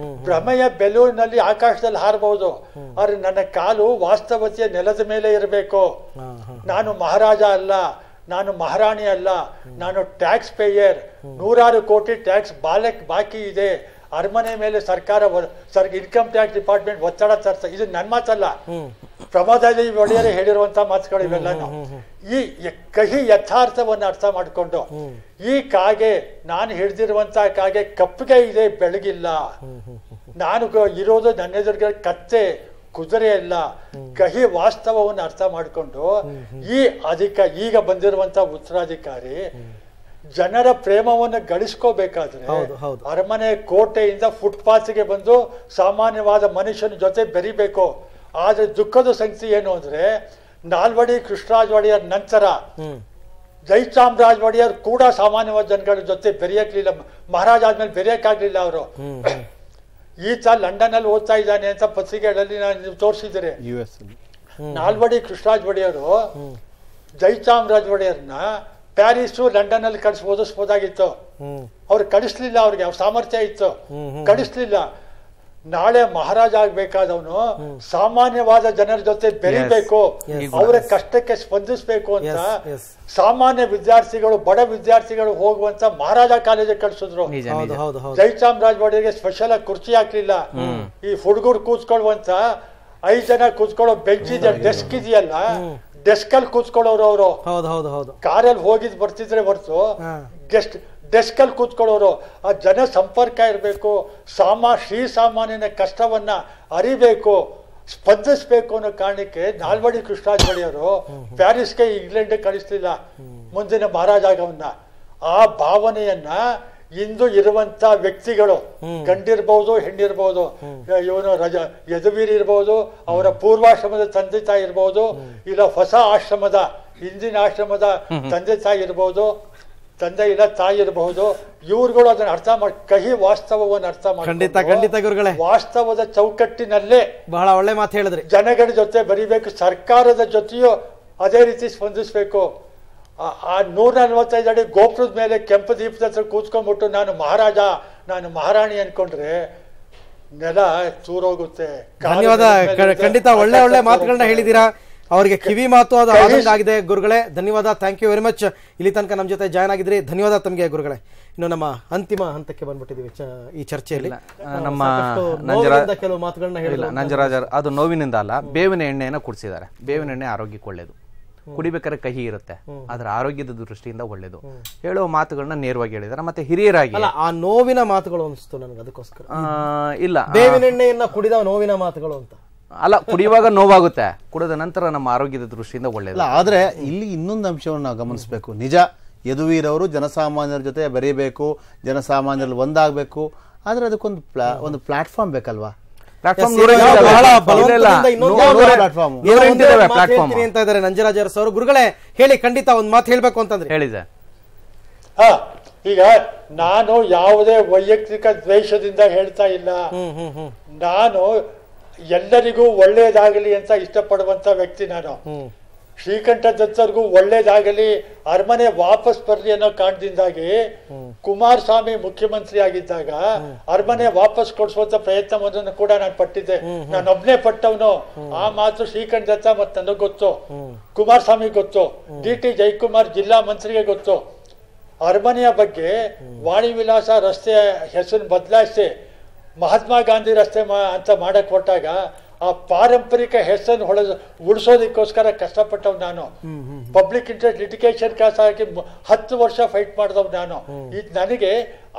ಭ್ರಮೆಯ ಬೆಲೂರಿನಲ್ಲಿ ಆಕಾಶದಲ್ಲಿ ಹಾರಬಹುದು, ಆದ್ರೆ ನನ್ನ ಕಾಲು ವಾಸ್ತವತೆಯ ನೆಲದ ಮೇಲೆ ಇರಬೇಕು. ನಾನು ಮಹಾರಾಜ ಅಲ್ಲ, ನಾನು ಮಹಾರಾಣಿ ಅಲ್ಲ, ನಾನು ಟ್ಯಾಕ್ಸ್ ಪೇಯರ್. 100 ಕೋಟಿ ಟ್ಯಾಕ್ಸ್ ಬಾಕಿ ಇದೆ. ಅರಮನೆ ಮೇಲೆ ಸರ್ಕಾರ ಇನ್ಕಮ್ ಟ್ಯಾಕ್ಸ್ ಡಿಪಾರ್ಟ್ಮೆಂಟ್ ಒತ್ತಡ ತರ್ತ. ಇದು ನನ್ನ ಮಾತಲ್ಲ, ಪ್ರಮೋದಾದೇವಿ ಒಡೆಯರೇ ಹೇಳಿರುವಂತ ಮಾತುಗಳು ಇವೆಲ್ಲನು. ಈ ಕಹಿ ಯಥಾರ್ಥವನ್ನು ಅರ್ಥ ಮಾಡಿಕೊಂಡು ಈ ಕಾಗೆ, ನಾನು ಹಿಡಿದಿರುವಂತ ಕಾಗೆ ಕಪ್ಪಿಗೆ ಇದೆ, ಬೆಳಗಿಲ್ಲ. ನಾನು ಇರೋದು ನನ್ನ ಎದುರಿಗೆ ಕತ್ತೆ, ಕುದುರೆ ಅಲ್ಲ. ಕಹಿ ವಾಸ್ತವವನ್ನು ಅರ್ಥ ಮಾಡಿಕೊಂಡು ಈಗ ಬಂದಿರುವಂತ ಉತ್ತರಾಧಿಕಾರಿ ಜನರ ಪ್ರೇಮವನ್ನು ಗಳಿಸ್ಕೋಬೇಕಾದ್ರೆ ಅರಮನೆ ಕೋಟೆಯಿಂದ ಫುಟ್ಪಾತ್ಗೆ ಬಂದು ಸಾಮಾನ್ಯವಾದ ಮನುಷ್ಯನ ಜೊತೆ ಬೆರಿಬೇಕು. ಆದ್ರೆ ದುಃಖದ ಸಂಗತಿ ಏನು ಅಂದ್ರೆ ನಾಲ್ವಡಿ ಕೃಷ್ಣರಾಜ ಒಡೆಯರ್ ನಂತರ ಜಯಚಾಮರಾಜ ಒಡೆಯರ್ ಕೂಡ ಸಾಮಾನ್ಯವಾದ ಜನಗಳ ಜೊತೆ ಬೆರೆಯಕ್ಲಿಲ್ಲ. ಮಹಾರಾಜ ಆದ್ಮೇಲೆ ಬೆರೆಯಕ್ಕಾಗ್ಲಿಲ್ಲ ಅವರು. ಈತ ಲಂಡನ್ ಅಲ್ಲಿ ಓದ್ತಾ ಇದ್ದಾನೆ ಅಂತ ಪತ್ರಿಕೆಗಳಲ್ಲಿ ನೀವು ತೋರಿಸಿದ್ದೀರಿ. ನಾಲ್ವಡಿ ಕೃಷ್ಣರಾಜ ಒಡೆಯರು ಜಯಚಾಮರಾಜ ಒಡೆಯರ್ನ ಪ್ಯಾರಿಸ್ ಲಂಡನ್ ಅಲ್ಲಿ ಓದಿಸ್ಬೋದಾಗಿತ್ತು. ಅವ್ರು ಕಳಿಸ್ಲಿಲ್ಲ, ಅವ್ರಿಗೆ ಅವ್ರ ಸಾಮರ್ಥ್ಯ ಇತ್ತು, ಕಳಿಸ್ಲಿಲ್ಲ. ನಾಳೆ ಮಹಾರಾಜ ಆಗ್ಬೇಕಾದವನು ಸಾಮಾನ್ಯವಾದ ಜನರ ಜೊತೆ ಬೆರಿಬೇಕು, ಅವರ ಕಷ್ಟಕ್ಕೆ ಸ್ಪಂದಿಸ್ಬೇಕು ಅಂತ ಸಾಮಾನ್ಯ ವಿದ್ಯಾರ್ಥಿಗಳು, ಬಡ ವಿದ್ಯಾರ್ಥಿಗಳು ಹೋಗುವಂತ ಮಹಾರಾಜ ಕಾಲೇಜಿಗೆ ಕಳಿಸಿದ್ರು. ಜಯಚಾಮರಾಜ ಒಡೆಯರ್ಗೆ ಸ್ಪೆಷಲ್ ಆಗಿ ಕುರ್ಚಿ ಹಾಕ್ಲಿಲ್ಲ. ಈ ಹುಡುಗರು ಕೂತ್ಕೊಳ್ಳುವಂತ 5 ಜನ ಕೂತ್ಕೊಳ್ಳೋ ಬೆಂಚ್ ಇದೆ, ಡೆಸ್ಕ್ ಇದೆಯಲ್ಲ, ಡೆಸ್ಕ್ ಅಲ್ಲಿ ಕೂತ್ಕೊಳ್ಳೋರು ಅವರು. ಕಾರಲ್ಲಿ ಹೋಗಿದ್ ಬರ್ತಿದ್ರೆ ಹೊರತು ಡೆಸ್ಕ್ ಅಲ್ಲಿ ಕೂತ್ಕೊಳ್ಳೋರು. ಆ ಜನ ಸಂಪರ್ಕ ಇರಬೇಕು, ಶ್ರೀ ಸಾಮಾನ್ಯನ ಕಷ್ಟವನ್ನ ಅರಿಬೇಕು, ಸ್ಪಂದಿಸ್ಬೇಕು ಅನ್ನೋ ಕಾರಣಕ್ಕೆ ನಾಲ್ವಡಿ ಕೃಷ್ಣರಾಜ ಒಡೆಯರು ಪ್ಯಾರಿಸ್ಗೆ ಇಂಗ್ಲೆಂಡ್ ಕಳಿಸ್ಲಿಲ್ಲ ಮುಂದಿನ ಮಹಾರಾಜಾಗವನ್ನ. ಆ ಭಾವನೆಯನ್ನ ಇಂದು ಇರುವಂತ ವ್ಯಕ್ತಿಗಳು, ಗಂಡಿರ್ಬಹುದು ಹೆಣ್ಣಿರ್ಬಹುದು, ಇವನು ಯದುವೀರ್ ಇರ್ಬೋದು, ಅವರ ಪೂರ್ವಾಶ್ರಮದ ತಂದೆ ತಾಯಿ ಇರ್ಬೋದು, ಇಲ್ಲ ಹೊಸ ಆಶ್ರಮದ ಹಿಂದಿನ ಆಶ್ರಮದ ತಂದೆ ತಾಯಿ ಇರ್ಬೋದು, ತಂದೆ ಇಲ್ಲ ತಾಯಿ ಇರಬಹುದು. ಇವ್ರುಗಳು ಅದನ್ನ ಅರ್ಥ ಮಾಡಿ ಕಹಿ ವಾಸ್ತವವನ್ನು ಅರ್ಥ ಮಾಡಿ ವಾಸ್ತವದ ಚೌಕಟ್ಟಿನಲ್ಲೇ ಬಹಳ ಒಳ್ಳೆ ಮಾತು ಹೇಳಿದ್ರಿ. ಜನಗಳ ಜೊತೆ ಬರೀಬೇಕು, ಸರ್ಕಾರದ ಜೊತೆಯೂ ಅದೇ ರೀತಿ ಸ್ಪಂದಿಸ್ಬೇಕು. ಆ 145 ಅಡಿ ಗೋಪುರದ ಮೇಲೆ ಕೆಂಪು ದೀಪದ ಹತ್ರ ಕೂತ್ಕೊಂಡ್ಬಿಟ್ಟು ನಾನು ಮಹಾರಾಜ, ನಾನು ಮಹಾರಾಣಿ ಅನ್ಕೊಂಡ್ರೆ ನೆಲ ಚೂರೋಗುತ್ತೆ. ಧನ್ಯವಾದ, ಖಂಡಿತ ಒಳ್ಳೆ ಒಳ್ಳೆ ಮಾತುಗಳನ್ನ ಹೇಳಿದೀರಾ. ಅವರಿಗೆ ಕಿವಿ ಮಾತು ಅದು ಆದಂಗಾಗಿದೆ ಗುರುಗಳೇ. ಧನ್ಯವಾದ, ಥ್ಯಾಂಕ್ ಯು ವೆರಿ ಮಚ್. ಇಲ್ಲಿ ತನಕ ನಮ್ಮ ಜೊತೆ ಜಾಯ್ನ್ ಆಗಿದ್ರಿ, ಧನ್ಯವಾದ ತಮಗೆ ಗುರುಗಳೇ. ಇನ್ನು ನಮ್ಮ ಅಂತಿಮ ಹಂತಕ್ಕೆ ಬಂದ್ಬಿಟ್ಟಿದೀವಿ ಈ ಚರ್ಚೆಯಲ್ಲಿ. ನಮ್ಮ ಕೆಲವು ಮಾತುಗಳನ್ನ ಹೇಳಿಲ್ಲ ನಂಜರಾಜರ್, ಅದು ನೋವಿನಿಂದ ಅಲ್ಲ, ಬೇವಿನ ಎಣ್ಣೆಯನ್ನು ಕುಡಿಸಿದ್ದಾರೆ. ಬೇವಿನ ಎಣ್ಣೆ ಆರೋಗ್ಯಕ್ಕೆ ಒಳ್ಳೇದು, ಕುಡಿಬೇಕಾದ್ರೆ ಕಹಿ ಇರುತ್ತೆ, ಆದ್ರೆ ಆರೋಗ್ಯದ ದೃಷ್ಟಿಯಿಂದ ಒಳ್ಳೇದು. ಹೇಳುವ ಮಾತುಗಳನ್ನ ನೇರವಾಗಿ ಹೇಳಿದಾರೆ. ಮತ್ತೆ ಹಿರಿಯರಾಗಿ ಆ ನೋವಿನ ಮಾತುಗಳು ಅನಿಸ್ತು ನನಗೆ, ಅದಕ್ಕೋಸ್ಕರ ಇಲ್ಲ ಬೇವಿನ ಎಣ್ಣೆಯನ್ನ ಕುಡಿದ ನೋವಿನ ಮಾತುಗಳು ಅಂತ ಅಲ್ಲ, ಕುಡಿಯುವಾಗ ನೋವಾಗುತ್ತೆ, ಕುಡಿದ ನಂತರ ನಮ್ಮ ಆರೋಗ್ಯದ ದೃಷ್ಟಿಯಿಂದ ಒಳ್ಳೇದು. ಆದ್ರೆ ಇಲ್ಲಿ ಇನ್ನೊಂದು ಅಂಶವನ್ನು ನಾವು ಗಮನಿಸಬೇಕು. ನಿಜ, ಯದುವೀರ್ ಅವರು ಜನಸಾಮಾನ್ಯರ ಜೊತೆ ಬೆರೀಬೇಕು, ಜನಸಾಮಾನ್ಯರಲ್ಲಿ ಒಂದಾಗಬೇಕು. ಆದ್ರೆ ಅದಕ್ಕೊಂದು ಒಂದು ಪ್ಲಾಟ್ಫಾರ್ಮ್ ಬೇಕಲ್ವಾ? ಅಂತ ಇದ್ದಾರೆ ನಂಜರಾಜ್ ಅರಸ್ ಅವರು. ಗುರುಗಳೇ ಹೇಳಿ, ಖಂಡಿತ ಒಂದ್ ಮಾತು ಹೇಳ್ಬೇಕು ಅಂತಂದ್ರೆ ಹೇಳಿ ಸರ್. ಈಗ ನಾನು ಯಾವುದೇ ವೈಯಕ್ತಿಕ ದ್ವೇಷದಿಂದ ಹೇಳ್ತಾ ಇಲ್ಲ, ನಾನು ಎಲ್ಲರಿಗೂ ಒಳ್ಳೇದಾಗಲಿ ಅಂತ ಇಷ್ಟಪಡುವಂತ ವ್ಯಕ್ತಿ. ನಾನು ಶ್ರೀಕಂಠ ದತ್ತರಿಗೂ ಒಳ್ಳೇದಾಗಲಿ, ಅರಮನೆ ವಾಪಸ್ ಬರ್ಲಿ ಅನ್ನೋ ಕಾರಣದಿಂದಾಗಿ ಕುಮಾರಸ್ವಾಮಿ ಮುಖ್ಯಮಂತ್ರಿ ಆಗಿದ್ದಾಗ ಅರಮನೆ ವಾಪಸ್ ಕೊಡಿಸುವಂತ ಪ್ರಯತ್ನವನ್ನು ಕೂಡ ನಾನು ಪಟ್ಟಿದ್ದೆ. ನಾನೊಬ್ನೇ ಪಟ್ಟವನು. ಆ ಮಾತು ಶ್ರೀಕಂಠ ದತ್ತ ಮತ್ತೆ ನನಗೆ ಗೊತ್ತು, ಕುಮಾರಸ್ವಾಮಿ ಗೊತ್ತು, DT ಜಯಕುಮಾರ್ ಜಿಲ್ಲಾ ಮಂತ್ರಿಗೆ ಗೊತ್ತು. ಅರಮನೆಯ ಬಗ್ಗೆ ವಾಣಿ ವಿಲಾಸ ರಸ್ತೆ ಹೆಸರು ಬದಲಾಯಿಸಿ ಮಹಾತ್ಮ ಗಾಂಧಿ ರಸ್ತೆ ಅಂತ ಮಾಡಕ್ ಹೊರಟಾಗ ಆ ಪಾರಂಪರಿಕ ಹೆಸರನ್ನು ಉಳಿಸೋದಕ್ಕೋಸ್ಕರ ಕಷ್ಟಪಟ್ಟವ್ ನಾನು. ಪಬ್ಲಿಕ್ ಇಂಟ್ರೆಸ್ಟ್ ಲಿಟಿಗೇಷನ್ ಕೇಸ್ ಆಗಿ 10 ವರ್ಷ ಫೈಟ್ ಮಾಡಿದವ್ ನಾನು. ನನಗೆ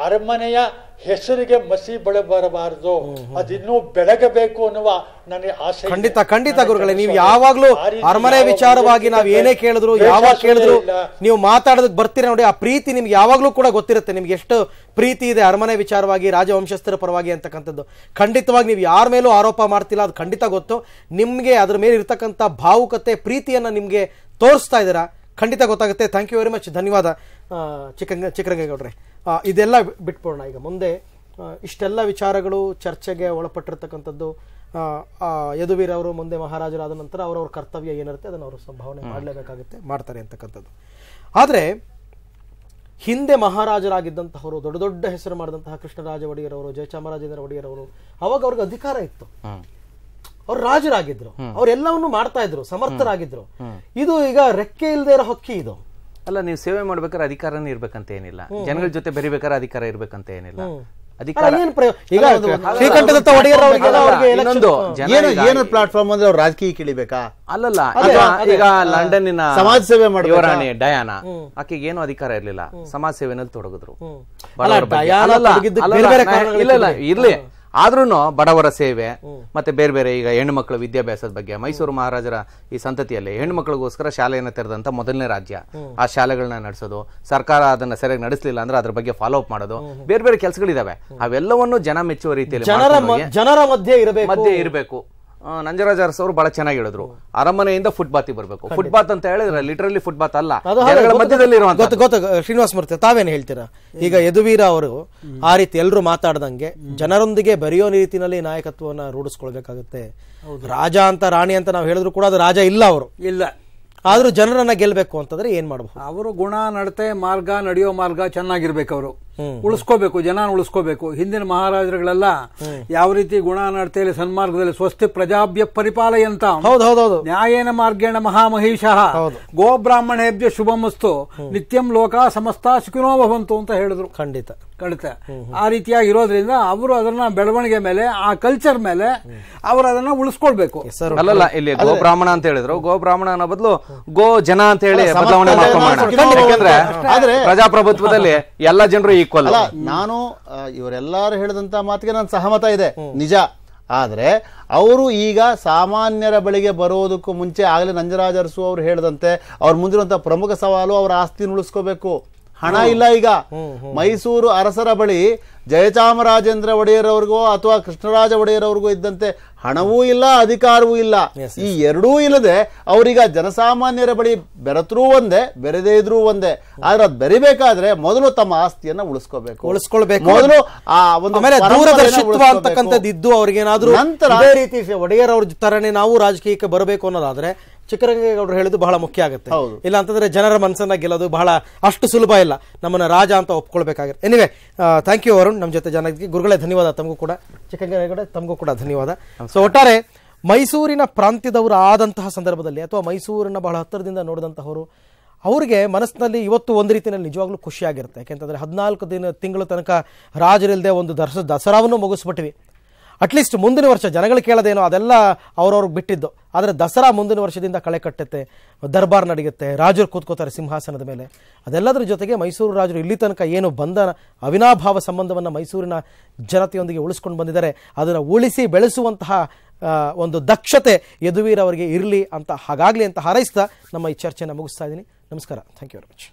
ಅರಮನೆಯ ಹೆಸರಿಗೆ ಮಸಿ ಬರಬಾರದು, ಅದಿನ್ನೂ ಬೆಳಗಬೇಕು ಅನ್ನುವ ನನಗೆ ಆಸೆ. ಖಂಡಿತ ಗುರುಗಳೇ, ನೀವು ಯಾವಾಗ್ಲೂ ಅರಮನೆ ವಿಚಾರವಾಗಿ ನಾವ್ ಏನೇ ಕೇಳಿದ್ರು, ಯಾವಾಗ ಕೇಳಿದ್ರು ನೀವು ಮಾತಾಡೋದಕ್ಕೆ ಬರ್ತೀರಾ ನೋಡಿ. ಆ ಪ್ರೀತಿ ನಿಮ್ಗೆ ಯಾವಾಗ್ಲೂ ಕೂಡ ಗೊತ್ತಿರುತ್ತೆ, ನಿಮ್ಗೆ ಎಷ್ಟು ಪ್ರೀತಿ ಇದೆ ಅರಮನೆ ವಿಚಾರವಾಗಿ, ರಾಜವಂಶಸ್ಥರ ಪರವಾಗಿ ಅಂತಕ್ಕಂಥದ್ದು. ಖಂಡಿತವಾಗಿ ನೀವು ಯಾರ ಮೇಲೂ ಆರೋಪ ಮಾಡ್ತಿಲ್ಲ, ಅದು ಖಂಡಿತ ಗೊತ್ತು. ನಿಮ್ಗೆ ಅದ್ರ ಮೇಲೆ ಇರ್ತಕ್ಕಂಥ ಭಾವುಕತೆ, ಪ್ರೀತಿಯನ್ನ ನಿಮ್ಗೆ ತೋರಿಸ್ತಾ ಇದ್ದೀರಾ, ಖಂಡಿತ ಗೊತ್ತಾಗುತ್ತೆ. ಥ್ಯಾಂಕ್ ಯು ವೆರಿ ಮಚ್, ಧನ್ಯವಾದ ಚಿಕ್ಕರಂಗೇಗೌಡ್ರೆ. ಇದೆಲ್ಲ ಬಿಟ್ಬಿಡೋಣ. ಈಗ ಮುಂದೆ ಇಷ್ಟೆಲ್ಲ ವಿಚಾರಗಳು ಚರ್ಚೆಗೆ ಒಳಪಟ್ಟಿರ್ತಕ್ಕಂಥದ್ದು. ಯದುವೀರ್ ಅವರು ಮುಂದೆ ಮಹಾರಾಜರಾದ ನಂತರ ಅವರವ್ರ ಕರ್ತವ್ಯ ಏನಿರುತ್ತೆ ಅದನ್ನು ಅವರು ಸಂಭಾವನೆ ಮಾಡಲೇಬೇಕಾಗುತ್ತೆ, ಮಾಡ್ತಾರೆ ಅಂತಕ್ಕಂಥದ್ದು. ಆದರೆ ಹಿಂದೆ ಮಹಾರಾಜರಾಗಿದ್ದಂತಹವರು, ದೊಡ್ಡ ದೊಡ್ಡ ಹೆಸರು ಮಾಡಿದಂತಹ ಕೃಷ್ಣರಾಜ ಒಡೆಯರ್ ಅವರು, ಜಯಚಾಮರಾಜೇಂದ್ರ ಒಡೆಯರ್ ಅವರು, ಅವಾಗ ಅವ್ರಿಗೆ ಅಧಿಕಾರ ಇತ್ತು, ಅವ್ರು ರಾಜರಾಗಿದ್ರು, ಅವ್ರೆಲ್ಲವನ್ನು ಮಾಡ್ತಾ ಇದ್ರು, ಸಮರ್ಥರಾಗಿದ್ರು. ಇದು ಈಗ ರೆಕ್ಕೆ ಇಲ್ಲದೆ ಇರೋ ಹಕ್ಕಿ ಇದು. ಅಲ್ಲ, ನೀವು ಸೇವೆ ಮಾಡ್ಬೇಕಾದ್ರೆ ಅಧಿಕಾರನೇ ಇರ್ಬೇಕಂತ ಏನಿಲ್ಲ, ಜನಗಳ ಜೊತೆ ಬೆರಿಬೇಕಾದ್ರೆ ಅಧಿಕಾರ ಇರ್ಬೇಕಂತ ಏನಿಲ್ಲ. ಏನು ಪ್ಲಾಟ್ಫಾರ್ಮ್ ಅಂದ್ರೆ ಅವ್ರು ರಾಜಕೀಯ ಕಿಳಿಬೇಕಾ? ಅಲ್ಲಲ್ಲ, ಈಗ ಲಂಡನ್ನಿನ ಸಮಾಜ ಸೇವೆ ಯುವರಾಣಿ ಡಯಾನಾ, ಆಕೆಗೆ ಏನು ಅಧಿಕಾರ ಇರ್ಲಿಲ್ಲ, ಸಮಾಜ ಸೇವೆನಲ್ಲಿ ತೊಡಗಿದ್ರು. ಇಲ್ಲ ಇರ್ಲಿ, ಆದ್ರೂನು ಬಡವರ ಸೇವೆ ಮತ್ತೆ ಬೇರೆ ಬೇರೆ ಈಗ ಹೆಣ್ಣು ಮಕ್ಕಳ ವಿದ್ಯಾಭ್ಯಾಸದ ಬಗ್ಗೆ, ಮೈಸೂರು ಮಹಾರಾಜರ ಈ ಸಂತತಿಯಲ್ಲಿ ಹೆಣ್ಣು ಮಕ್ಕಳಿಗೋಸ್ಕರ ಶಾಲೆಯನ್ನು ತೆರೆದಂತ ಮೊದಲನೇ ರಾಜ್ಯ. ಆ ಶಾಲೆಗಳನ್ನ ನಡೆಸೋದು, ಸರ್ಕಾರ ಅದನ್ನ ಸರಿಯಾಗಿ ನಡೆಸಲಿಲ್ಲ ಅಂದ್ರೆ ಅದ್ರ ಬಗ್ಗೆ ಫಾಲೋ ಅಪ್ ಮಾಡೋದು, ಬೇರೆ ಬೇರೆ ಕೆಲಸಗಳಿದಾವೆ. ಅವೆಲ್ಲವನ್ನು ಜನ ಮೆಚ್ಚುವ ರೀತಿಯಲ್ಲಿ ಜನರ ಮಧ್ಯೆ ಇರಬೇಕು. ನಂಜರಾಜ ಅರಸು ಅವರು ಬಹಳ ಚೆನ್ನಾಗಿ ಹೇಳಿದ್ರು, ಅರಮನೆಯಿಂದ ಫುಟ್ಬಾತ್ ಬರ್ಬೇಕು. ಫುಟ್ಬಾತ್ ಅಂತ ಹೇಳಿದ್ರೆ ಲಿಟರಲಿ ಫುಟ್ಬಾತ್ ಅಲ್ಲ, ಮಧ್ಯದಲ್ಲಿ ಶ್ರೀನಿವಾಸ ಮೂರ್ತಿ, ತಾವೇನು ಹೇಳ್ತೀರಾ? ಈಗ ಯದುವೀರ ಅವರು ಆ ರೀತಿ ಎಲ್ಲರೂ ಮಾತಾಡ್ದಂಗೆ ಜನರೊಂದಿಗೆ ಬೆರೆಯೋ ರೀತಿಯಲ್ಲಿ ನಾಯಕತ್ವವನ್ನ ರೂಢಿಸ್ಕೊಳ್ಬೇಕಾಗುತ್ತೆ. ರಾಜ ಅಂತ ರಾಣಿ ಅಂತ ನಾವು ಹೇಳಿದ್ರು ಕೂಡ ಅದು ರಾಜ ಇಲ್ಲ, ಅವರು ಇಲ್ಲ. ಆದ್ರೂ ಜನರನ್ನ ಗೆಲ್ಬೇಕು ಅಂತಂದ್ರೆ ಏನ್ ಮಾಡಬಹುದು? ಅವರು ಗುಣ, ನಡತೆ, ಮಾರ್ಗ, ನಡೆಯೋ ಮಾರ್ಗ ಚೆನ್ನಾಗಿರ್ಬೇಕು. ಅವರು ಉಳಿಸ್ಕೋಬೇಕು, ಜನ ಉಳಿಸ್ಕೋಬೇಕು. ಹಿಂದಿನ ಮಹಾರಾಜರುಗಳೆಲ್ಲ ಯಾವ ರೀತಿ ಗುಣ, ನಡತೆಯಲ್ಲಿ, ಸನ್ಮಾರ್ಗದಲ್ಲಿ ಸ್ವಸ್ತಿ ಪ್ರಜಾಭ್ಯ ಪರಿಪಾಲಯಂತ ನ್ಯಾಯೇನ ಮಾರ್ಗೇಣ ಮಹಾಮಹಿಷ ಗೋ ಬ್ರಾಹ್ಮಣೇಭ್ಯ ಶುಭಮಸ್ತು ನಿತ್ಯಂ ಲೋಕ ಸಮಸ್ತ ಸುಖಿನೋ ಭವಂತು ಅಂತ ಹೇಳಿದ್ರು. ಖಂಡಿತ ಆ ರೀತಿಯಾಗಿ ಇರೋದ್ರಿಂದ ಅವರು ಅದನ್ನ ಬೆಳವಣಿಗೆ ಮೇಲೆ, ಆ ಕಲ್ಚರ್ ಮೇಲೆ ಅವರು ಅದನ್ನ ಉಳಿಸ್ಕೊಳ್ಬೇಕು. ಅಲ್ಲಲ್ಲ, ಇಲ್ಲಿ ಗೋ ಬ್ರಾಹ್ಮಣ ಅಂತ ಹೇಳಿದ್ರು, ಗೋ ಬ್ರಾಹ್ಮಣ ಅನ್ನೋ ಬದಲು ಗೋ ಜನ ಅಂತ ಹೇಳಿ ಬದಲಾವಣೆ ಯಾಕಂದ್ರೆ ಪ್ರಜಾಪ್ರಭುತ್ವದಲ್ಲಿ ಎಲ್ಲ ಜನರು ಈಕ್ವಲ್. ನಾನು ಇವರೆಲ್ಲರೂ ಹೇಳಿದಂತ ಮಾತಿಗೆ ನಾನು ಸಹಮತ ಇದೆ, ನಿಜ. ಆದ್ರೆ ಅವರು ಈಗ ಸಾಮಾನ್ಯರ ಬಳಿಗೆ ಬರೋದಕ್ಕೂ ಮುಂಚೆ ಆಗಲೇ ನಂಜರಾಜ ಅರಸು ಅವರು ಹೇಳಿದಂತೆ ಅವ್ರ ಮುಂದಿರುವಂತಹ ಪ್ರಮುಖ ಸವಾಲು ಅವರ ಆಸ್ತಿನ ಉಳಿಸ್ಕೋಬೇಕು. ಹಣ ಇಲ್ಲ. ಈಗ ಮೈಸೂರು ಅರಸರ ಬಳಿ ಜಯಚಾಮರಾಜೇಂದ್ರ ಒಡೆಯರವ್ರಿಗೋ ಅಥವಾ ಕೃಷ್ಣರಾಜ ಒಡೆಯರವ್ರಿಗೂ ಇದ್ದಂತೆ ಹಣವೂ ಇಲ್ಲ, ಅಧಿಕಾರವೂ ಇಲ್ಲ. ಈ ಎರಡೂ ಇಲ್ಲದೆ ಅವರೀಗ ಜನಸಾಮಾನ್ಯರ ಬಳಿ ಬೆರೆತರೂ ಒಂದೇ, ಬೆರೆದೇ ಇದ್ರೂ ಒಂದೇ. ಆದ್ರೆ ಅದು ಬೆರಿಬೇಕಾದ್ರೆ ಮೊದಲು ತಮ್ಮ ಆಸ್ತಿಯನ್ನ ಉಳಿಸ್ಕೊಳ್ಬೇಕು. ಮೊದಲು ಆ ಒಂದು ದೂರದರ್ಶಿತ್ವ ಅಂತಕ್ಕಂಥದ್ದು ಇದ್ದು ಅವ್ರಿಗೇನಾದ್ರೂ ನಂತರ ಅದೇ ರೀತಿ ಒಡೆಯರವ್ರ ತರನೇ ನಾವು ರಾಜಕೀಯಕ್ಕೆ ಬರಬೇಕು ಅನ್ನೋದಾದ್ರೆ ಚಿಕ್ಕರಂಗೇಗೌಡರು ಹೇಳಿದ್ದು ಬಹಳ ಮುಖ್ಯ ಆಗುತ್ತೆ. ಇಲ್ಲ ಅಂತಂದ್ರೆ ಜನರ ಮನಸ್ಸನ್ನ ಗೆಲ್ಲೋದು ಬಹಳ ಅಷ್ಟು ಸುಲಭ ಇಲ್ಲ, ನಮ್ಮನ್ನ ರಾಜ ಅಂತ ಒಪ್ಕೊಳ್ಬೇಕಾಗುತ್ತೆ. ಎನಿವೆ, ಥ್ಯಾಂಕ್ ಯು ಅರುಣ್, ನಮ್ಮ ಜೊತೆ ಜನಕ್ಕೆ. ಗುರುಗಳೇ ಧನ್ಯವಾದ, ತಮಗೂ ಕೂಡ. ಚಿಕ್ಕರಂಗೇಗೌಡ, ತಮಗೂ ಕೂಡ ಧನ್ಯವಾದ. ಸೊ ಒಟ್ಟಾರೆ ಮೈಸೂರಿನ ಪ್ರಾಂತ್ಯದವರು ಆದಂತಹ ಸಂದರ್ಭದಲ್ಲಿ ಅಥವಾ ಮೈಸೂರನ್ನ ಬಹಳ ಹತ್ತಿರದಿಂದ ನೋಡಿದಂತಹವರು, ಅವ್ರಿಗೆ ಮನಸ್ಸಿನಲ್ಲಿ ಇವತ್ತು ಒಂದು ರೀತಿಯಲ್ಲಿ ನಿಜವಾಗ್ಲೂ ಖುಷಿಯಾಗಿರುತ್ತೆ. ಯಾಕೆಂತಂದ್ರೆ 14 ತಿಂಗಳ ತನಕ ರಾಜರಿಲ್ಲದೆ ಒಂದು ದಸರಾವನ್ನು ಮುಗಿಸ್ಬಿಟ್ವಿ. ಅಟ್ಲೀಸ್ಟ್ ಮುಂದಿನ ವರ್ಷ ಜನಗಳು ಕೇಳೋದೇನೋ ಅದೆಲ್ಲ ಅವ್ರವ್ರಿಗೆ ಬಿಟ್ಟಿದ್ದು. ಆದರೆ ದಸರಾ ಮುಂದಿನ ವರ್ಷದಿಂದ ಕಳೆ ಕಟ್ಟುತ್ತೆ, ದರ್ಬಾರ್ ನಡೆಯುತ್ತೆ, ರಾಜರು ಕೂತ್ಕೋತಾರೆ ಸಿಂಹಾಸನದ ಮೇಲೆ. ಅದೆಲ್ಲದರ ಜೊತೆಗೆ ಮೈಸೂರು ರಾಜರು ಇಲ್ಲಿ ತನಕ ಏನು ಬಂಧನ ಅವಿನಾಭಾವ ಸಂಬಂಧವನ್ನು ಮೈಸೂರಿನ ಜನತೆಯೊಂದಿಗೆ ಉಳಿಸ್ಕೊಂಡು ಬಂದಿದ್ದಾರೆ, ಅದನ್ನು ಉಳಿಸಿ ಬೆಳೆಸುವಂತಹ ಒಂದು ದಕ್ಷತೆ ಯದುವೀರ್ ಅವರಿಗೆ ಇರಲಿ ಅಂತ, ಹಾಗಾಗಲಿ ಅಂತ ಹಾರೈಸ್ತಾ ನಮ್ಮ ಈ ಚರ್ಚೆಯನ್ನು ಮುಗಿಸ್ತಾ ಇದ್ದೀನಿ. ನಮಸ್ಕಾರ. Thank you very much.